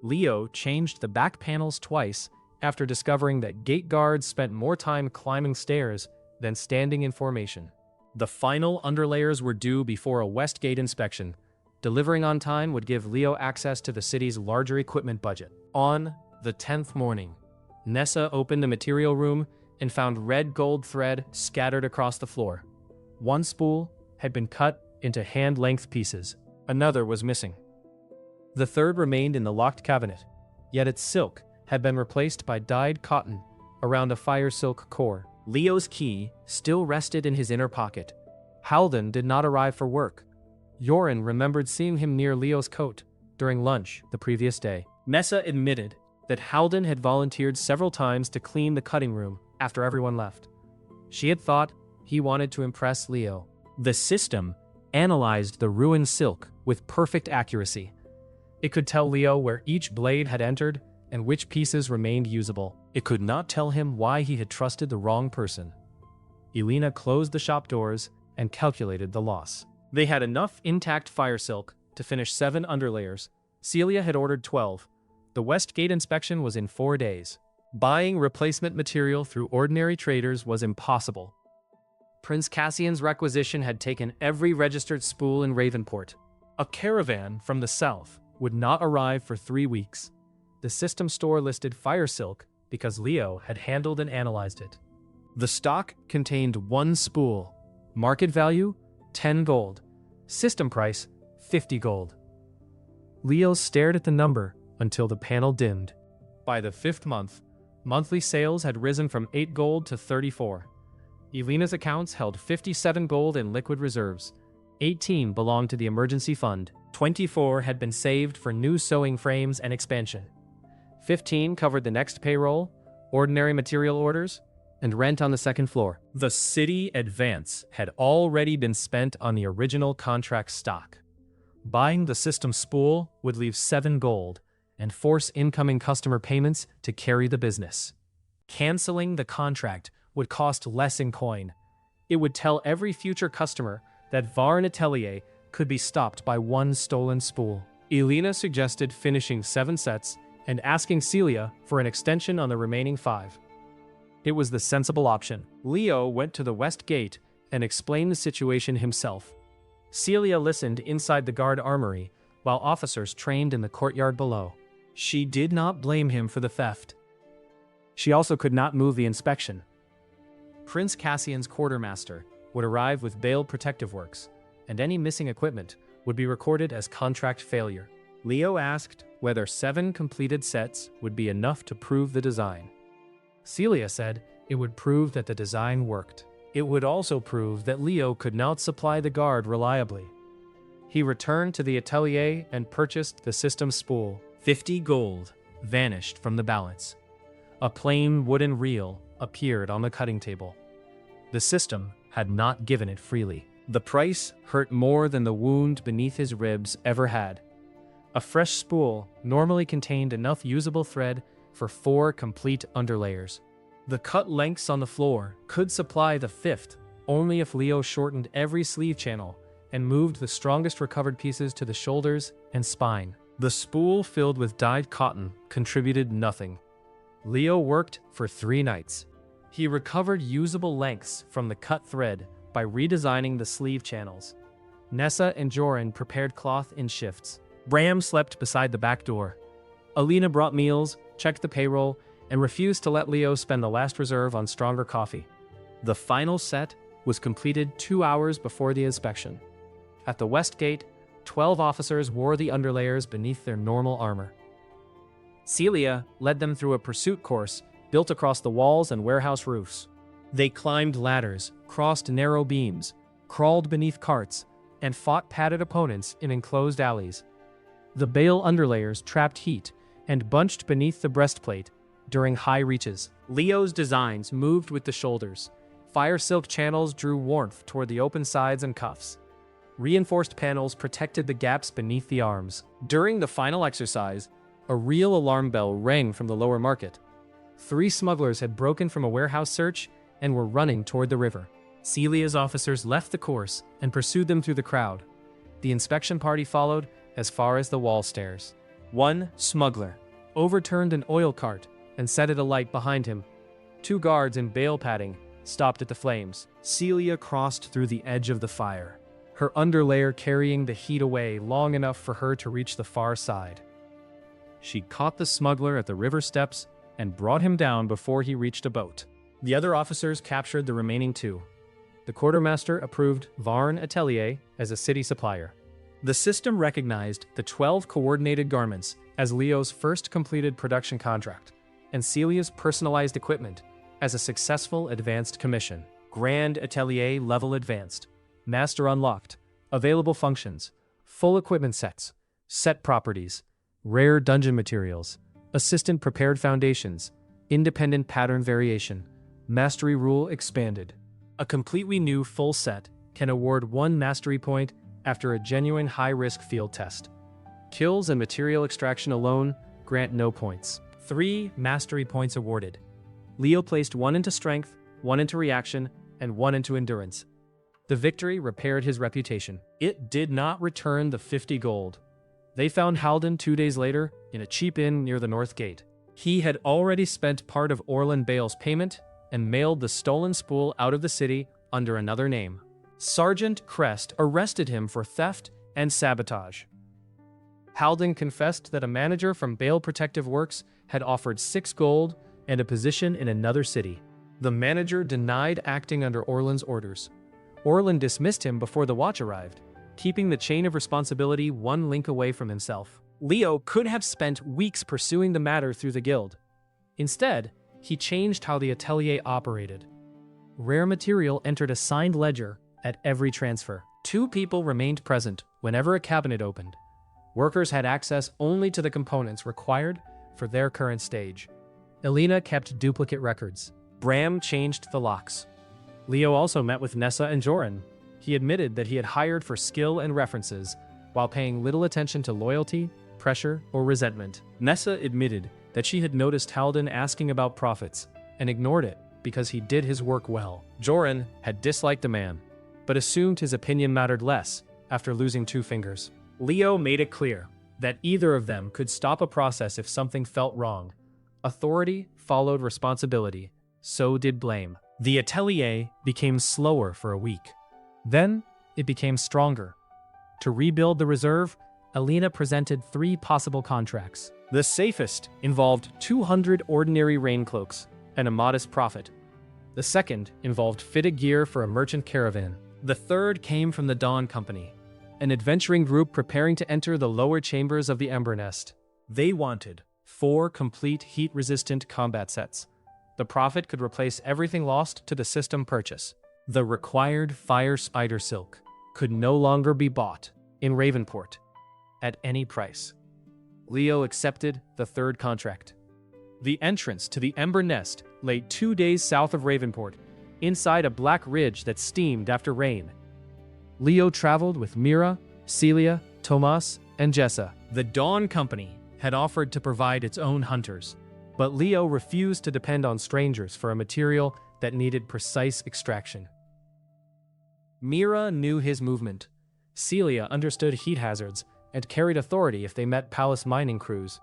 Leo changed the back panels twice after discovering that gate guards spent more time climbing stairs than standing in formation. The final underlayers were due before a west gate inspection, Delivering on time would give Leo access to the city's larger equipment budget. On the 10th morning, Nessa opened the material room and found red gold thread scattered across the floor. One spool had been cut into hand-length pieces. Another was missing. The third remained in the locked cabinet, yet its silk had been replaced by dyed cotton around a fire silk core. Leo's key still rested in his inner pocket. Halden did not arrive for work. Yoren remembered seeing him near Leo's coat during lunch the previous day. Nessa admitted that Halden had volunteered several times to clean the cutting room after everyone left. She had thought he wanted to impress Leo. The system analyzed the ruined silk with perfect accuracy. It could tell Leo where each blade had entered and which pieces remained usable. It could not tell him why he had trusted the wrong person. Elena closed the shop doors and calculated the loss. They had enough intact fire silk to finish 7 underlayers. Celia had ordered 12. The West Gate inspection was in 4 days. Buying replacement material through ordinary traders was impossible. Prince Cassian's requisition had taken every registered spool in Ravenport. A caravan from the south would not arrive for 3 weeks. The system store listed fire silk because Leo had handled and analyzed it. The stock contained 1 spool. Market value, 10 gold. System price, 50 gold. Leo stared at the number until the panel dimmed. By the 5th month, monthly sales had risen from 8 gold to 34. Elena's accounts held 57 gold in liquid reserves. 18 belonged to the emergency fund. 24 had been saved for new sewing frames and expansion. 15 covered the next payroll, ordinary material orders, and rent on the 2nd floor. The city advance had already been spent on the original contract stock. Buying the system spool would leave 7 gold and force incoming customer payments to carry the business. Canceling the contract would cost less in coin. It would tell every future customer that Varn Atelier could be stopped by 1 stolen spool. Elena suggested finishing 7 sets and asking Celia for an extension on the remaining 5. It was the sensible option. Leo went to the West Gate and explained the situation himself. Celia listened inside the guard armory while officers trained in the courtyard below. She did not blame him for the theft. She also could not move the inspection. Prince Cassian's quartermaster would arrive with Bale Protective Works, and any missing equipment would be recorded as contract failure. Leo asked whether 7 completed sets would be enough to prove the design. Celia said it would prove that the design worked. It would also prove that Leo could not supply the guard reliably. He returned to the atelier and purchased the system spool. 50 gold vanished from the balance. A plain wooden reel appeared on the cutting table. The system had not given it freely. The price hurt more than the wound beneath his ribs ever had. A fresh spool normally contained enough usable thread for 4 complete underlayers. The cut lengths on the floor could supply the 5th only if Leo shortened every sleeve channel and moved the strongest recovered pieces to the shoulders and spine. The spool filled with dyed cotton contributed nothing. Leo worked for 3 nights. He recovered usable lengths from the cut thread by redesigning the sleeve channels. Nessa and Joran prepared cloth in shifts. Bram slept beside the back door. Alina brought meals, checked the payroll, and refused to let Leo spend the last reserve on stronger coffee. The final set was completed 2 hours before the inspection. At the West Gate, 12 officers wore the underlayers beneath their normal armor. Celia led them through a pursuit course built across the walls and warehouse roofs. They climbed ladders, crossed narrow beams, crawled beneath carts, and fought padded opponents in enclosed alleys. The bale underlayers trapped heat and bunched beneath the breastplate during high reaches. Leo's designs moved with the shoulders. Fire silk channels drew warmth toward the open sides and cuffs. Reinforced panels protected the gaps beneath the arms. During the final exercise, a real alarm bell rang from the lower market. 3 smugglers had broken from a warehouse search and were running toward the river. Celia's officers left the course and pursued them through the crowd. The inspection party followed as far as the wall stairs. One smuggler overturned an oil cart and set it alight behind him. 2 guards in bale padding stopped at the flames. Celia crossed through the edge of the fire. her underlayer carrying the heat away long enough for her to reach the far side. She caught the smuggler at the river steps and brought him down before he reached a boat. The other officers captured the remaining two. The quartermaster approved Varn Atelier as a city supplier. The system recognized the 12 coordinated garments as Leo's first completed production contract, and Celia's personalized equipment as a successful advanced commission. Grand Atelier level advanced. Master unlocked. Available functions. Full equipment sets. Set properties. Rare dungeon materials. Assistant prepared foundations. Independent pattern variation. Mastery rule expanded. A completely new full set can award 1 mastery point after a genuine high-risk field test. Kills and material extraction alone grant no points. 3 mastery points awarded. Leo placed 1 into strength, 1 into reaction, and 1 into endurance. The victory repaired his reputation. It did not return the 50 gold. They found Halden 2 days later in a cheap inn near the North Gate. He had already spent part of Orlan Bale's payment and mailed the stolen spool out of the city under another name. Sergeant Crest arrested him for theft and sabotage. Halden confessed that a manager from Bale Protective Works had offered 6 gold and a position in another city. The manager denied acting under Orlan's orders. Orlan dismissed him before the watch arrived, keeping the chain of responsibility 1 link away from himself. Leo could have spent weeks pursuing the matter through the guild. Instead, he changed how the atelier operated. Rare material entered a signed ledger at every transfer. 2 people remained present whenever a cabinet opened. Workers had access only to the components required for their current stage. Elena kept duplicate records. Bram changed the locks. Leo also met with Nessa and Joran. He admitted that he had hired for skill and references, while paying little attention to loyalty, pressure, or resentment. Nessa admitted that she had noticed Halden asking about profits, and ignored it because he did his work well. Joran had disliked the man, but assumed his opinion mattered less after losing 2 fingers. Leo made it clear that either of them could stop a process if something felt wrong. Authority followed responsibility, so did blame. The atelier became slower for a week. Then, it became stronger. To rebuild the reserve, Alina presented 3 possible contracts. The safest involved 200 ordinary raincloaks and a modest profit. The second involved fitted gear for a merchant caravan. The third came from the Dawn Company, an adventuring group preparing to enter the lower chambers of the Ember Nest. They wanted 4 complete heat-resistant combat sets. The profit could replace everything lost to the system purchase. The required fire spider silk could no longer be bought in Ravenport at any price. Leo accepted the 3rd contract. The entrance to the Ember Nest lay 2 days south of Ravenport, inside a black ridge that steamed after rain. Leo traveled with Mira, Celia, Tomas, and Jessa. The Dawn Company had offered to provide its own hunters, but Leo refused to depend on strangers for a material that needed precise extraction. Mira knew his movement. Celia understood heat hazards and carried authority if they met palace mining crews.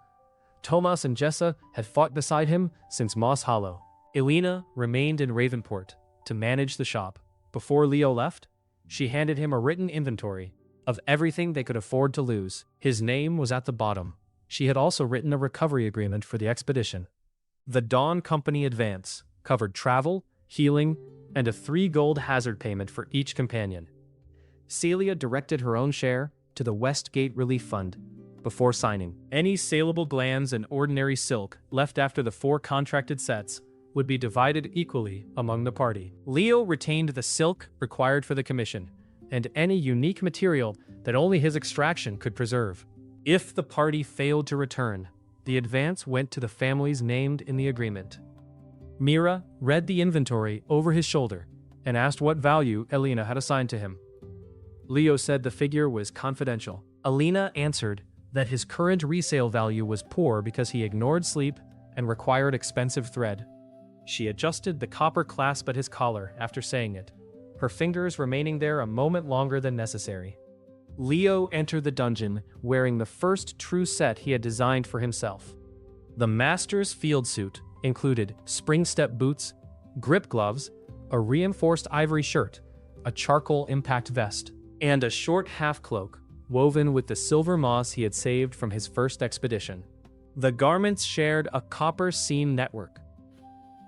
Tomas and Jessa had fought beside him since Moss Hollow. Elena remained in Ravenport to manage the shop. Before Leo left, she handed him a written inventory of everything they could afford to lose. His name was at the bottom. She had also written a recovery agreement for the expedition. The Dawn Company advance covered travel, healing, and a 3 gold hazard payment for each companion. Celia directed her own share to the Westgate Relief Fund before signing. Any saleable glands and ordinary silk left after the 4 contracted sets would be divided equally among the party. Leo retained the silk required for the commission, and any unique material that only his extraction could preserve. If the party failed to return, the advance went to the families named in the agreement. Mira read the inventory over his shoulder and asked what value Elena had assigned to him. Leo said the figure was confidential. Elena answered that his current resale value was poor because he ignored sleep and required expensive thread. She adjusted the copper clasp at his collar after saying it, her fingers remaining there a moment longer than necessary. Leo entered the dungeon wearing the first true set he had designed for himself. The Master's field suit included spring-step boots, grip gloves, a reinforced ivory shirt, a charcoal impact vest, and a short half-cloak woven with the silver moss he had saved from his first expedition. The garments shared a copper seam network.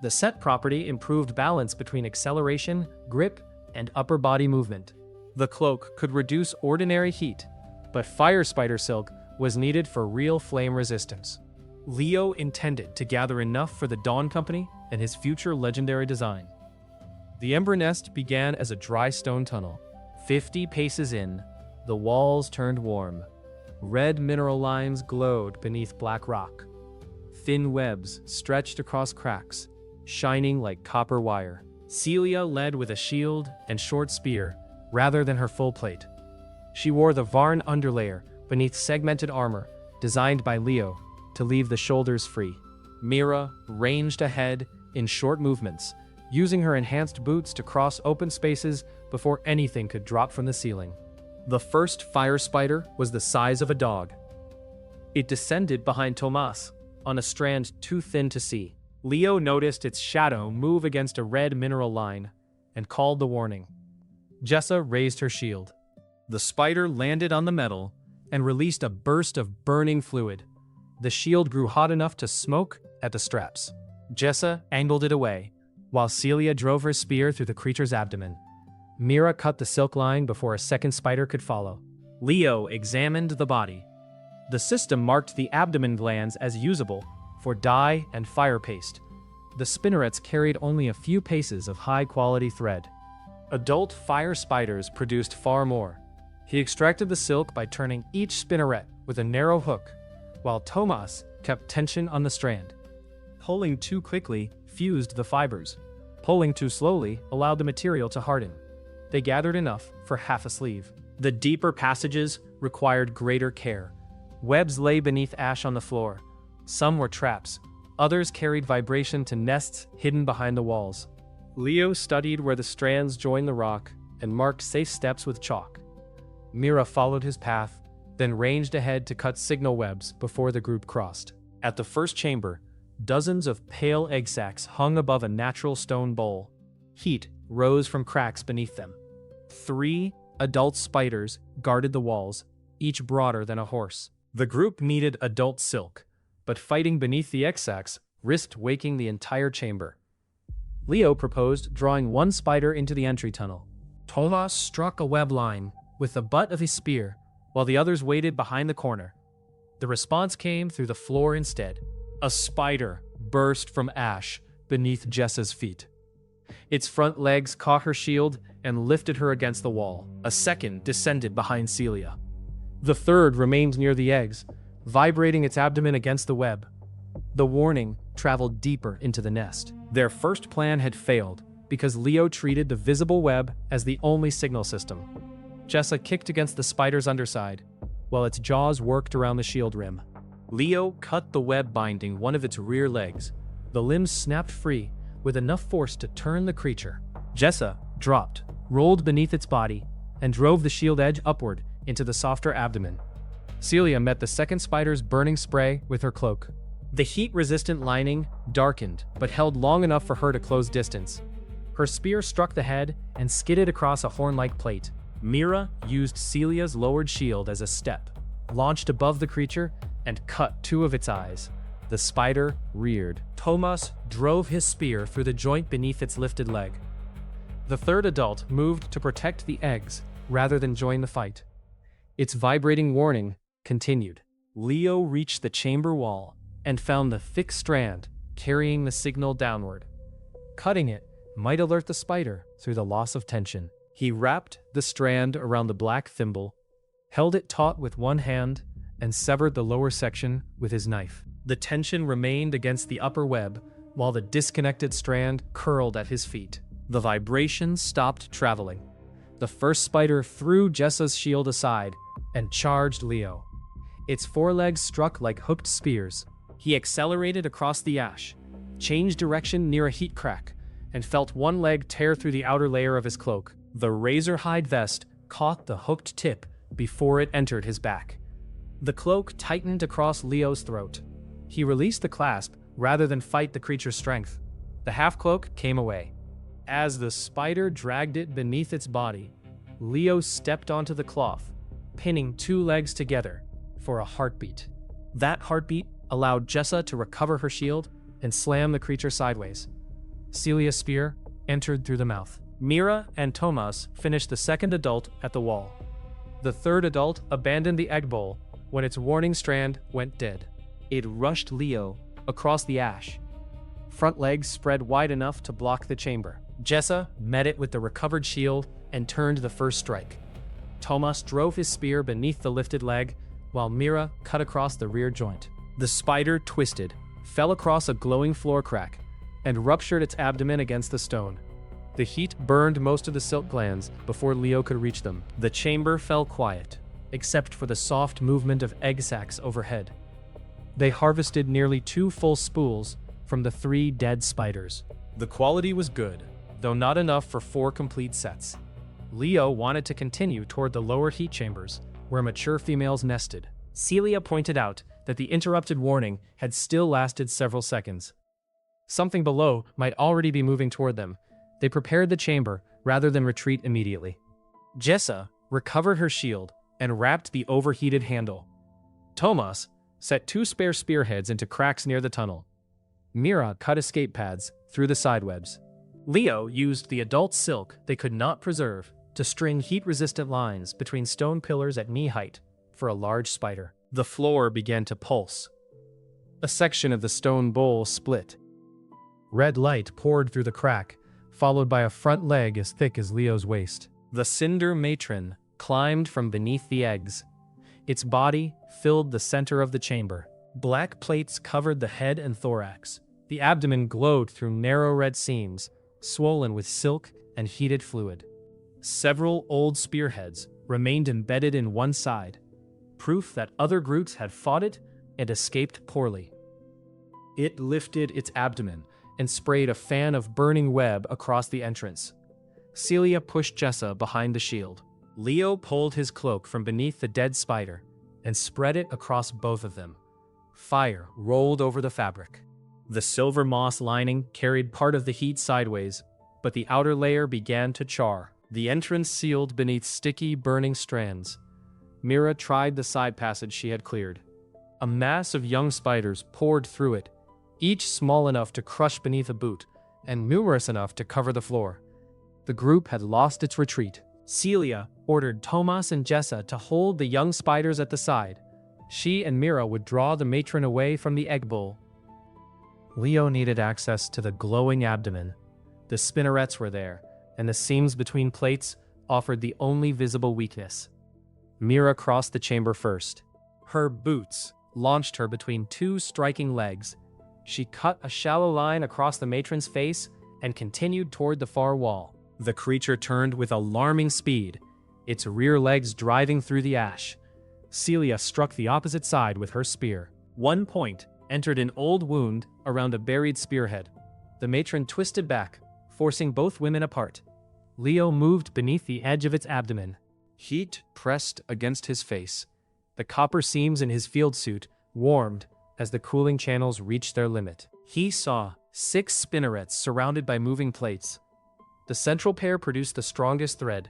The set property improved balance between acceleration, grip, and upper body movement. The cloak could reduce ordinary heat, but fire spider silk was needed for real flame resistance. Leo intended to gather enough for the Dawn Company and his future legendary design. The Ember Nest began as a dry stone tunnel. 50 paces in, the walls turned warm. Red mineral lines glowed beneath black rock. Thin webs stretched across cracks, shining like copper wire. Celia led with a shield and short spear, rather than her full plate. She wore the Varn underlayer beneath segmented armor, designed by Leo to leave the shoulders free. Mira ranged ahead in short movements, using her enhanced boots to cross open spaces before anything could drop from the ceiling. The first fire spider was the size of a dog. It descended behind Tomas on a strand too thin to see. Leo noticed its shadow move against a red mineral line and called the warning. Jessa raised her shield. The spider landed on the metal and released a burst of burning fluid. The shield grew hot enough to smoke at the straps. Jessa angled it away, while Celia drove her spear through the creature's abdomen. Mira cut the silk line before a second spider could follow. Leo examined the body. The system marked the abdomen glands as usable for dye and fire paste. The spinnerets carried only a few paces of high-quality thread. Adult fire spiders produced far more. He extracted the silk by turning each spinneret with a narrow hook, while Tomas kept tension on the strand. Pulling too quickly fused the fibers. Pulling too slowly allowed the material to harden. They gathered enough for half a sleeve. The deeper passages required greater care. Webs lay beneath ash on the floor. Some were traps. Others carried vibration to nests hidden behind the walls. Leo studied where the strands joined the rock and marked safe steps with chalk. Mira followed his path, then ranged ahead to cut signal webs before the group crossed. At the first chamber, dozens of pale egg sacs hung above a natural stone bowl. Heat rose from cracks beneath them. 3 adult spiders guarded the walls, each broader than a horse. The group needed adult silk, but fighting beneath the egg sacs risked waking the entire chamber. Leo proposed drawing one spider into the entry tunnel. Tomas struck a web line with the butt of his spear, while the others waited behind the corner. The response came through the floor instead. A spider burst from ash beneath Jessa's feet. Its front legs caught her shield and lifted her against the wall. A second descended behind Celia. The third remained near the eggs, vibrating its abdomen against the web. The warning traveled deeper into the nest. Their first plan had failed because Leo treated the visible web as the only signal system. Jessa kicked against the spider's underside, while its jaws worked around the shield rim. Leo cut the web binding one of its rear legs. The limbs snapped free with enough force to turn the creature. Jessa dropped, rolled beneath its body, and drove the shield edge upward into the softer abdomen. Celia met the second spider's burning spray with her cloak. The heat-resistant lining darkened, but held long enough for her to close distance. Her spear struck the head and skidded across a horn-like plate. Mira used Celia's lowered shield as a step, launched above the creature, and cut 2 of its eyes. The spider reared. Tomas drove his spear through the joint beneath its lifted leg. The third adult moved to protect the eggs rather than join the fight. Its vibrating warning continued. Leo reached the chamber wall and found the thick strand carrying the signal downward. Cutting it might alert the spider through the loss of tension. He wrapped the strand around the black thimble, held it taut with one hand, and severed the lower section with his knife. The tension remained against the upper web, while the disconnected strand curled at his feet. The vibration stopped traveling. The first spider threw Jessa's shield aside and charged Leo. Its forelegs struck like hooked spears. He accelerated across the ash, changed direction near a heat crack, and felt one leg tear through the outer layer of his cloak. The razor-hide vest caught the hooked tip before it entered his back. The cloak tightened across Leo's throat. He released the clasp rather than fight the creature's strength. The half-cloak came away. As the spider dragged it beneath its body, Leo stepped onto the cloth, pinning two legs together for a heartbeat. That heartbeat allowed Jessa to recover her shield and slam the creature sideways. Celia's spear entered through the mouth. Mira and Tomas finished the second adult at the wall. The third adult abandoned the egg bowl when its warning strand went dead. It rushed Leo across the ash. Front legs spread wide enough to block the chamber. Jessa met it with the recovered shield and turned the first strike. Tomas drove his spear beneath the lifted leg, while Mira cut across the rear joint. The spider twisted, fell across a glowing floor crack, and ruptured its abdomen against the stone. The heat burned most of the silk glands before Leo could reach them. The chamber fell quiet, except for the soft movement of egg sacs overhead. They harvested nearly 2 full spools from the 3 dead spiders. The quality was good, though not enough for 4 complete sets. Leo wanted to continue toward the lower heat chambers, where mature females nested. Celia pointed out that the interrupted warning had still lasted several seconds. Something below might already be moving toward them. They prepared the chamber rather than retreat immediately. Jessa recovered her shield and wrapped the overheated handle. Tomas set 2 spare spearheads into cracks near the tunnel. Mira cut escape paths through the sidewebs. Leo used the adult silk they could not preserve to string heat-resistant lines between stone pillars at knee height for a large spider. The floor began to pulse. A section of the stone bowl split. Red light poured through the crack, followed by a front leg as thick as Leo's waist. The cinder matron climbed from beneath the eggs. Its body filled the center of the chamber. Black plates covered the head and thorax. The abdomen glowed through narrow red seams, swollen with silk and heated fluid. Several old spearheads remained embedded in one side, proof that other groups had fought it and escaped poorly. It lifted its abdomen and sprayed a fan of burning web across the entrance. Celia pushed Jessa behind the shield. Leo pulled his cloak from beneath the dead spider and spread it across both of them. Fire rolled over the fabric. The silver moss lining carried part of the heat sideways, but the outer layer began to char. The entrance sealed beneath sticky, burning strands. Mira tried the side passage she had cleared. A mass of young spiders poured through it, each small enough to crush beneath a boot and numerous enough to cover the floor. The group had lost its retreat. Celia ordered Tomas and Jessa to hold the young spiders at the side. She and Mira would draw the matron away from the egg bowl. Leo needed access to the glowing abdomen. The spinnerets were there, and the seams between plates offered the only visible weakness. Mira crossed the chamber first. Her boots launched her between 2 striking legs. She cut a shallow line across the matron's face and continued toward the far wall. The creature turned with alarming speed, its rear legs driving through the ash. Celia struck the opposite side with her spear. One point entered an old wound around a buried spearhead. The matron twisted back, forcing both women apart. Leo moved beneath the edge of its abdomen. Heat pressed against his face. The copper seams in his field suit warmed as the cooling channels reached their limit. He saw 6 spinnerets surrounded by moving plates. The central pair produced the strongest thread.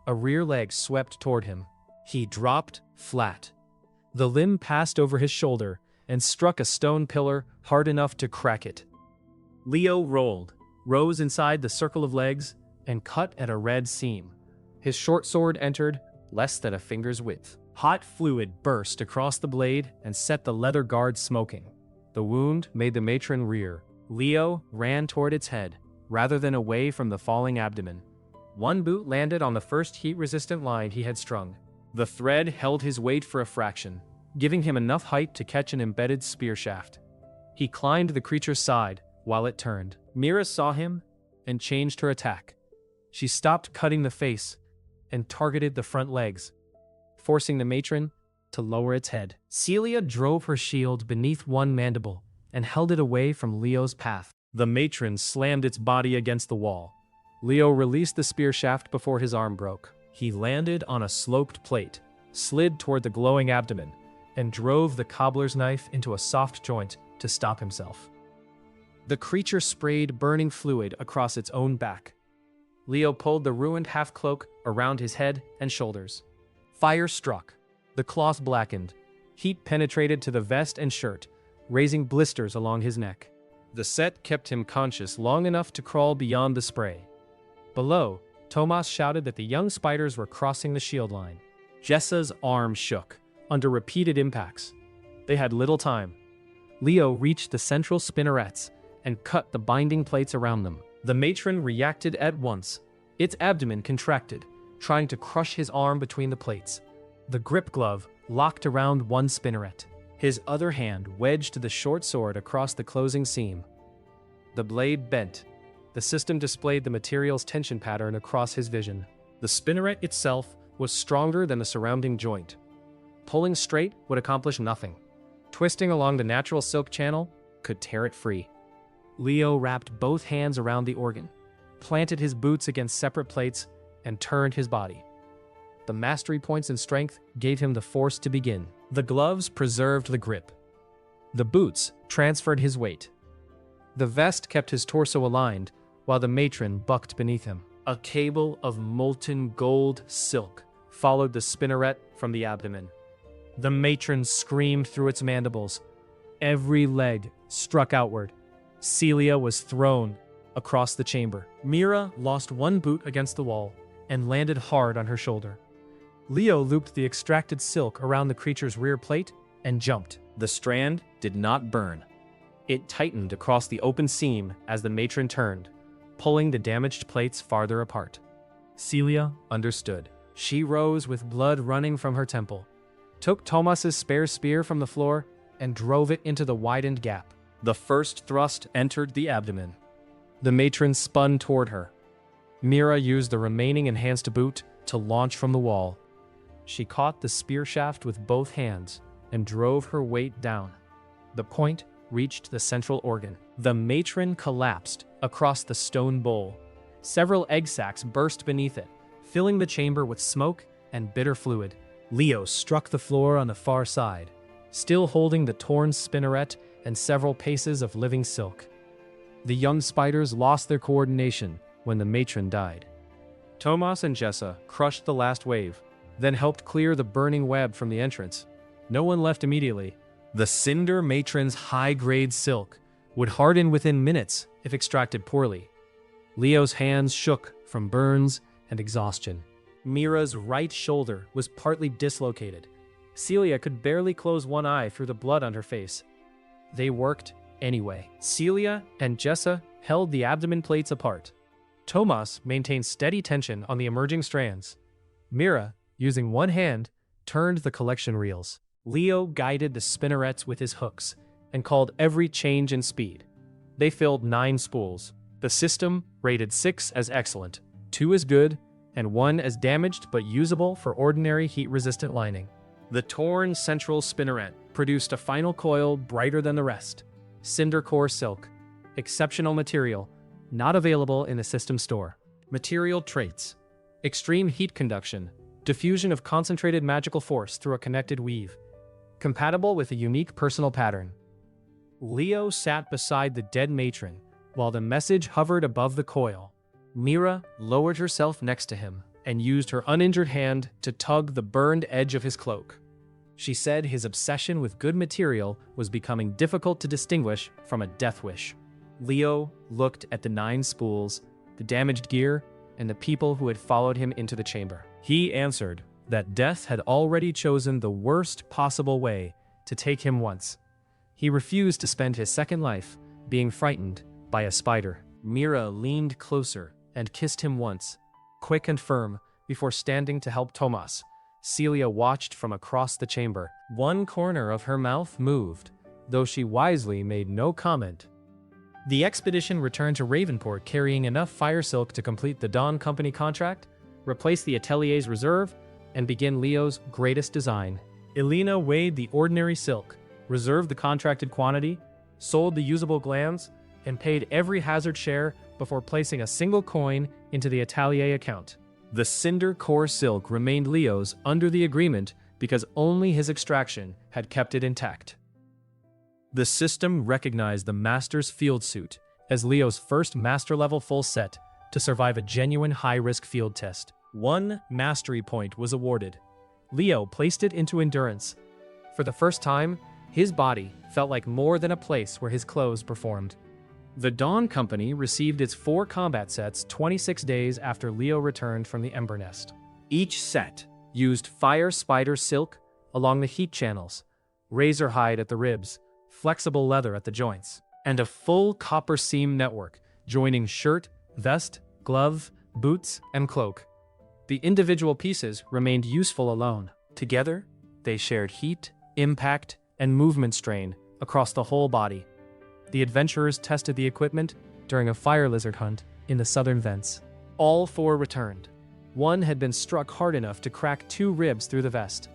A rear leg swept toward him. He dropped flat. The limb passed over his shoulder and struck a stone pillar hard enough to crack it. Leo rolled, rose inside the circle of legs, and cut at a red seam. His short sword entered less than a finger's width. Hot fluid burst across the blade and set the leather guard smoking. The wound made the matron rear. Leo ran toward its head, rather than away from the falling abdomen. One boot landed on the first heat-resistant line he had strung. The thread held his weight for a fraction, giving him enough height to catch an embedded spear shaft. He climbed the creature's side while it turned. Mira saw him and changed her attack. She stopped cutting the face and targeted the front legs, forcing the matron to lower its head. Celia drove her shield beneath one mandible and held it away from Leo's path. The matron slammed its body against the wall. Leo released the spear shaft before his arm broke. He landed on a sloped plate, slid toward the glowing abdomen, and drove the cobbler's knife into a soft joint to stop himself. The creature sprayed burning fluid across its own back. Leo pulled the ruined half-cloak around his head and shoulders. Fire struck. The cloth blackened. Heat penetrated to the vest and shirt, raising blisters along his neck. The set kept him conscious long enough to crawl beyond the spray. Below, Tomas shouted that the young spiders were crossing the shield line. Jessa's arm shook under repeated impacts. They had little time. Leo reached the central spinnerets and cut the binding plates around them. The matron reacted at once. Its abdomen contracted, trying to crush his arm between the plates. The grip glove locked around one spinneret. His other hand wedged the short sword across the closing seam. The blade bent. The system displayed the material's tension pattern across his vision. The spinneret itself was stronger than the surrounding joint. Pulling straight would accomplish nothing. Twisting along the natural silk channel could tear it free. Leo wrapped both hands around the organ, planted his boots against separate plates, and turned his body. The mastery points and strength gave him the force to begin. The gloves preserved the grip. The boots transferred his weight. The vest kept his torso aligned, while the matron bucked beneath him. A cable of molten gold silk followed the spinneret from the abdomen. The matron screamed through its mandibles. Every leg struck outward. Celia was thrown across the chamber. Mira lost one boot against the wall and landed hard on her shoulder. Leo looped the extracted silk around the creature's rear plate and jumped. The strand did not burn. It tightened across the open seam as the matron turned, pulling the damaged plates farther apart. Celia understood. She rose with blood running from her temple, took Tomas's spare spear from the floor, and drove it into the widened gap. The first thrust entered the abdomen. The matron spun toward her. Mira used the remaining enhanced boot to launch from the wall. She caught the spear shaft with both hands and drove her weight down. The point reached the central organ. The matron collapsed across the stone bowl. Several egg sacs burst beneath it, filling the chamber with smoke and bitter fluid. Leo struck the floor on the far side, still holding the torn spinneret and several paces of living silk. The young spiders lost their coordination when the matron died. Tomas and Jessa crushed the last wave, then helped clear the burning web from the entrance. No one left immediately. The cinder matron's high-grade silk would harden within minutes if extracted poorly. Leo's hands shook from burns and exhaustion. Mira's right shoulder was partly dislocated. Celia could barely close one eye through the blood on her face. They worked anyway. Celia and Jessa held the abdomen plates apart. Tomas maintained steady tension on the emerging strands. Mira, using one hand, turned the collection reels. Leo guided the spinnerets with his hooks and called every change in speed. They filled 9 spools. The system rated 6 as excellent, 2 as good, and 1 as damaged but usable for ordinary heat-resistant lining. The torn central spinneret produced a final coil brighter than the rest. Cinder core silk. Exceptional material, not available in the system store. Material traits. Extreme heat conduction. Diffusion of concentrated magical force through a connected weave. Compatible with a unique personal pattern. Leo sat beside the dead matron while the message hovered above the coil. Mira lowered herself next to him and used her uninjured hand to tug the burned edge of his cloak. She said his obsession with good material was becoming difficult to distinguish from a death wish. Leo looked at the 9 spools, the damaged gear, and the people who had followed him into the chamber. He answered that death had already chosen the worst possible way to take him once. He refused to spend his second life being frightened by a spider. Mira leaned closer and kissed him once, quick and firm, before standing to help Tomas. Celia watched from across the chamber. One corner of her mouth moved, though she wisely made no comment. The expedition returned to Ravenport carrying enough fire silk to complete the Dawn Company contract, replace the atelier's reserve, and begin Leo's greatest design. Elena weighed the ordinary silk, reserved the contracted quantity, sold the usable glands, and paid every hazard share before placing a single coin into the atelier account. The cinder core silk remained Leo's under the agreement because only his extraction had kept it intact. The system recognized the Master's field suit as Leo's first master-level full set to survive a genuine high-risk field test. 1 mastery point was awarded. Leo placed it into endurance. For the first time, his body felt like more than a place where his clothes performed. The Dawn Company received its 4 combat sets 26 days after Leo returned from the Ember Nest. Each set used fire spider silk along the heat channels, razor hide at the ribs, flexible leather at the joints, and a full copper seam network joining shirt, vest, glove, boots, and cloak. The individual pieces remained useful alone. Together, they shared heat, impact, and movement strain across the whole body. The adventurers tested the equipment during a fire lizard hunt in the southern vents. All 4 returned. One had been struck hard enough to crack 2 ribs through the vest,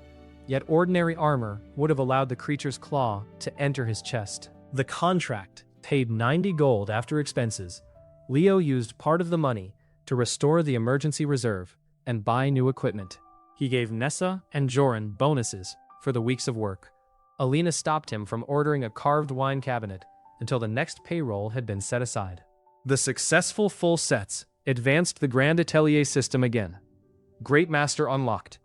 yet ordinary armor would have allowed the creature's claw to enter his chest. The contract paid 90 gold after expenses. Leo used part of the money to restore the emergency reserve and buy new equipment. He gave Nessa and Joran bonuses for the weeks of work. Alina stopped him from ordering a carved wine cabinet until the next payroll had been set aside. The successful full sets advanced the Grand Atelier system again. Great Master unlocked.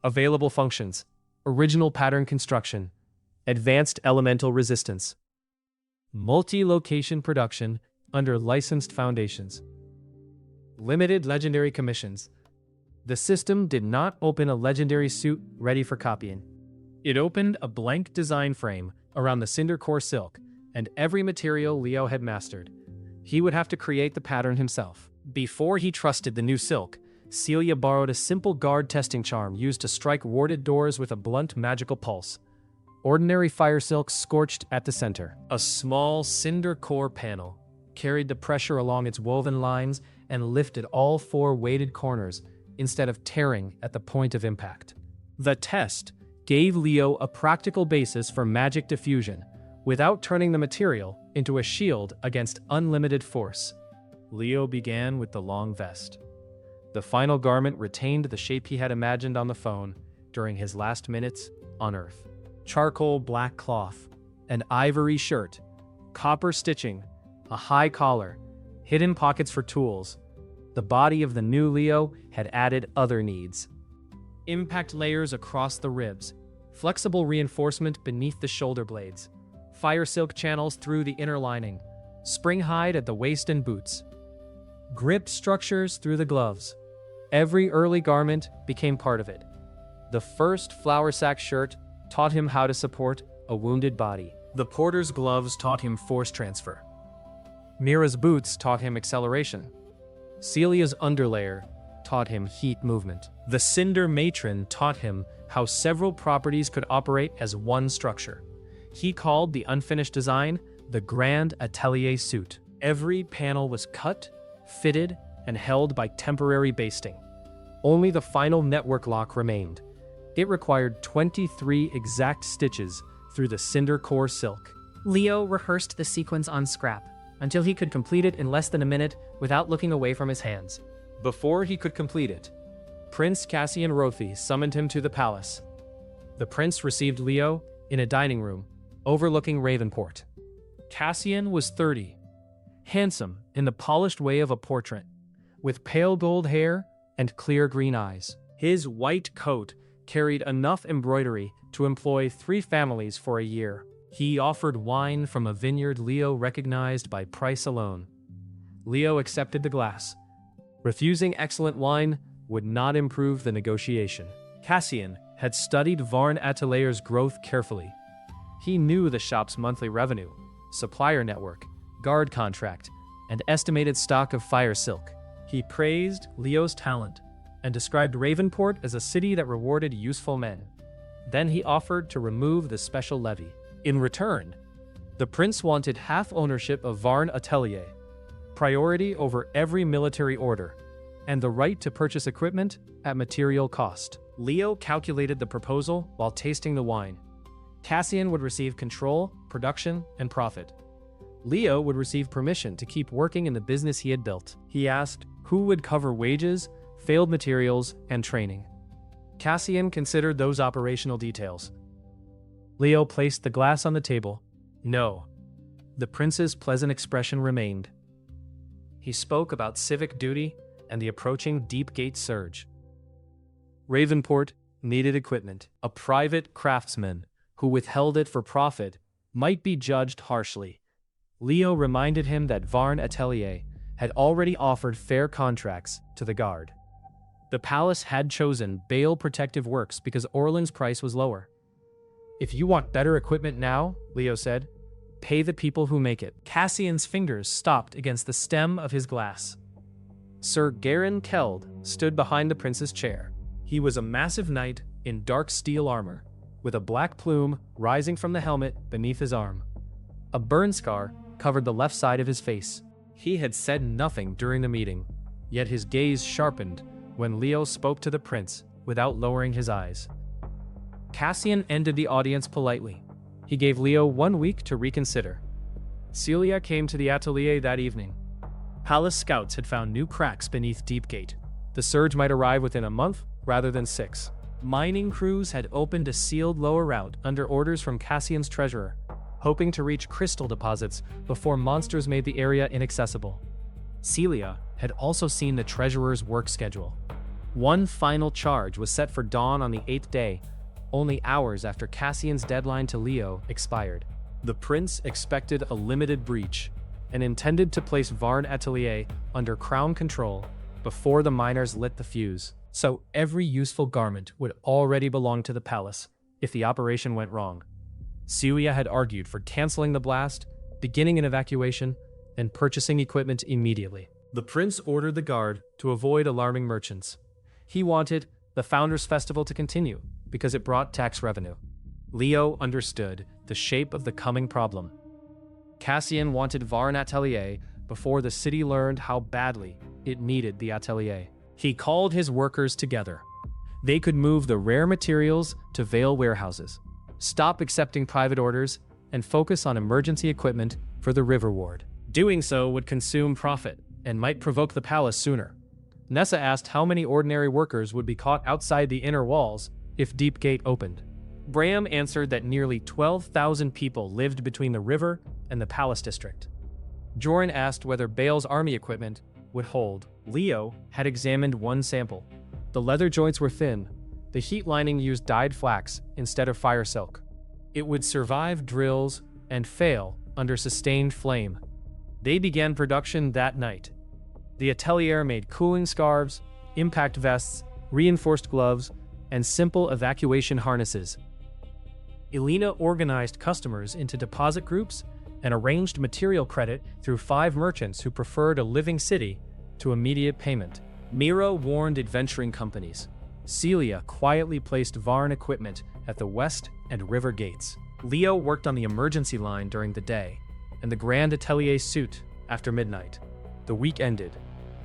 Available functions: original pattern construction, advanced elemental resistance, multi-location production under licensed foundations, limited legendary commissions. The system did not open a legendary suit ready for copying. It opened a blank design frame around the cinder core silk and every material Leo had mastered. He would have to create the pattern himself. Before he trusted the new silk, Celia borrowed a simple guard testing charm used to strike warded doors with a blunt magical pulse. Ordinary fire silk scorched at the center. A small cinder core panel carried the pressure along its woven lines and lifted all 4 weighted corners instead of tearing at the point of impact. The test gave Leo a practical basis for magic diffusion without turning the material into a shield against unlimited force. Leo began with the long vest. The final garment retained the shape he had imagined on the phone during his last minutes on Earth. Charcoal black cloth, an ivory shirt, copper stitching, a high collar, hidden pockets for tools. The body of the new Leo had added other needs. Impact layers across the ribs, flexible reinforcement beneath the shoulder blades, fire silk channels through the inner lining, spring hide at the waist and boots, gripped structures through the gloves. Every early garment became part of it. The first flour sack shirt taught him how to support a wounded body. The porter's gloves taught him force transfer. Mira's boots taught him acceleration. Celia's underlayer taught him heat movement. The Cinder Matron taught him how several properties could operate as one structure. He called the unfinished design the Grand Atelier suit. Every panel was cut, fitted, and held by temporary basting. Only the final network lock remained. It required 23 exact stitches through the cinder core silk. Leo rehearsed the sequence on scrap until he could complete it in less than a minute without looking away from his hands. Before he could complete it, Prince Cassian Rothi summoned him to the palace. The prince received Leo in a dining room overlooking Ravenport. Cassian was 30, handsome in the polished way of a portrait, with pale gold hair and clear green eyes. His white coat carried enough embroidery to employ 3 families for a year. He offered wine from a vineyard Leo recognized by price alone. Leo accepted the glass. Refusing excellent wine would not improve the negotiation. Cassian had studied Varn Atelier's growth carefully. He knew the shop's monthly revenue, supplier network, guard contract, and estimated stock of fire silk. He praised Leo's talent and described Ravenport as a city that rewarded useful men. Then he offered to remove the special levy. In return, the prince wanted half ownership of Varn Atelier, priority over every military order, and the right to purchase equipment at material cost. Leo calculated the proposal while tasting the wine. Cassian would receive control, production, and profit. Leo would receive permission to keep working in the business he had built. He asked who would cover wages, failed materials, and training. Cassian considered those operational details. Leo placed the glass on the table. No. The prince's pleasant expression remained. He spoke about civic duty and the approaching Deepgate surge. Ravenport needed equipment. A private craftsman who withheld it for profit might be judged harshly. Leo reminded him that Varn Atelier had already offered fair contracts to the guard. The palace had chosen Bale Protective Works because Orlan's price was lower. If you want better equipment now, Leo said, pay the people who make it. Cassian's fingers stopped against the stem of his glass. Sir Garen Keld stood behind the prince's chair. He was a massive knight in dark steel armor, with a black plume rising from the helmet beneath his arm. A burn scar covered the left side of his face. He had said nothing during the meeting, yet his gaze sharpened when Leo spoke to the prince without lowering his eyes. Cassian ended the audience politely. He gave Leo 1 week to reconsider. Celia came to the atelier that evening. Palace scouts had found new cracks beneath Deepgate. The surge might arrive within a month rather than 6. Mining crews had opened a sealed lower route under orders from Cassian's treasurer, hoping to reach crystal deposits before monsters made the area inaccessible. Celia had also seen the treasurer's work schedule. One final charge was set for dawn on the 8th day, only hours after Cassian's deadline to Leo expired. The prince expected a limited breach and intended to place Varn Atelier under crown control before the miners lit the fuse, so every useful garment would already belong to the palace if the operation went wrong. Celia had argued for canceling the blast, beginning an evacuation, and purchasing equipment immediately. The prince ordered the guard to avoid alarming merchants. He wanted the Founders' Festival to continue because it brought tax revenue. Leo understood the shape of the coming problem. Cassian wanted Varn Atelier before the city learned how badly it needed the atelier. He called his workers together. They could move the rare materials to Vale warehouses, stop accepting private orders, and focus on emergency equipment for the River Ward. Doing so would consume profit and might provoke the palace sooner. Nessa asked how many ordinary workers would be caught outside the inner walls if Deepgate opened. Bram answered that nearly 12,000 people lived between the river and the palace district. Joran asked whether Bale's army equipment would hold. Leo had examined one sample. The leather joints were thin. The heat lining used dyed flax instead of fire silk. It would survive drills and fail under sustained flame. They began production that night. The atelier made cooling scarves, impact vests, reinforced gloves, and simple evacuation harnesses. Elena organized customers into deposit groups and arranged material credit through 5 merchants who preferred a living city to immediate payment. Mira warned adventuring companies. Celia quietly placed Varn equipment at the west and river gates. Leo worked on the emergency line during the day, and the Grand Atelier suit after midnight. The week ended.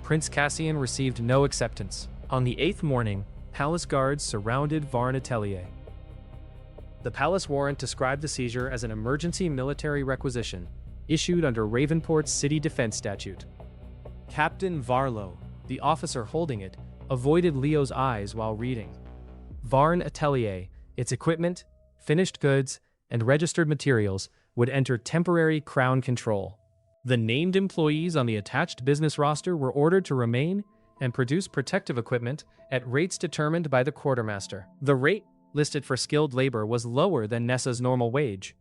Prince Cassian received no acceptance. On the 8th morning, palace guards surrounded Varn Atelier. The palace warrant described the seizure as an emergency military requisition issued under Ravenport's city defense statute. Captain Varlo, the officer holding it, avoided Leo's eyes while reading. Varn Atelier, its equipment, finished goods, and registered materials would enter temporary crown control. The named employees on the attached business roster were ordered to remain and produce protective equipment at rates determined by the quartermaster. The rate listed for skilled labor was lower than Nessa's normal wage.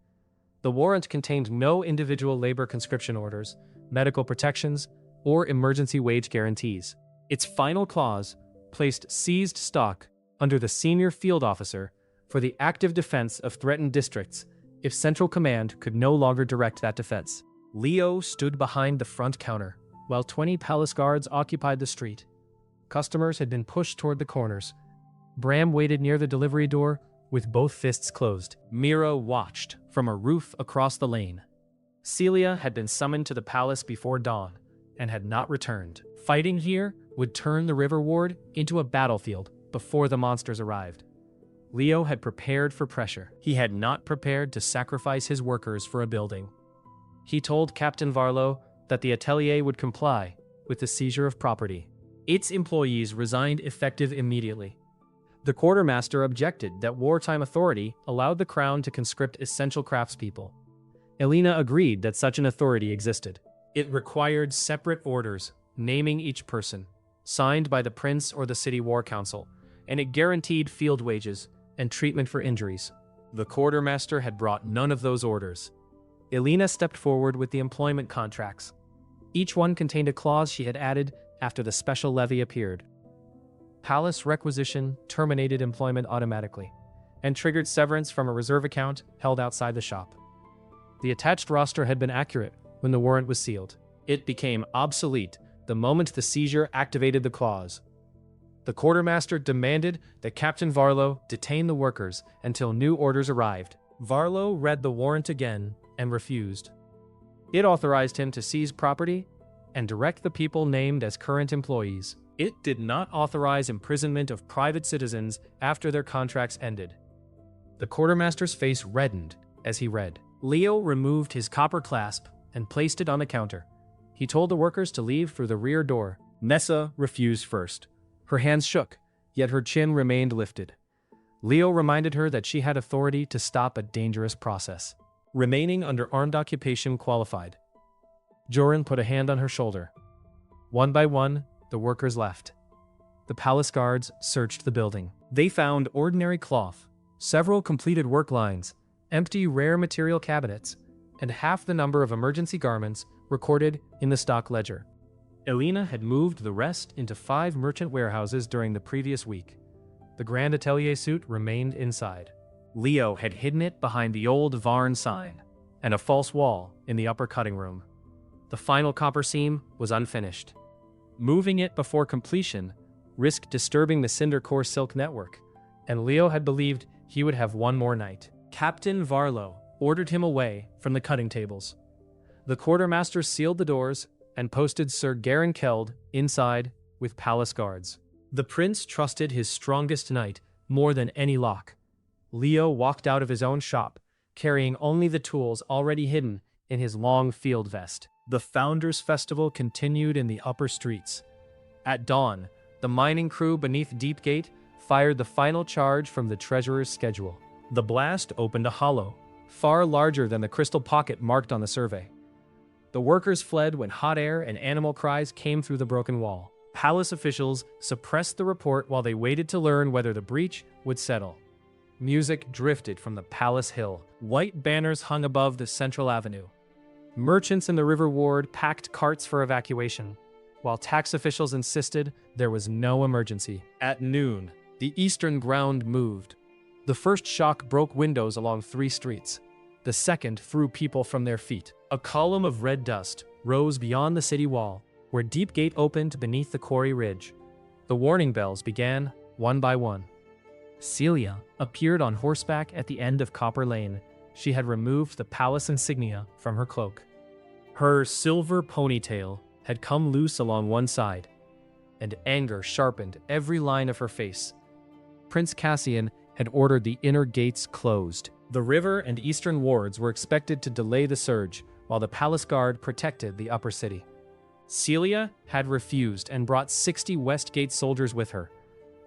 The warrant contained no individual labor conscription orders, medical protections, or emergency wage guarantees. Its final clause placed seized stock under the senior field officer for the active defense of threatened districts if Central Command could no longer direct that defense. Leo stood behind the front counter, while 20 palace guards occupied the street. Customers had been pushed toward the corners. Bram waited near the delivery door with both fists closed. Mira watched from a roof across the lane. Celia had been summoned to the palace before dawn and had not returned. Fighting here would turn the River Ward into a battlefield before the monsters arrived. Leo had prepared for pressure. He had not prepared to sacrifice his workers for a building. He told Captain Varlo that the atelier would comply with the seizure of property. Its employees resigned effective immediately. The quartermaster objected that wartime authority allowed the crown to conscript essential craftspeople. Elena agreed that such an authority existed. It required separate orders, naming each person, signed by the prince or the city war council, and it guaranteed field wages and treatment for injuries. The quartermaster had brought none of those orders. Elena stepped forward with the employment contracts. Each one contained a clause she had added after the special levy appeared. Palace requisition terminated employment automatically and triggered severance from a reserve account held outside the shop. The attached roster had been accurate when the warrant was sealed. It became obsolete the moment the seizure activated the clause. The quartermaster demanded that Captain Varlo detain the workers until new orders arrived. Varlo read the warrant again and refused. It authorized him to seize property and direct the people named as current employees. It did not authorize imprisonment of private citizens after their contracts ended. The quartermaster's face reddened as he read. Leo removed his copper clasp and placed it on the counter. He told the workers to leave through the rear door. Nessa refused first. Her hands shook, yet her chin remained lifted. Leo reminded her that she had authority to stop a dangerous process. Remaining under armed occupation qualified. Joran put a hand on her shoulder. One by one, the workers left. The palace guards searched the building. They found ordinary cloth, several completed work lines, empty rare material cabinets, and half the number of emergency garments recorded in the stock ledger. Elena had moved the rest into 5 merchant warehouses during the previous week. The grand atelier suit remained inside. Leo had hidden it behind the old Varn sign and a false wall in the upper cutting room. The final copper seam was unfinished. Moving it before completion risked disturbing the cinder core silk network, and Leo had believed he would have one more night. Captain Varlo ordered him away from the cutting tables. The quartermaster sealed the doors and posted Sir Garenkeld inside with palace guards. The prince trusted his strongest knight more than any lock. Leo walked out of his own shop, carrying only the tools already hidden in his long field vest. The Founders' Festival continued in the upper streets. At dawn, the mining crew beneath Deepgate fired the final charge from the treasurer's schedule. The blast opened a hollow, far larger than the crystal pocket marked on the survey. The workers fled when hot air and animal cries came through the broken wall. Palace officials suppressed the report while they waited to learn whether the breach would settle. Music drifted from the palace hill. White banners hung above the central avenue. Merchants in the river ward packed carts for evacuation, while tax officials insisted there was no emergency. At noon, the eastern ground moved. The first shock broke windows along 3 streets. The second threw people from their feet. A column of red dust rose beyond the city wall, where Deepgate opened beneath the quarry ridge. The warning bells began one by one. Celia appeared on horseback at the end of Copper Lane. She had removed the palace insignia from her cloak. Her silver ponytail had come loose along one side, and anger sharpened every line of her face. Prince Cassian had ordered the inner gates closed. The river and eastern wards were expected to delay the surge, while the palace guard protected the upper city. Celia had refused and brought 60 Westgate soldiers with her.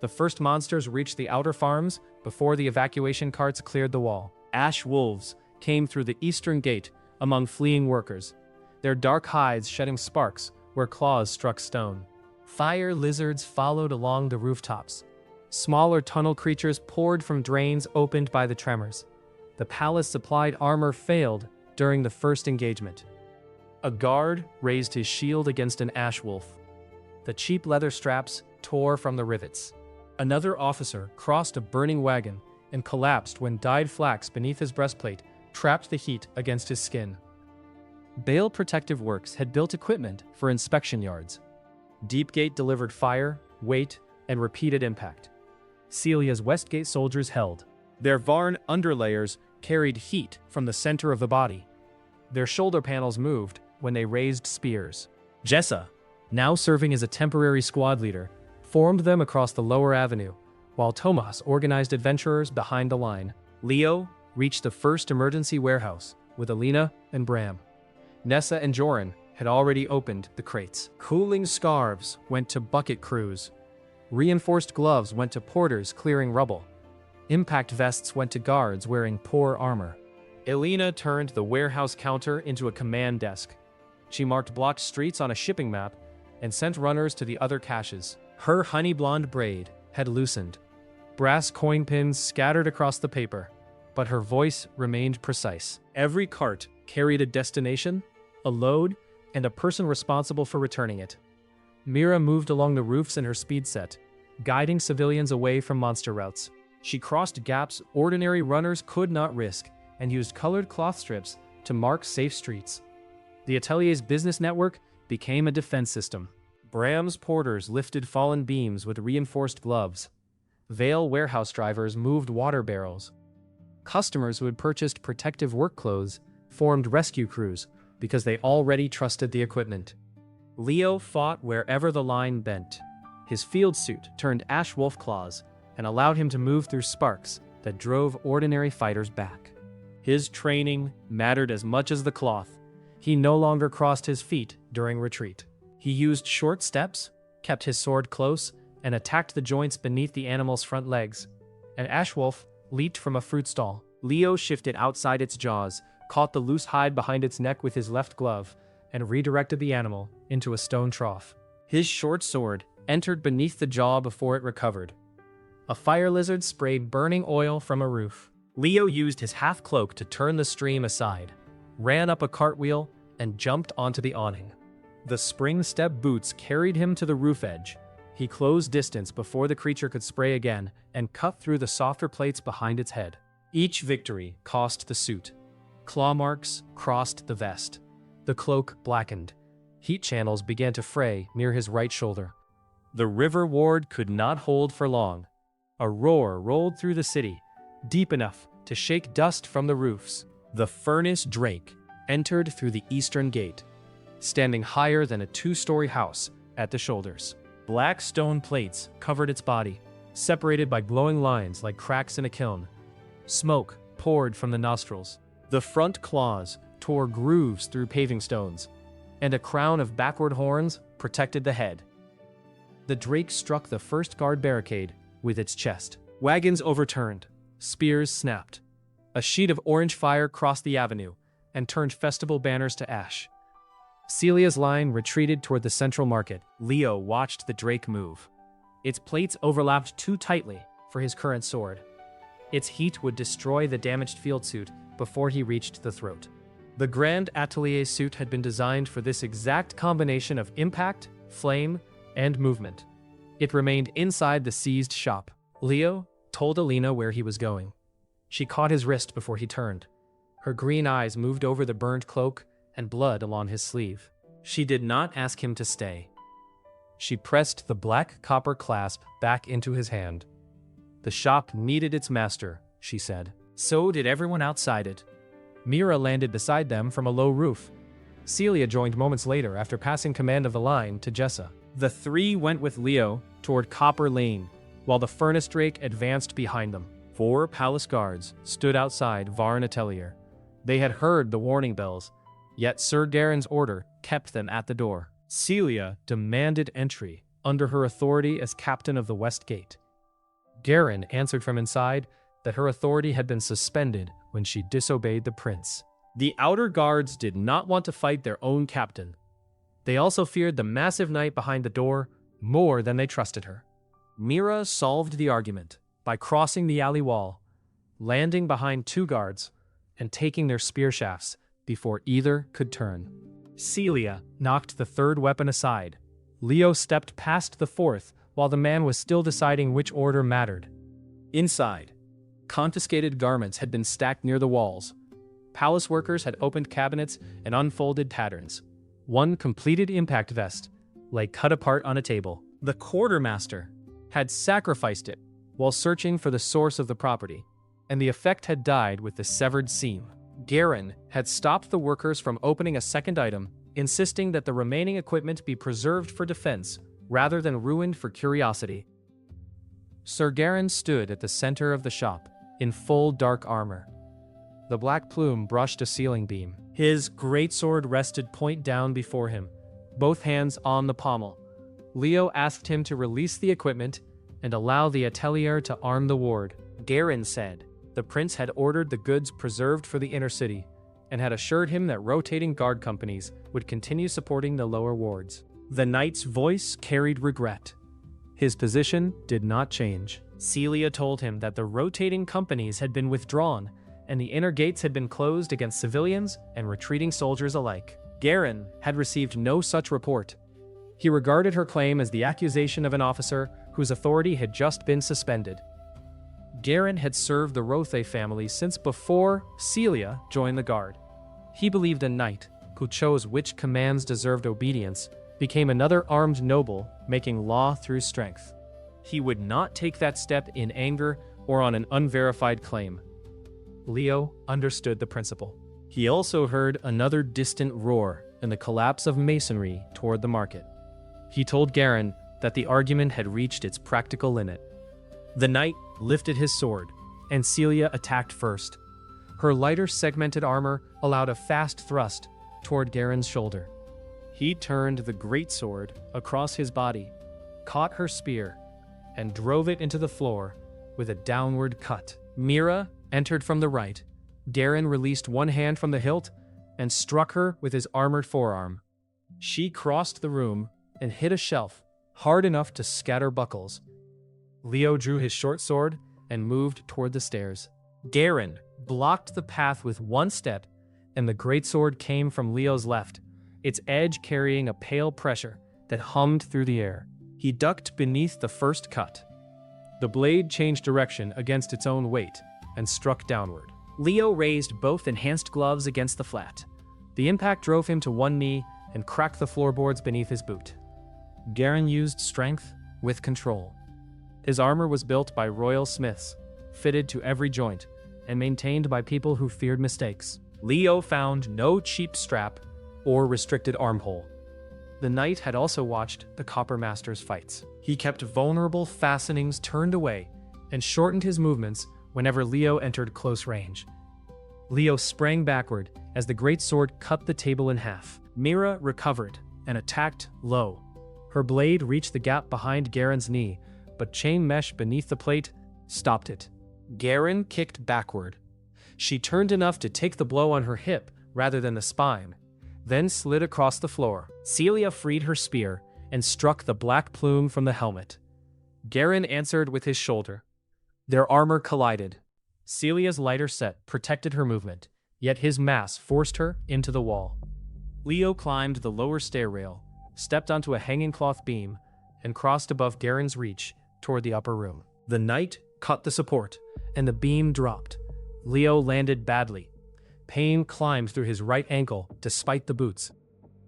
The first monsters reached the outer farms before the evacuation carts cleared the wall. Ash wolves came through the eastern gate among fleeing workers, their dark hides shedding sparks where claws struck stone. Fire lizards followed along the rooftops. Smaller tunnel creatures poured from drains opened by the tremors. The palace-supplied armor failed during the first engagement. A guard raised his shield against an ash wolf. The cheap leather straps tore from the rivets. Another officer crossed a burning wagon and collapsed when dyed flax beneath his breastplate trapped the heat against his skin. Bale Protective Works had built equipment for inspection yards. Deepgate delivered fire, weight, and repeated impact. Celia's Westgate soldiers held. Their Varn underlayers carried heat from the center of the body. Their shoulder panels moved when they raised spears. Jessa, now serving as a temporary squad leader, formed them across the lower avenue, while Tomas organized adventurers behind the line. Leo reached the first emergency warehouse with Alina and Bram. Nessa and Joran had already opened the crates. Cooling scarves went to bucket crews. Reinforced gloves went to porters clearing rubble. Impact vests went to guards wearing poor armor. Elena turned the warehouse counter into a command desk. She marked blocked streets on a shipping map and sent runners to the other caches. Her honey blonde braid had loosened. Brass coin pins scattered across the paper, but her voice remained precise. Every cart carried a destination, a load, and a person responsible for returning it. Mira moved along the roofs in her speed set, guiding civilians away from monster routes. She crossed gaps ordinary runners could not risk and used colored cloth strips to mark safe streets. The atelier's business network became a defense system. Bram's porters lifted fallen beams with reinforced gloves. Vale warehouse drivers moved water barrels. Customers who had purchased protective work clothes formed rescue crews because they already trusted the equipment. Leo fought wherever the line bent. His field suit turned ash wolf claws and allowed him to move through sparks that drove ordinary fighters back. His training mattered as much as the cloth. He no longer crossed his feet during retreat. He used short steps, kept his sword close, and attacked the joints beneath the animal's front legs. An ash wolf leaped from a fruit stall. Leo shifted outside its jaws, caught the loose hide behind its neck with his left glove, and redirected the animal into a stone trough. His short sword entered beneath the jaw before it recovered. A fire lizard sprayed burning oil from a roof. Leo used his half-cloak to turn the stream aside, ran up a cartwheel, and jumped onto the awning. The spring-step boots carried him to the roof edge. He closed distance before the creature could spray again and cut through the softer plates behind its head. Each victory cost the suit. Claw marks crossed the vest. The cloak blackened. Heat channels began to fray near his right shoulder. The river ward could not hold for long. A roar rolled through the city, deep enough to shake dust from the roofs. The furnace Drake entered through the eastern gate, standing higher than a two-story house at the shoulders. Black stone plates covered its body, separated by glowing lines like cracks in a kiln. Smoke poured from the nostrils. The front claws tore grooves through paving stones, and a crown of backward horns protected the head. The Drake struck the first guard barricade with its chest. Wagons overturned. Spears snapped. A sheet of orange fire crossed the avenue and turned festival banners to ash. Celia's line retreated toward the central market. Leo watched the Drake move. Its plates overlapped too tightly for his current sword. Its heat would destroy the damaged field suit before he reached the throat. The Grand Atelier suit had been designed for this exact combination of impact, flame, and movement. It remained inside the seized shop. Leo told Alina where he was going. She caught his wrist before he turned. Her green eyes moved over the burned cloak and blood along his sleeve. She did not ask him to stay. She pressed the black copper clasp back into his hand. The shop needed its master, she said. So did everyone outside it. Mira landed beside them from a low roof. Celia joined moments later after passing command of the line to Jessa. The three went with Leo toward Copper Lane, while the furnace Drake advanced behind them. 4 palace guards stood outside Varn Atelier. They had heard the warning bells, yet Sir Garen's order kept them at the door. Celia demanded entry under her authority as captain of the West Gate. Garen answered from inside that her authority had been suspended when she disobeyed the prince. The outer guards did not want to fight their own captain. They also feared the massive knight behind the door more than they trusted her. Mira solved the argument by crossing the alley wall, landing behind 2 guards, and taking their spear shafts before either could turn. Celia knocked the 3rd weapon aside. Leo stepped past the 4th while the man was still deciding which order mattered. Inside, confiscated garments had been stacked near the walls. Palace workers had opened cabinets and unfolded patterns. One completed impact vest lay cut apart on a table. The quartermaster had sacrificed it while searching for the source of the property, and the effect had died with the severed seam. Garen had stopped the workers from opening a second item, insisting that the remaining equipment be preserved for defense rather than ruined for curiosity. Sir Garen stood at the center of the shop, in full dark armor. The black plume brushed a ceiling beam. His greatsword rested point down before him, both hands on the pommel. Leo asked him to release the equipment and allow the atelier to arm the ward. Garen said the prince had ordered the goods preserved for the inner city, and had assured him that rotating guard companies would continue supporting the lower wards. The knight's voice carried regret. His position did not change. Celia told him that the rotating companies had been withdrawn, and the inner gates had been closed against civilians and retreating soldiers alike. Garen had received no such report. He regarded her claim as the accusation of an officer whose authority had just been suspended. Garen had served the Rothe family since before Celia joined the guard. He believed a knight who chose which commands deserved obedience became another armed noble, making law through strength. He would not take that step in anger or on an unverified claim. Leo understood the principle. He also heard another distant roar and the collapse of masonry toward the market. He told Garen that the argument had reached its practical limit. The knight lifted his sword, and Celia attacked first. Her lighter segmented armor allowed a fast thrust toward Garen's shoulder. He turned the greatsword across his body, caught her spear, and drove it into the floor with a downward cut. Mira entered from the right. Garen released one hand from the hilt and struck her with his armored forearm. She crossed the room and hit a shelf, hard enough to scatter buckles. Leo drew his short sword and moved toward the stairs. Garen blocked the path with one step, and the greatsword came from Leo's left, its edge carrying a pale pressure that hummed through the air. He ducked beneath the first cut. The blade changed direction against its own weight and struck downward. Leo raised both enhanced gloves against the flat. The impact drove him to one knee and cracked the floorboards beneath his boot. Garen used strength with control. His armor was built by royal smiths, fitted to every joint, and maintained by people who feared mistakes. Leo found no cheap strap or restricted armhole. The knight had also watched the Copper Master's fights. He kept vulnerable fastenings turned away and shortened his movements whenever Leo entered close range. Leo sprang backward as the greatsword cut the table in half. Mira recovered and attacked low. Her blade reached the gap behind Garen's knee, but chain mesh beneath the plate stopped it. Garen kicked backward. She turned enough to take the blow on her hip rather than the spine, then slid across the floor. Celia freed her spear and struck the black plume from the helmet. Garen answered with his shoulder. Their armor collided. Celia's lighter set protected her movement, yet his mass forced her into the wall. Leo climbed the lower stair rail, stepped onto a hanging cloth beam, and crossed above Garen's reach toward the upper room. The knight caught the support, and the beam dropped. Leo landed badly. Pain climbed through his right ankle despite the boots,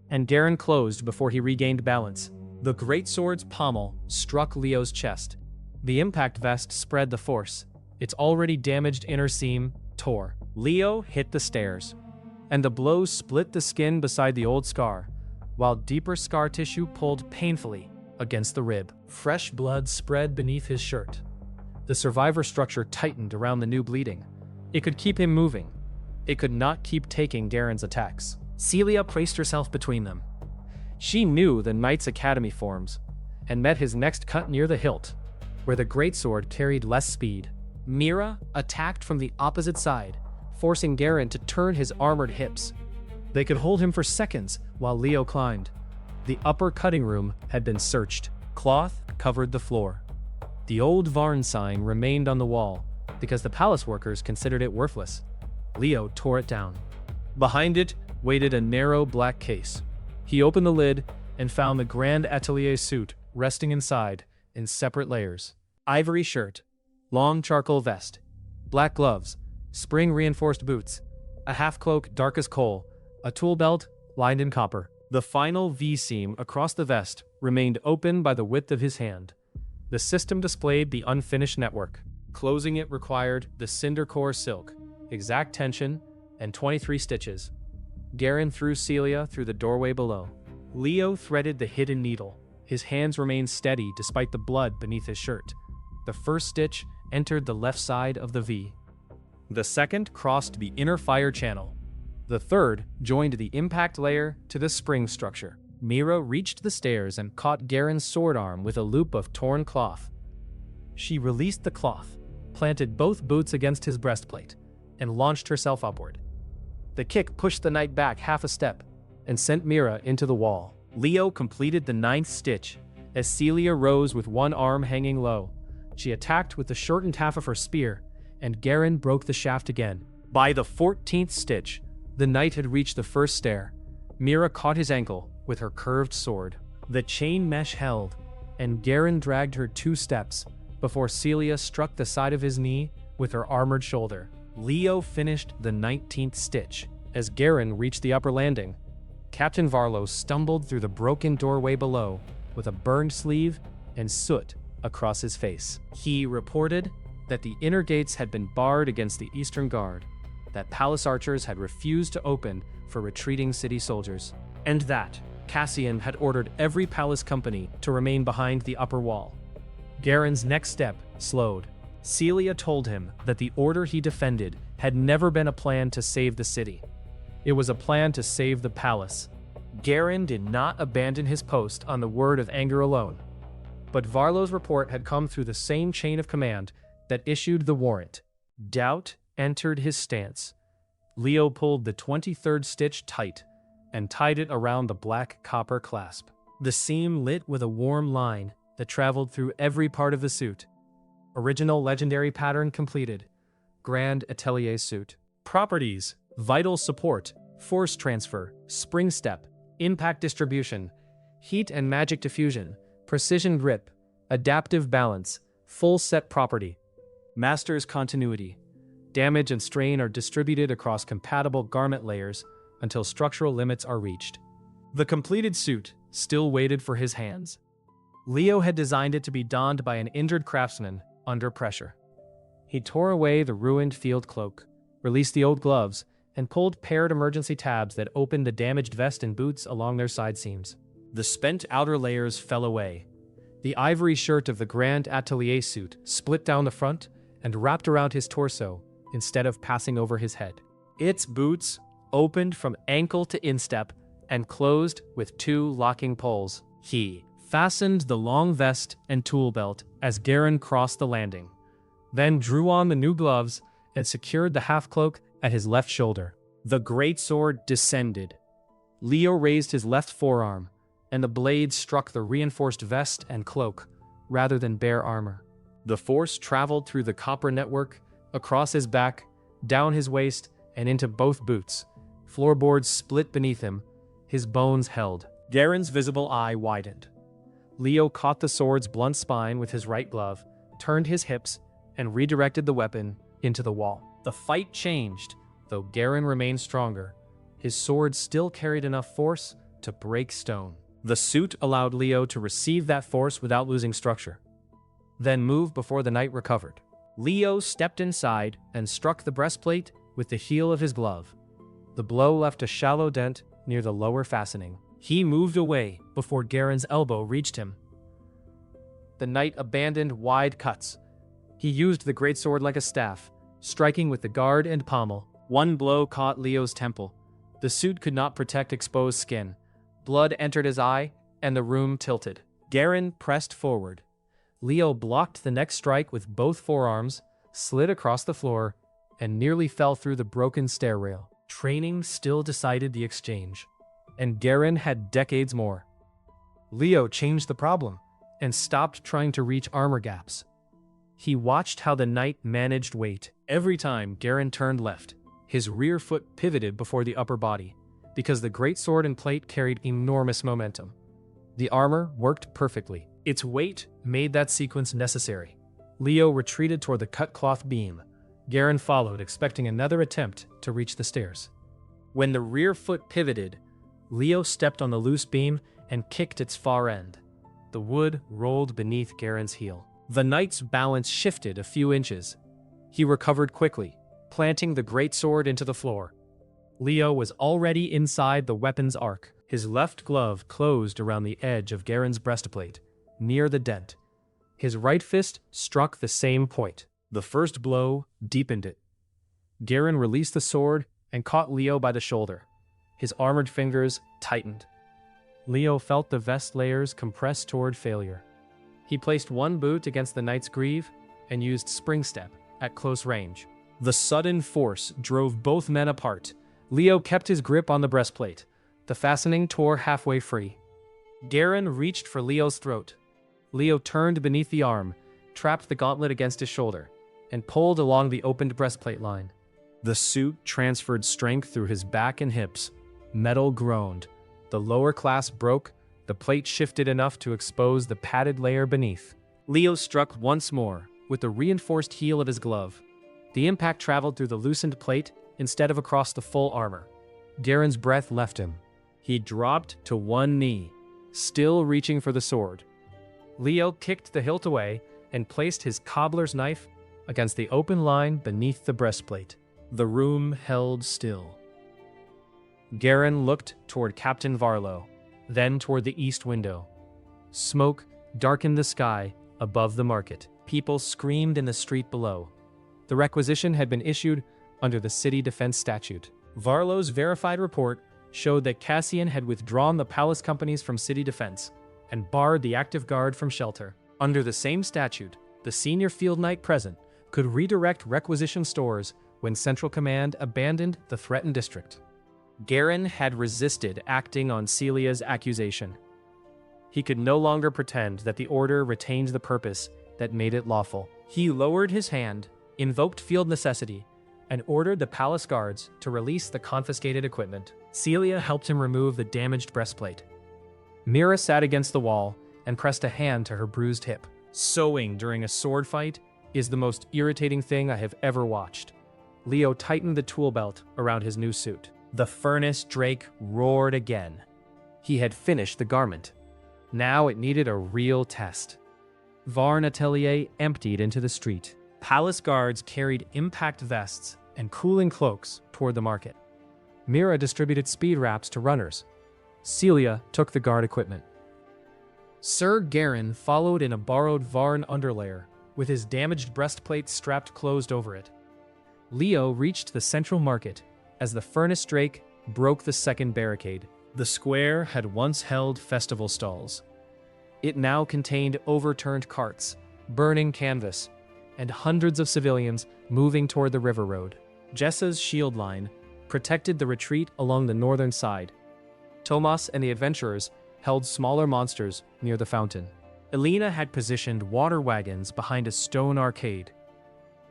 and Garen closed before he regained balance. The greatsword's pommel struck Leo's chest. The impact vest spread the force. Its already damaged inner seam tore. Leo hit the stairs, and the blow split the skin beside the old scar, while deeper scar tissue pulled painfully against the rib. Fresh blood spread beneath his shirt. The survivor structure tightened around the new bleeding. It could keep him moving. It could not keep taking Garen's attacks. Celia placed herself between them. She knew the Knight's Academy forms, and met his next cut near the hilt, where the greatsword carried less speed. Mira attacked from the opposite side, forcing Garen to turn his armored hips. They could hold him for seconds while Leo climbed. The upper cutting room had been searched. Cloth covered the floor. The old Varn sign remained on the wall because the palace workers considered it worthless. Leo tore it down. Behind it waited a narrow black case. He opened the lid and found the grand atelier suit resting inside in separate layers. Ivory shirt, long charcoal vest, black gloves, spring-reinforced boots, a half-cloak dark as coal, a tool belt lined in copper. The final V-seam across the vest remained open by the width of his hand. The system displayed the unfinished network. Closing it required the cinder core silk, exact tension, and 23 stitches. Garen threw Celia through the doorway below. Leo threaded the hidden needle. His hands remained steady despite the blood beneath his shirt. The first stitch entered the left side of the V. The second crossed the inner fire channel. The third joined the impact layer to the spring structure. Mira reached the stairs and caught Garen's sword arm with a loop of torn cloth. She released the cloth, planted both boots against his breastplate, and launched herself upward. The kick pushed the knight back half a step and sent Mira into the wall. Leo completed the 9th stitch as Celia rose with one arm hanging low. She attacked with the shortened half of her spear, and Garen broke the shaft again. By the 14th stitch, the knight had reached the first stair. Mira caught his ankle with her curved sword. The chain mesh held, and Garen dragged her 2 steps before Celia struck the side of his knee with her armored shoulder. Leo finished the 19th stitch. As Garen reached the upper landing, Captain Varlo stumbled through the broken doorway below with a burned sleeve and soot across his face. He reported that the inner gates had been barred against the Eastern Guard, that palace archers had refused to open for retreating city soldiers, and that Cassian had ordered every palace company to remain behind the upper wall. Garen's next step slowed. Celia told him that the order he defended had never been a plan to save the city. It was a plan to save the palace. Garen did not abandon his post on the word of anger alone. But Varlo's report had come through the same chain of command that issued the warrant. Doubt entered his stance. Leo pulled the 23rd stitch tight and tied it around the black copper clasp. The seam lit with a warm line that traveled through every part of the suit. Original legendary pattern completed. Grand atelier suit. Properties: vital support, force transfer, spring step, impact distribution, heat and magic diffusion, precision grip, adaptive balance, full set property. Master's continuity. Damage and strain are distributed across compatible garment layers until structural limits are reached. The completed suit still waited for his hands. Leo had designed it to be donned by an injured craftsman under pressure. He tore away the ruined field cloak, released the old gloves, and pulled paired emergency tabs that opened the damaged vest and boots along their side seams. The spent outer layers fell away. The ivory shirt of the Grand Atelier suit split down the front and wrapped around his torso instead of passing over his head. Its boots opened from ankle to instep and closed with 2 locking poles. He fastened the long vest and tool belt as Garen crossed the landing, then drew on the new gloves and secured the half-cloak at his left shoulder. The greatsword descended. Leo raised his left forearm, and the blade struck the reinforced vest and cloak rather than bare armor. The force traveled through the copper network, across his back, down his waist, and into both boots. Floorboards split beneath him, his bones held. Garen's visible eye widened. Leo caught the sword's blunt spine with his right glove, turned his hips, and redirected the weapon into the wall. The fight changed, though Garen remained stronger. His sword still carried enough force to break stone. The suit allowed Leo to receive that force without losing structure, then move before the knight recovered. Leo stepped inside and struck the breastplate with the heel of his glove. The blow left a shallow dent near the lower fastening. He moved away before Garen's elbow reached him. The knight abandoned wide cuts. He used the greatsword like a staff, striking with the guard and pommel. One blow caught Leo's temple. The suit could not protect exposed skin. Blood entered his eye, and the room tilted. Garen pressed forward. Leo blocked the next strike with both forearms, slid across the floor, and nearly fell through the broken stair rail. Training still decided the exchange, and Garen had decades more. Leo changed the problem and stopped trying to reach armor gaps. He watched how the knight managed weight. Every time Garen turned left, his rear foot pivoted before the upper body, because the greatsword and plate carried enormous momentum. The armor worked perfectly. Its weight made that sequence necessary. Leo retreated toward the cut cloth beam. Garen followed, expecting another attempt to reach the stairs. When the rear foot pivoted, Leo stepped on the loose beam and kicked its far end. The wood rolled beneath Garen's heel. The knight's balance shifted a few inches. He recovered quickly, planting the greatsword into the floor. Leo was already inside the weapon's arc. His left glove closed around the edge of Garen's breastplate, near the dent. His right fist struck the same point. The first blow deepened it. Garen released the sword and caught Leo by the shoulder. His armored fingers tightened. Leo felt the vest layers compress toward failure. He placed one boot against the knight's greave and used spring step at close range. The sudden force drove both men apart, Leo kept his grip on the breastplate. The fastening tore halfway free. Garen reached for Leo's throat. Leo turned beneath the arm, trapped the gauntlet against his shoulder, and pulled along the opened breastplate line. The suit transferred strength through his back and hips. Metal groaned. The lower class broke. The plate shifted enough to expose the padded layer beneath. Leo struck once more, with the reinforced heel of his glove. The impact traveled through the loosened plate instead of across the full armor. Garen's breath left him. He dropped to one knee, still reaching for the sword. Leo kicked the hilt away and placed his cobbler's knife against the open line beneath the breastplate. The room held still. Garen looked toward Captain Varlo, then toward the east window. Smoke darkened the sky above the market. People screamed in the street below. The requisition had been issued under the city defense statute. Varlo's verified report showed that Cassian had withdrawn the palace companies from city defense and barred the active guard from shelter. Under the same statute, the senior field knight present could redirect requisition stores when Central Command abandoned the threatened district. Garen had resisted acting on Celia's accusation. He could no longer pretend that the order retained the purpose that made it lawful. He lowered his hand, invoked field necessity, and ordered the palace guards to release the confiscated equipment. Celia helped him remove the damaged breastplate. Mira sat against the wall and pressed a hand to her bruised hip. Sewing during a sword fight is the most irritating thing I have ever watched. Leo tightened the tool belt around his new suit. The furnace drake roared again. He had finished the garment. Now it needed a real test. Varn Atelier emptied into the street. Palace guards carried impact vests and cooling cloaks toward the market. Mira distributed speed wraps to runners. Celia took the guard equipment. Sir Garen followed in a borrowed Varn underlayer, with his damaged breastplate strapped closed over it. Leo reached the central market as the furnace drake broke the second barricade. The square had once held festival stalls. It now contained overturned carts, burning canvas, and hundreds of civilians moving toward the river road. Jessa's shield line protected the retreat along the northern side. Tomas and the adventurers held smaller monsters near the fountain. Elena had positioned water wagons behind a stone arcade.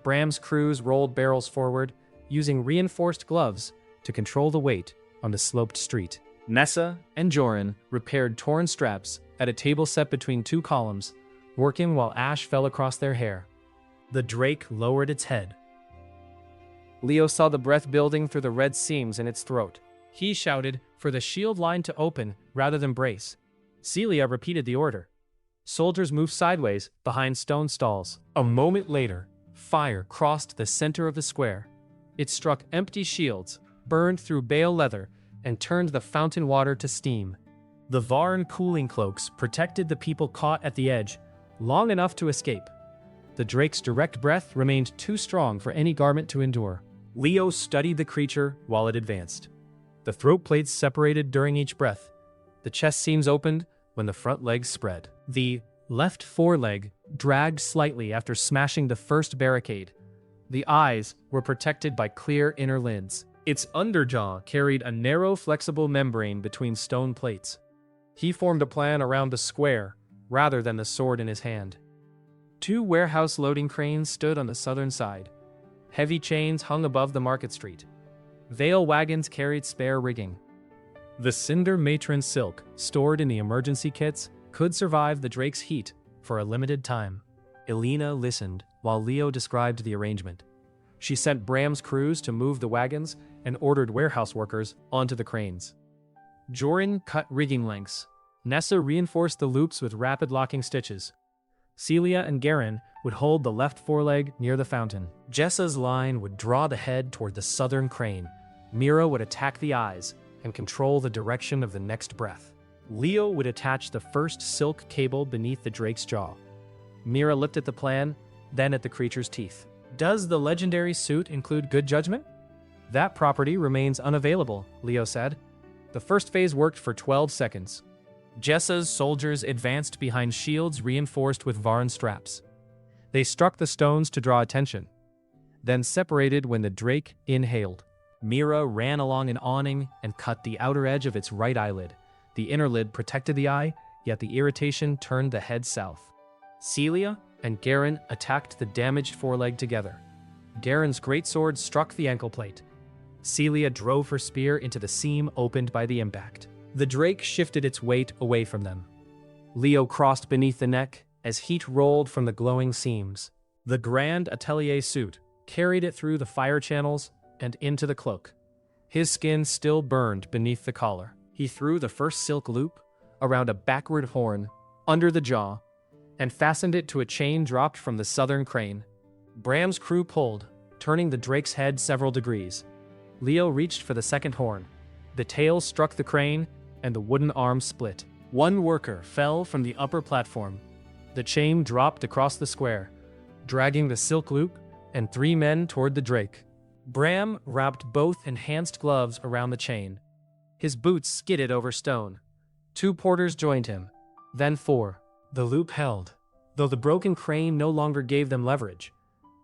Bram's crews rolled barrels forward, using reinforced gloves to control the weight on the sloped street. Nessa and Joran repaired torn straps at a table set between two columns, working while ash fell across their hair. The drake lowered its head. Leo saw the breath building through the red seams in its throat. He shouted for the shield line to open rather than brace. Celia repeated the order. Soldiers moved sideways behind stone stalls. A moment later, fire crossed the center of the square. It struck empty shields, burned through bale leather, and turned the fountain water to steam. The Varn cooling cloaks protected the people caught at the edge, long enough to escape. The drake's direct breath remained too strong for any garment to endure. Leo studied the creature while it advanced. The throat plates separated during each breath. The chest seams opened when the front legs spread. The left foreleg dragged slightly after smashing the first barricade. The eyes were protected by clear inner lids. Its underjaw carried a narrow, flexible membrane between stone plates. He formed a plan around the square, rather than the sword in his hand. Two warehouse loading cranes stood on the southern side. Heavy chains hung above the market street. Veil wagons carried spare rigging. The cinder matron silk, stored in the emergency kits, could survive the drake's heat for a limited time. Elena listened while Leo described the arrangement. She sent Bram's crews to move the wagons and ordered warehouse workers onto the cranes. Joran cut rigging lengths. Nessa reinforced the loops with rapid locking stitches. Celia and Garen would hold the left foreleg near the fountain. Jessa's line would draw the head toward the southern crane. Mira would attack the eyes and control the direction of the next breath. Leo would attach the first silk cable beneath the drake's jaw. Mira looked at the plan, then at the creature's teeth. Does the legendary suit include good judgment? That property remains unavailable, Leo said. The first phase worked for 12 seconds. Jessa's soldiers advanced behind shields reinforced with Varn straps. They struck the stones to draw attention, then separated when the drake inhaled. Mira ran along an awning and cut the outer edge of its right eyelid. The inner lid protected the eye, yet the irritation turned the head south. Celia and Garen attacked the damaged foreleg together. Garen's greatsword struck the ankle plate. Celia drove her spear into the seam opened by the impact. The drake shifted its weight away from them. Leo crossed beneath the neck as heat rolled from the glowing seams. The grand atelier suit carried it through the fire channels and into the cloak. His skin still burned beneath the collar. He threw the first silk loop around a backward horn under the jaw and fastened it to a chain dropped from the southern crane. Bram's crew pulled, turning the drake's head several degrees. Leo reached for the second horn. The tail struck the crane, and the wooden arm split. One worker fell from the upper platform. The chain dropped across the square, dragging the silk loop and 3 men toward the drake. Bram wrapped both enhanced gloves around the chain. His boots skidded over stone. 2 porters joined him, then 4. The loop held, though the broken crane no longer gave them leverage.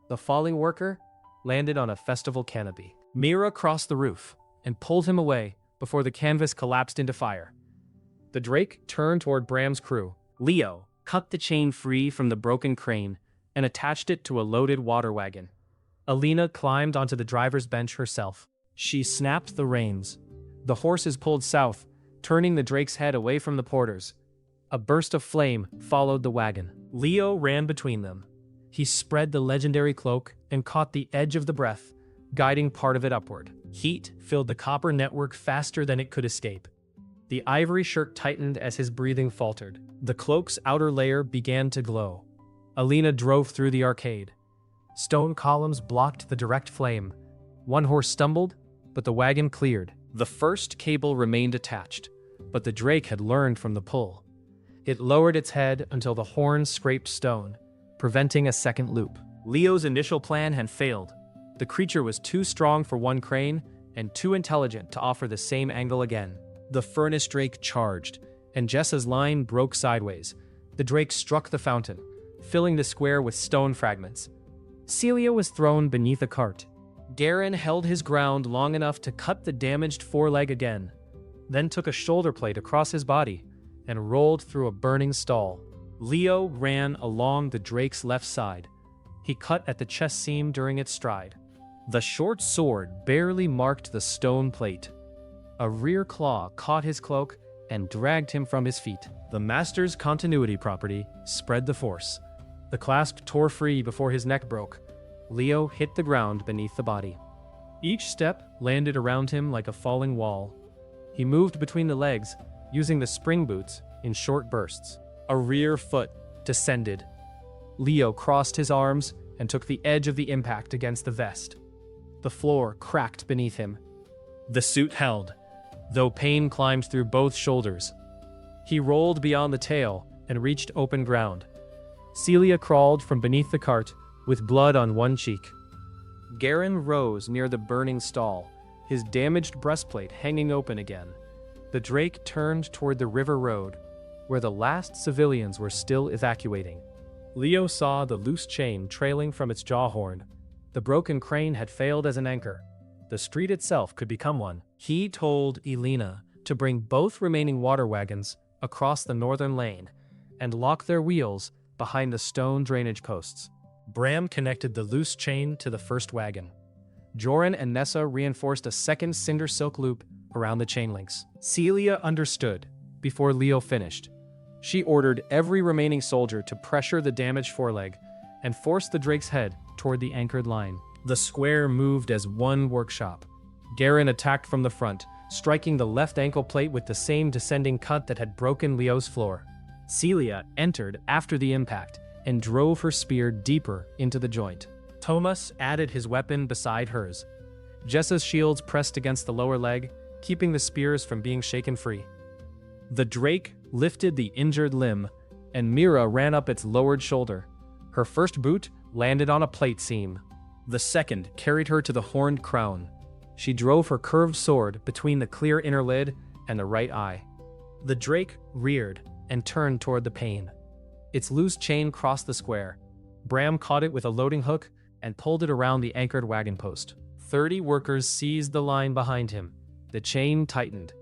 The falling worker landed on a festival canopy. Mira crossed the roof and pulled him away before the canvas collapsed into fire. The drake turned toward Bram's crew. Leo cut the chain free from the broken crane and attached it to a loaded water wagon. Alina climbed onto the driver's bench herself. She snapped the reins. The horses pulled south, turning the drake's head away from the porters. A burst of flame followed the wagon. Leo ran between them. He spread the legendary cloak and caught the edge of the breath, guiding part of it upward. Heat filled the copper network faster than it could escape. The ivory shirt tightened as his breathing faltered. The cloak's outer layer began to glow. Alina drove through the arcade. Stone columns blocked the direct flame. One horse stumbled, but the wagon cleared. The first cable remained attached, but the drake had learned from the pull. It lowered its head until the horn scraped stone, preventing a second loop. Leo's initial plan had failed. The creature was too strong for one crane and too intelligent to offer the same angle again. The furnace drake charged, and Jessa's line broke sideways. The drake struck the fountain, filling the square with stone fragments. Celia was thrown beneath a cart. Garen held his ground long enough to cut the damaged foreleg again, then took a shoulder plate across his body and rolled through a burning stall. Leo ran along the drake's left side. He cut at the chest seam during its stride. The short sword barely marked the stone plate. A rear claw caught his cloak and dragged him from his feet. The master's continuity property spread the force. The clasp tore free before his neck broke. Leo hit the ground beneath the body. Each step landed around him like a falling wall. He moved between the legs, using the spring boots in short bursts. A rear foot descended. Leo crossed his arms and took the edge of the impact against the vest. The floor cracked beneath him. The suit held, though pain climbed through both shoulders. He rolled beyond the tail and reached open ground. Celia crawled from beneath the cart, with blood on one cheek. Garen rose near the burning stall, his damaged breastplate hanging open again. The drake turned toward the river road, where the last civilians were still evacuating. Leo saw the loose chain trailing from its jaw horn. The broken crane had failed as an anchor. The street itself could become one. He told Elena to bring both remaining water wagons across the northern lane and lock their wheels behind the stone drainage posts. Bram connected the loose chain to the first wagon. Joran and Nessa reinforced a second cinder silk loop around the chain links. Celia understood before Leo finished. She ordered every remaining soldier to pressure the damaged foreleg and force the drake's head toward the anchored line. The square moved as one workshop. Garen attacked from the front, striking the left ankle plate with the same descending cut that had broken Leo's floor. Celia entered after the impact and drove her spear deeper into the joint. Thomas added his weapon beside hers. Jessa's shields pressed against the lower leg, keeping the spears from being shaken free. The drake lifted the injured limb, and Mira ran up its lowered shoulder. Her first boot landed on a plate seam. The second carried her to the horned crown. She drove her curved sword between the clear inner lid and the right eye. The drake reared and turned toward the pane. Its loose chain crossed the square. Bram caught it with a loading hook and pulled it around the anchored wagon post. 30 workers seized the line behind him. The chain tightened.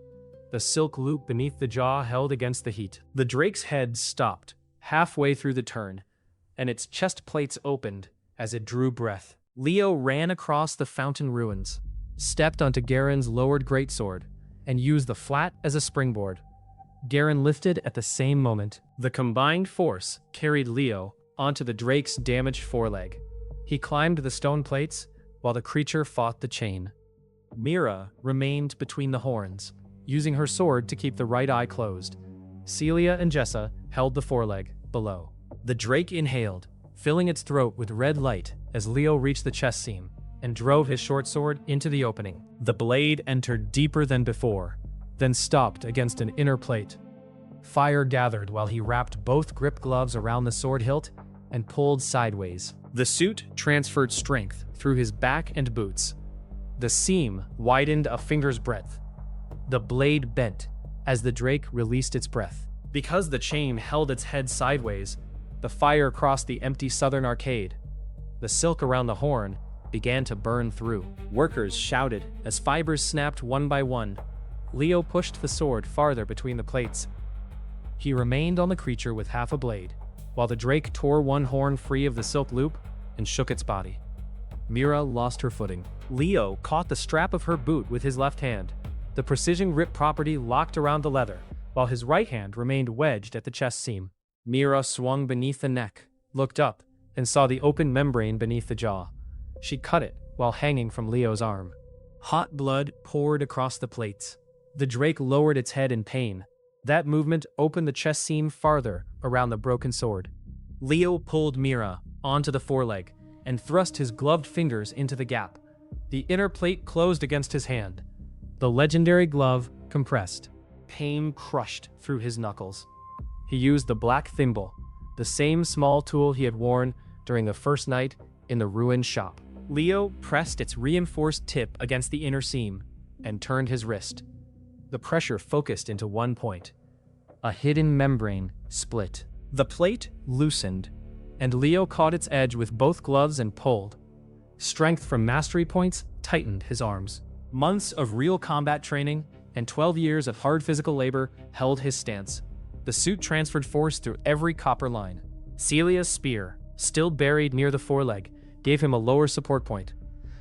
The silk loop beneath the jaw held against the heat. The drake's head stopped halfway through the turn, and its chest plates opened as it drew breath. Leo ran across the fountain ruins, stepped onto Garen's lowered greatsword, and used the flat as a springboard. Garen lifted at the same moment. The combined force carried Leo onto the drake's damaged foreleg. He climbed the stone plates while the creature fought the chain. Mira remained between the horns, using her sword to keep the right eye closed. Celia and Jessa held the foreleg below. The drake inhaled, filling its throat with red light as Leo reached the chest seam and drove his short sword into the opening. The blade entered deeper than before, then stopped against an inner plate. Fire gathered while he wrapped both grip gloves around the sword hilt and pulled sideways. The suit transferred strength through his back and boots. The seam widened a finger's breadth. The blade bent as the drake released its breath. Because the chain held its head sideways, the fire crossed the empty southern arcade. The silk around the horn began to burn through. Workers shouted as fibers snapped one by one. Leo pushed the sword farther between the plates. He remained on the creature with half a blade, while the drake tore one horn free of the silk loop and shook its body. Mira lost her footing. Leo caught the strap of her boot with his left hand. The precision grip property locked around the leather, while his right hand remained wedged at the chest seam. Mira swung beneath the neck, looked up, and saw the open membrane beneath the jaw. She cut it while hanging from Leo's arm. Hot blood poured across the plates. The drake lowered its head in pain. That movement opened the chest seam farther around the broken sword. Leo pulled Mira onto the foreleg and thrust his gloved fingers into the gap. The inner plate closed against his hand. The legendary glove compressed. Pain crushed through his knuckles. He used the black thimble, the same small tool he had worn during the first night in the ruined shop. Leo pressed its reinforced tip against the inner seam and turned his wrist. The pressure focused into one point. A hidden membrane split. The plate loosened, and Leo caught its edge with both gloves and pulled. Strength from mastery points tightened his arms. Months of real combat training and 12 years of hard physical labor held his stance. The suit transferred force through every copper line. Celia's spear, still buried near the foreleg, gave him a lower support point.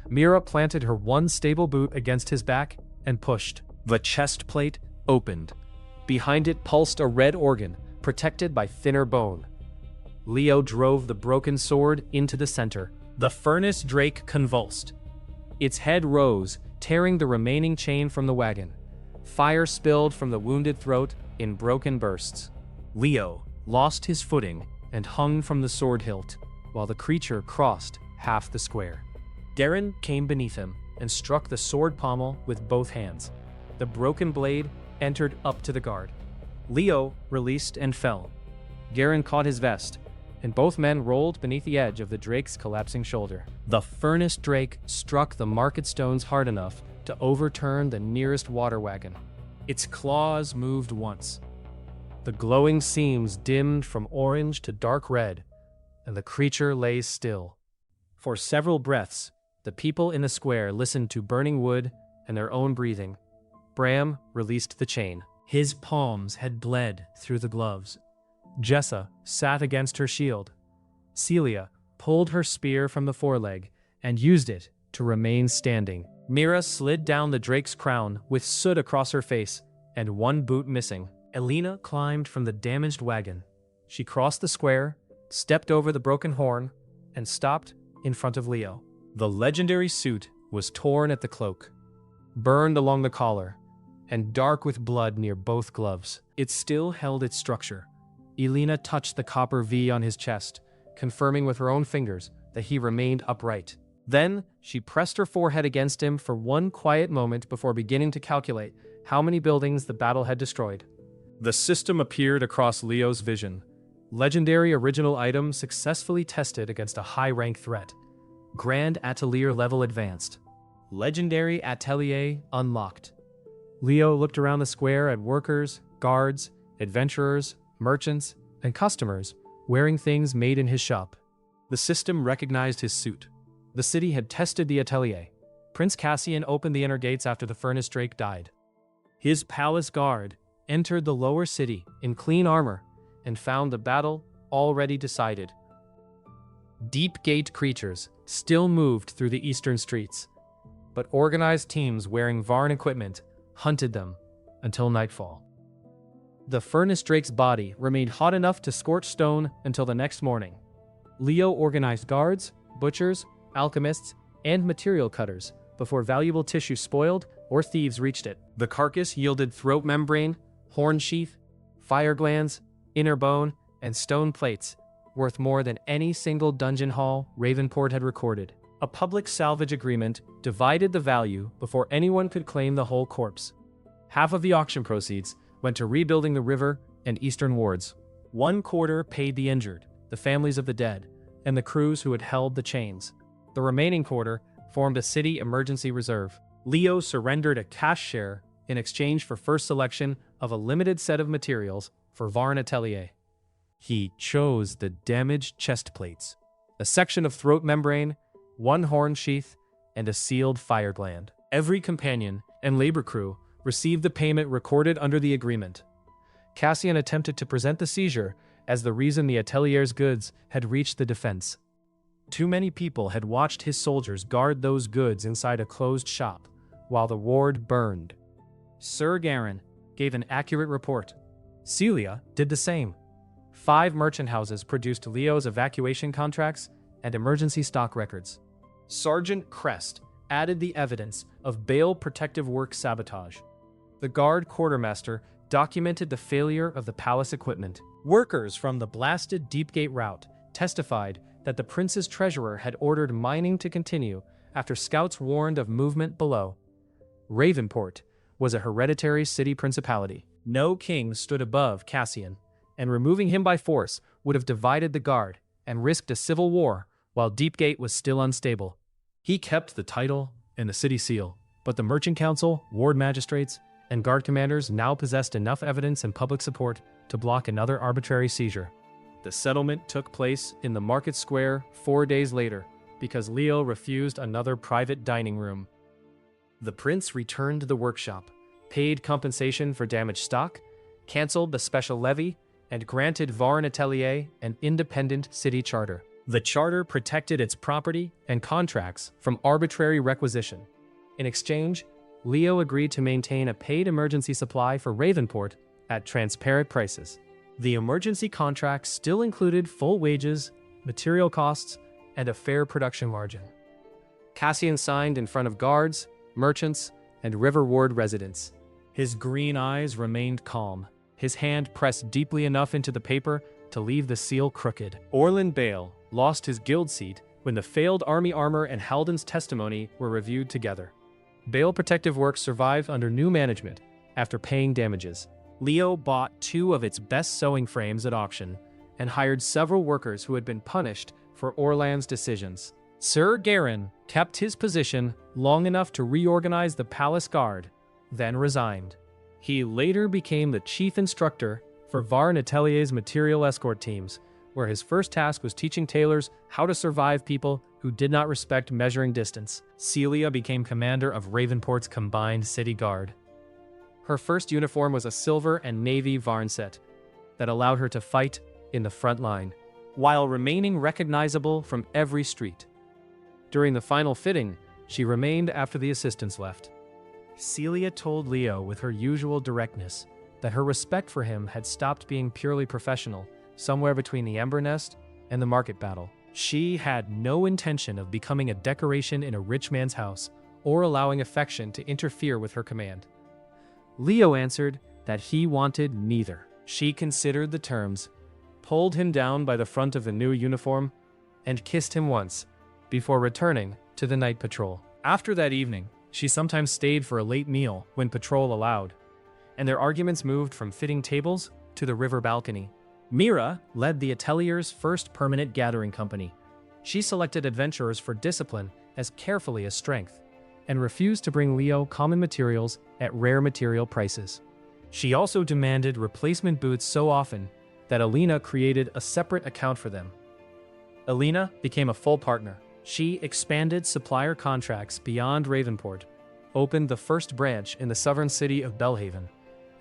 Mira planted her one stable boot against his back and pushed. The chest plate opened. Behind it pulsed a red organ, protected by thinner bone. Leo drove the broken sword into the center. The furnace drake convulsed. Its head rose, tearing the remaining chain from the wagon. Fire spilled from the wounded throat in broken bursts. Leo lost his footing and hung from the sword hilt, while the creature crossed half the square. Darren came beneath him and struck the sword pommel with both hands. The broken blade entered up to the guard. Leo released and fell. Garen caught his vest, and both men rolled beneath the edge of the drake's collapsing shoulder. The furnace drake struck the market stones hard enough to overturn the nearest water wagon. Its claws moved once. The glowing seams dimmed from orange to dark red, and the creature lay still. For several breaths, the people in the square listened to burning wood and their own breathing. Bram released the chain. His palms had bled through the gloves. Jessa sat against her shield. Celia pulled her spear from the foreleg and used it to remain standing. Mira slid down the drake's crown with soot across her face and one boot missing. Elena climbed from the damaged wagon. She crossed the square, stepped over the broken horn, and stopped in front of Leo. The legendary suit was torn at the cloak, burned along the collar, and dark with blood near both gloves. It still held its structure. Elena touched the copper V on his chest, confirming with her own fingers that he remained upright. Then, she pressed her forehead against him for one quiet moment before beginning to calculate how many buildings the battle had destroyed. The system appeared across Leo's vision. Legendary original item successfully tested against a high-rank threat. Grand Atelier level advanced. Legendary Atelier unlocked. Leo looked around the square at workers, guards, adventurers, merchants, and customers wearing things made in his shop. The system recognized his suit. The city had tested the atelier, Prince Cassian opened the inner gates after the furnace drake died. His palace guard entered the lower city in clean armor and found the battle already decided. Deep gate creatures still moved through the eastern streets, but organized teams wearing Varn equipment hunted them until nightfall. The furnace drake's body remained hot enough to scorch stone until the next morning. Leo organized guards, butchers, alchemists, and material cutters before valuable tissue spoiled or thieves reached it. The carcass yielded throat membrane, horn sheath, fire glands, inner bone, and stone plates, worth more than any single dungeon hall Ravenport had recorded. A public salvage agreement divided the value before anyone could claim the whole corpse. Half of the auction proceeds went to rebuilding the river and eastern wards. 1/4 paid the injured, the families of the dead, and the crews who had held the chains. The remaining quarter formed a city emergency reserve. Leo surrendered a cash share in exchange for first selection of a limited set of materials for Varn Atelier. He chose the damaged chest plates, a section of throat membrane, 1 horn sheath, and a sealed fire gland. Every companion and labor crew received the payment recorded under the agreement. Cassian attempted to present the seizure as the reason the Atelier's goods had reached the defense. Too many people had watched his soldiers guard those goods inside a closed shop while the ward burned. Sir Garin gave an accurate report. Celia did the same. 5 merchant houses produced Leo's evacuation contracts and emergency stock records. Sergeant Crest added the evidence of Bale protective work sabotage. The guard quartermaster documented the failure of the palace equipment. Workers from the blasted Deepgate route testified that the prince's treasurer had ordered mining to continue after scouts warned of movement below. Ravenport was a hereditary city principality. No king stood above Cassian, and removing him by force would have divided the guard and risked a civil war while Deepgate was still unstable. He kept the title and the city seal, but the merchant council, ward magistrates, and guard commanders now possessed enough evidence and public support to block another arbitrary seizure. The settlement took place in the market square 4 days later because Leo refused another private dining room. The prince returned to the workshop, paid compensation for damaged stock, canceled the special levy, and granted Varn Atelier an independent city charter. The charter protected its property and contracts from arbitrary requisition. In exchange, Leo agreed to maintain a paid emergency supply for Ravenport at transparent prices. The emergency contracts still included full wages, material costs, and a fair production margin. Cassian signed in front of guards, merchants, and River Ward residents. His green eyes remained calm, his hand pressed deeply enough into the paper to leave the seal crooked. Orlin Bale lost his guild seat when the failed army armor and Halden's testimony were reviewed together. Bale Protective Works survived under new management after paying damages. Leo bought 2 of its best sewing frames at auction and hired several workers who had been punished for Orlan's decisions. Sir Garin kept his position long enough to reorganize the palace guard, then resigned. He later became the chief instructor for Varn Atelier's material escort teams, where his first task was teaching tailors how to survive people who did not respect measuring distance. Celia became commander of Ravenport's combined city guard. Her first uniform was a silver and navy Varn set that allowed her to fight in the front line, while remaining recognizable from every street. During the final fitting, she remained after the assistants left. Celia told Leo with her usual directness that her respect for him had stopped being purely professional, somewhere between the Ember Nest and the market battle. She had no intention of becoming a decoration in a rich man's house or allowing affection to interfere with her command. Leo answered that he wanted neither. She considered the terms, pulled him down by the front of the new uniform, and kissed him once before returning to the night patrol. After that evening, she sometimes stayed for a late meal when patrol allowed, and their arguments moved from fitting tables to the river balcony. Mira led the Atelier's first permanent gathering company. She selected adventurers for discipline as carefully as strength, and refused to bring Leo common materials at rare material prices. She also demanded replacement boots so often that Alina created a separate account for them. Alina became a full partner. She expanded supplier contracts beyond Ravenport, opened the first branch in the southern city of Belhaven,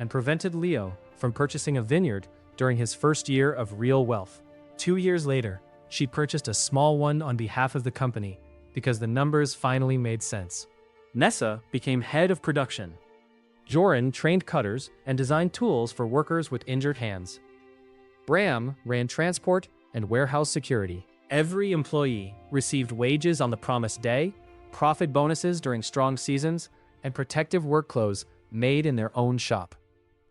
and prevented Leo from purchasing a vineyard during his first year of real wealth. 2 years later, she purchased a small one on behalf of the company because the numbers finally made sense. Nessa became head of production. Joran trained cutters and designed tools for workers with injured hands. Bram ran transport and warehouse security. Every employee received wages on the promised day, profit bonuses during strong seasons, and protective work clothes made in their own shop.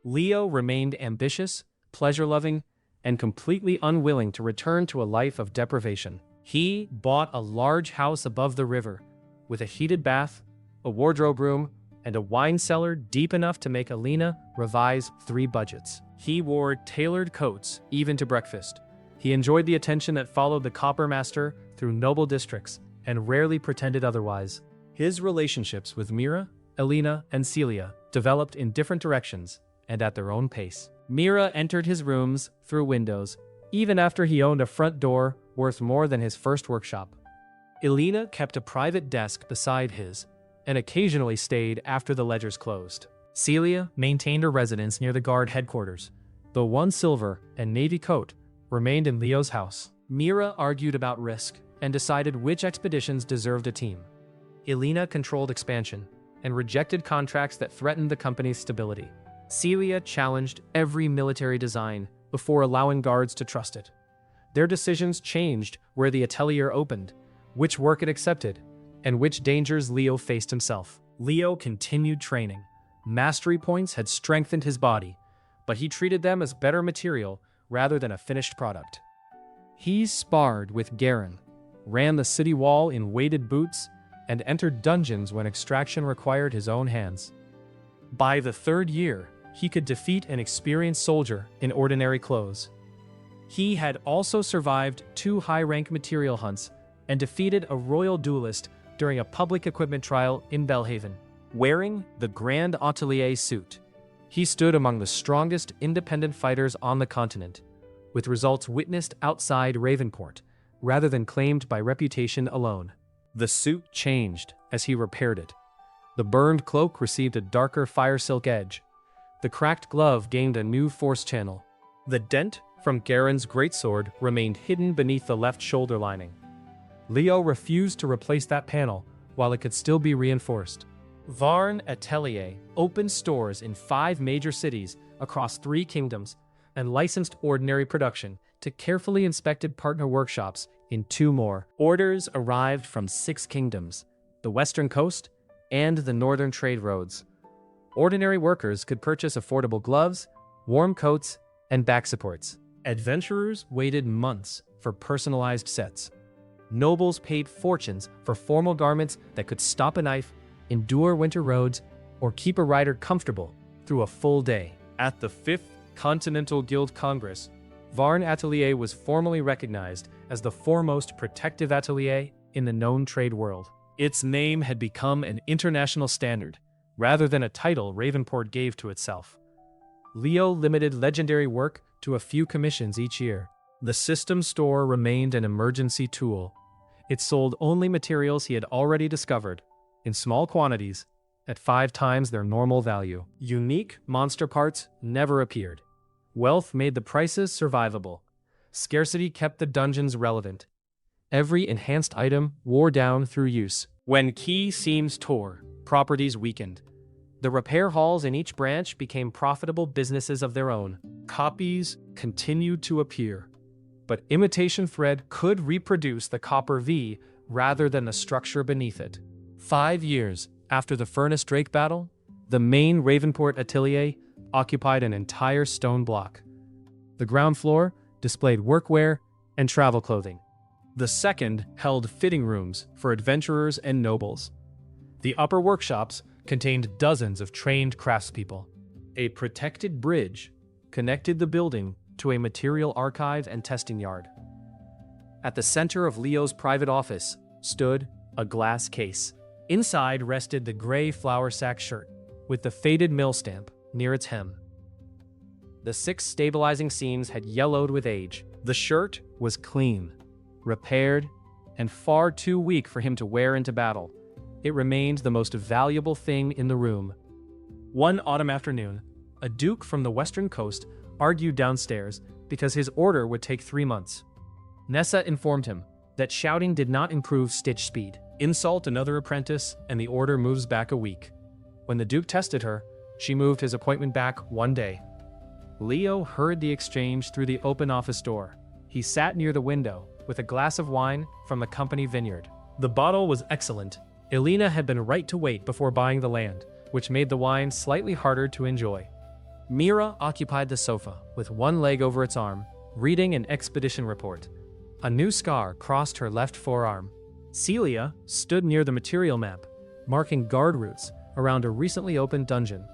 Leo remained ambitious, pleasure-loving, and completely unwilling to return to a life of deprivation. He bought a large house above the river, with a heated bath, a wardrobe room, and a wine cellar deep enough to make Alina revise 3 budgets. He wore tailored coats even to breakfast. He enjoyed the attention that followed the copper master through noble districts and rarely pretended otherwise. His relationships with Mira, Alina, and Celia developed in different directions and at their own pace. Mira entered his rooms through windows, even after he owned a front door worth more than his first workshop. Alina kept a private desk beside his and occasionally stayed after the ledgers closed. Celia maintained a residence near the guard headquarters, though one silver and navy coat remained in Leo's house. Mira argued about risk and decided which expeditions deserved a team. Alina controlled expansion and rejected contracts that threatened the company's stability. Celia challenged every military design before allowing guards to trust it. Their decisions changed where the atelier opened, which work it accepted, and which dangers Leo faced himself. Leo continued training. Mastery points had strengthened his body, but he treated them as better material rather than a finished product. He sparred with Garen, ran the city wall in weighted boots, and entered dungeons when extraction required his own hands. By the 3rd year, he could defeat an experienced soldier in ordinary clothes. He had also survived 2 high-rank material hunts and defeated a royal duelist during a public equipment trial in Belhaven. Wearing the Grand Atelier suit, he stood among the strongest independent fighters on the continent, with results witnessed outside Ravenport, rather than claimed by reputation alone. The suit changed as he repaired it. The burned cloak received a darker fire silk edge. The cracked glove gained a new force channel. The dent from Garen's greatsword remained hidden beneath the left shoulder lining. Leo refused to replace that panel while it could still be reinforced. Varn Atelier opened stores in 5 major cities across 3 kingdoms and licensed ordinary production to carefully inspected partner workshops in 2 more. Orders arrived from 6 kingdoms, the western coast and the northern trade roads. Ordinary workers could purchase affordable gloves, warm coats, and back supports. Adventurers waited months for personalized sets. Nobles paid fortunes for formal garments that could stop a knife, endure winter roads, or keep a rider comfortable through a full day. At the 5th Continental Guild Congress, Varn Atelier was formally recognized as the foremost protective atelier in the known trade world. Its name had become an international standard, rather than a title Ravenport gave to itself. Leo limited legendary work to a few commissions each year. The system store remained an emergency tool. It sold only materials he had already discovered, in small quantities, at 5 times their normal value. Unique monster parts never appeared. Wealth made the prices survivable. Scarcity kept the dungeons relevant. Every enhanced item wore down through use. When key seams tore, properties weakened. The repair halls in each branch became profitable businesses of their own. Copies continued to appear, but imitation thread could reproduce the copper V rather than the structure beneath it. 5 years after the Furnace Drake battle, the main Ravenport atelier occupied an entire stone block. The ground floor displayed workwear and travel clothing. The second held fitting rooms for adventurers and nobles. The upper workshops contained dozens of trained craftspeople. A protected bridge connected the building to a material archive and testing yard. At the center of Leo's private office stood a glass case. Inside rested the gray flour sack shirt, with the faded mill stamp near its hem. The 6 stabilizing seams had yellowed with age. The shirt was clean, repaired, and far too weak for him to wear into battle. It remained the most valuable thing in the room. One autumn afternoon, a duke from the western coast argued downstairs because his order would take 3 months. Nessa informed him that shouting did not improve stitch speed. Insult another apprentice, and the order moves back a week. When the duke tested her, she moved his appointment back 1 day. Leo heard the exchange through the open office door. He sat near the window with a glass of wine from the company vineyard. The bottle was excellent. Elena had been right to wait before buying the land, which made the wine slightly harder to enjoy. Mira occupied the sofa with one leg over its arm, reading an expedition report. A new scar crossed her left forearm. Celia stood near the material map, marking guard routes around a recently opened dungeon.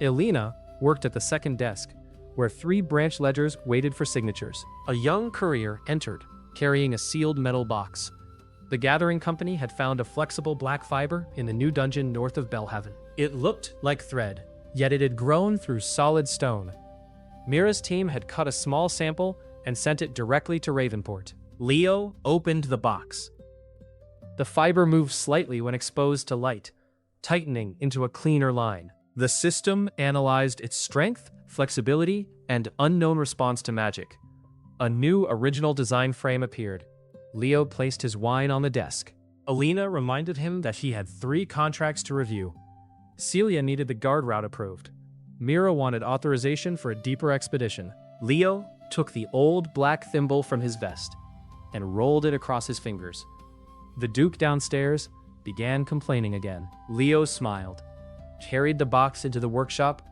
Elena worked at the second desk, where 3 branch ledgers waited for signatures. A young courier entered, carrying a sealed metal box. The gathering company had found a flexible black fiber in the new dungeon north of Belhaven. It looked like thread, yet it had grown through solid stone. Mira's team had cut a small sample and sent it directly to Ravenport. Leo opened the box. The fiber moved slightly when exposed to light, tightening into a cleaner line. The system analyzed its strength, flexibility, and unknown response to magic. A new original design frame appeared. Leo placed his wine on the desk. Elena reminded him that he had 3 contracts to review. Celia needed the guard route approved. Mira wanted authorization for a deeper expedition. Leo took the old black thimble from his vest and rolled it across his fingers. The Duke downstairs began complaining again. Leo smiled, carried the box into the workshop,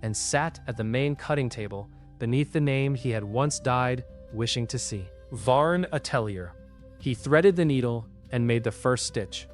and sat at the main cutting table beneath the name he had once died wishing to see. Varn Atelier. He threaded the needle and made the first stitch.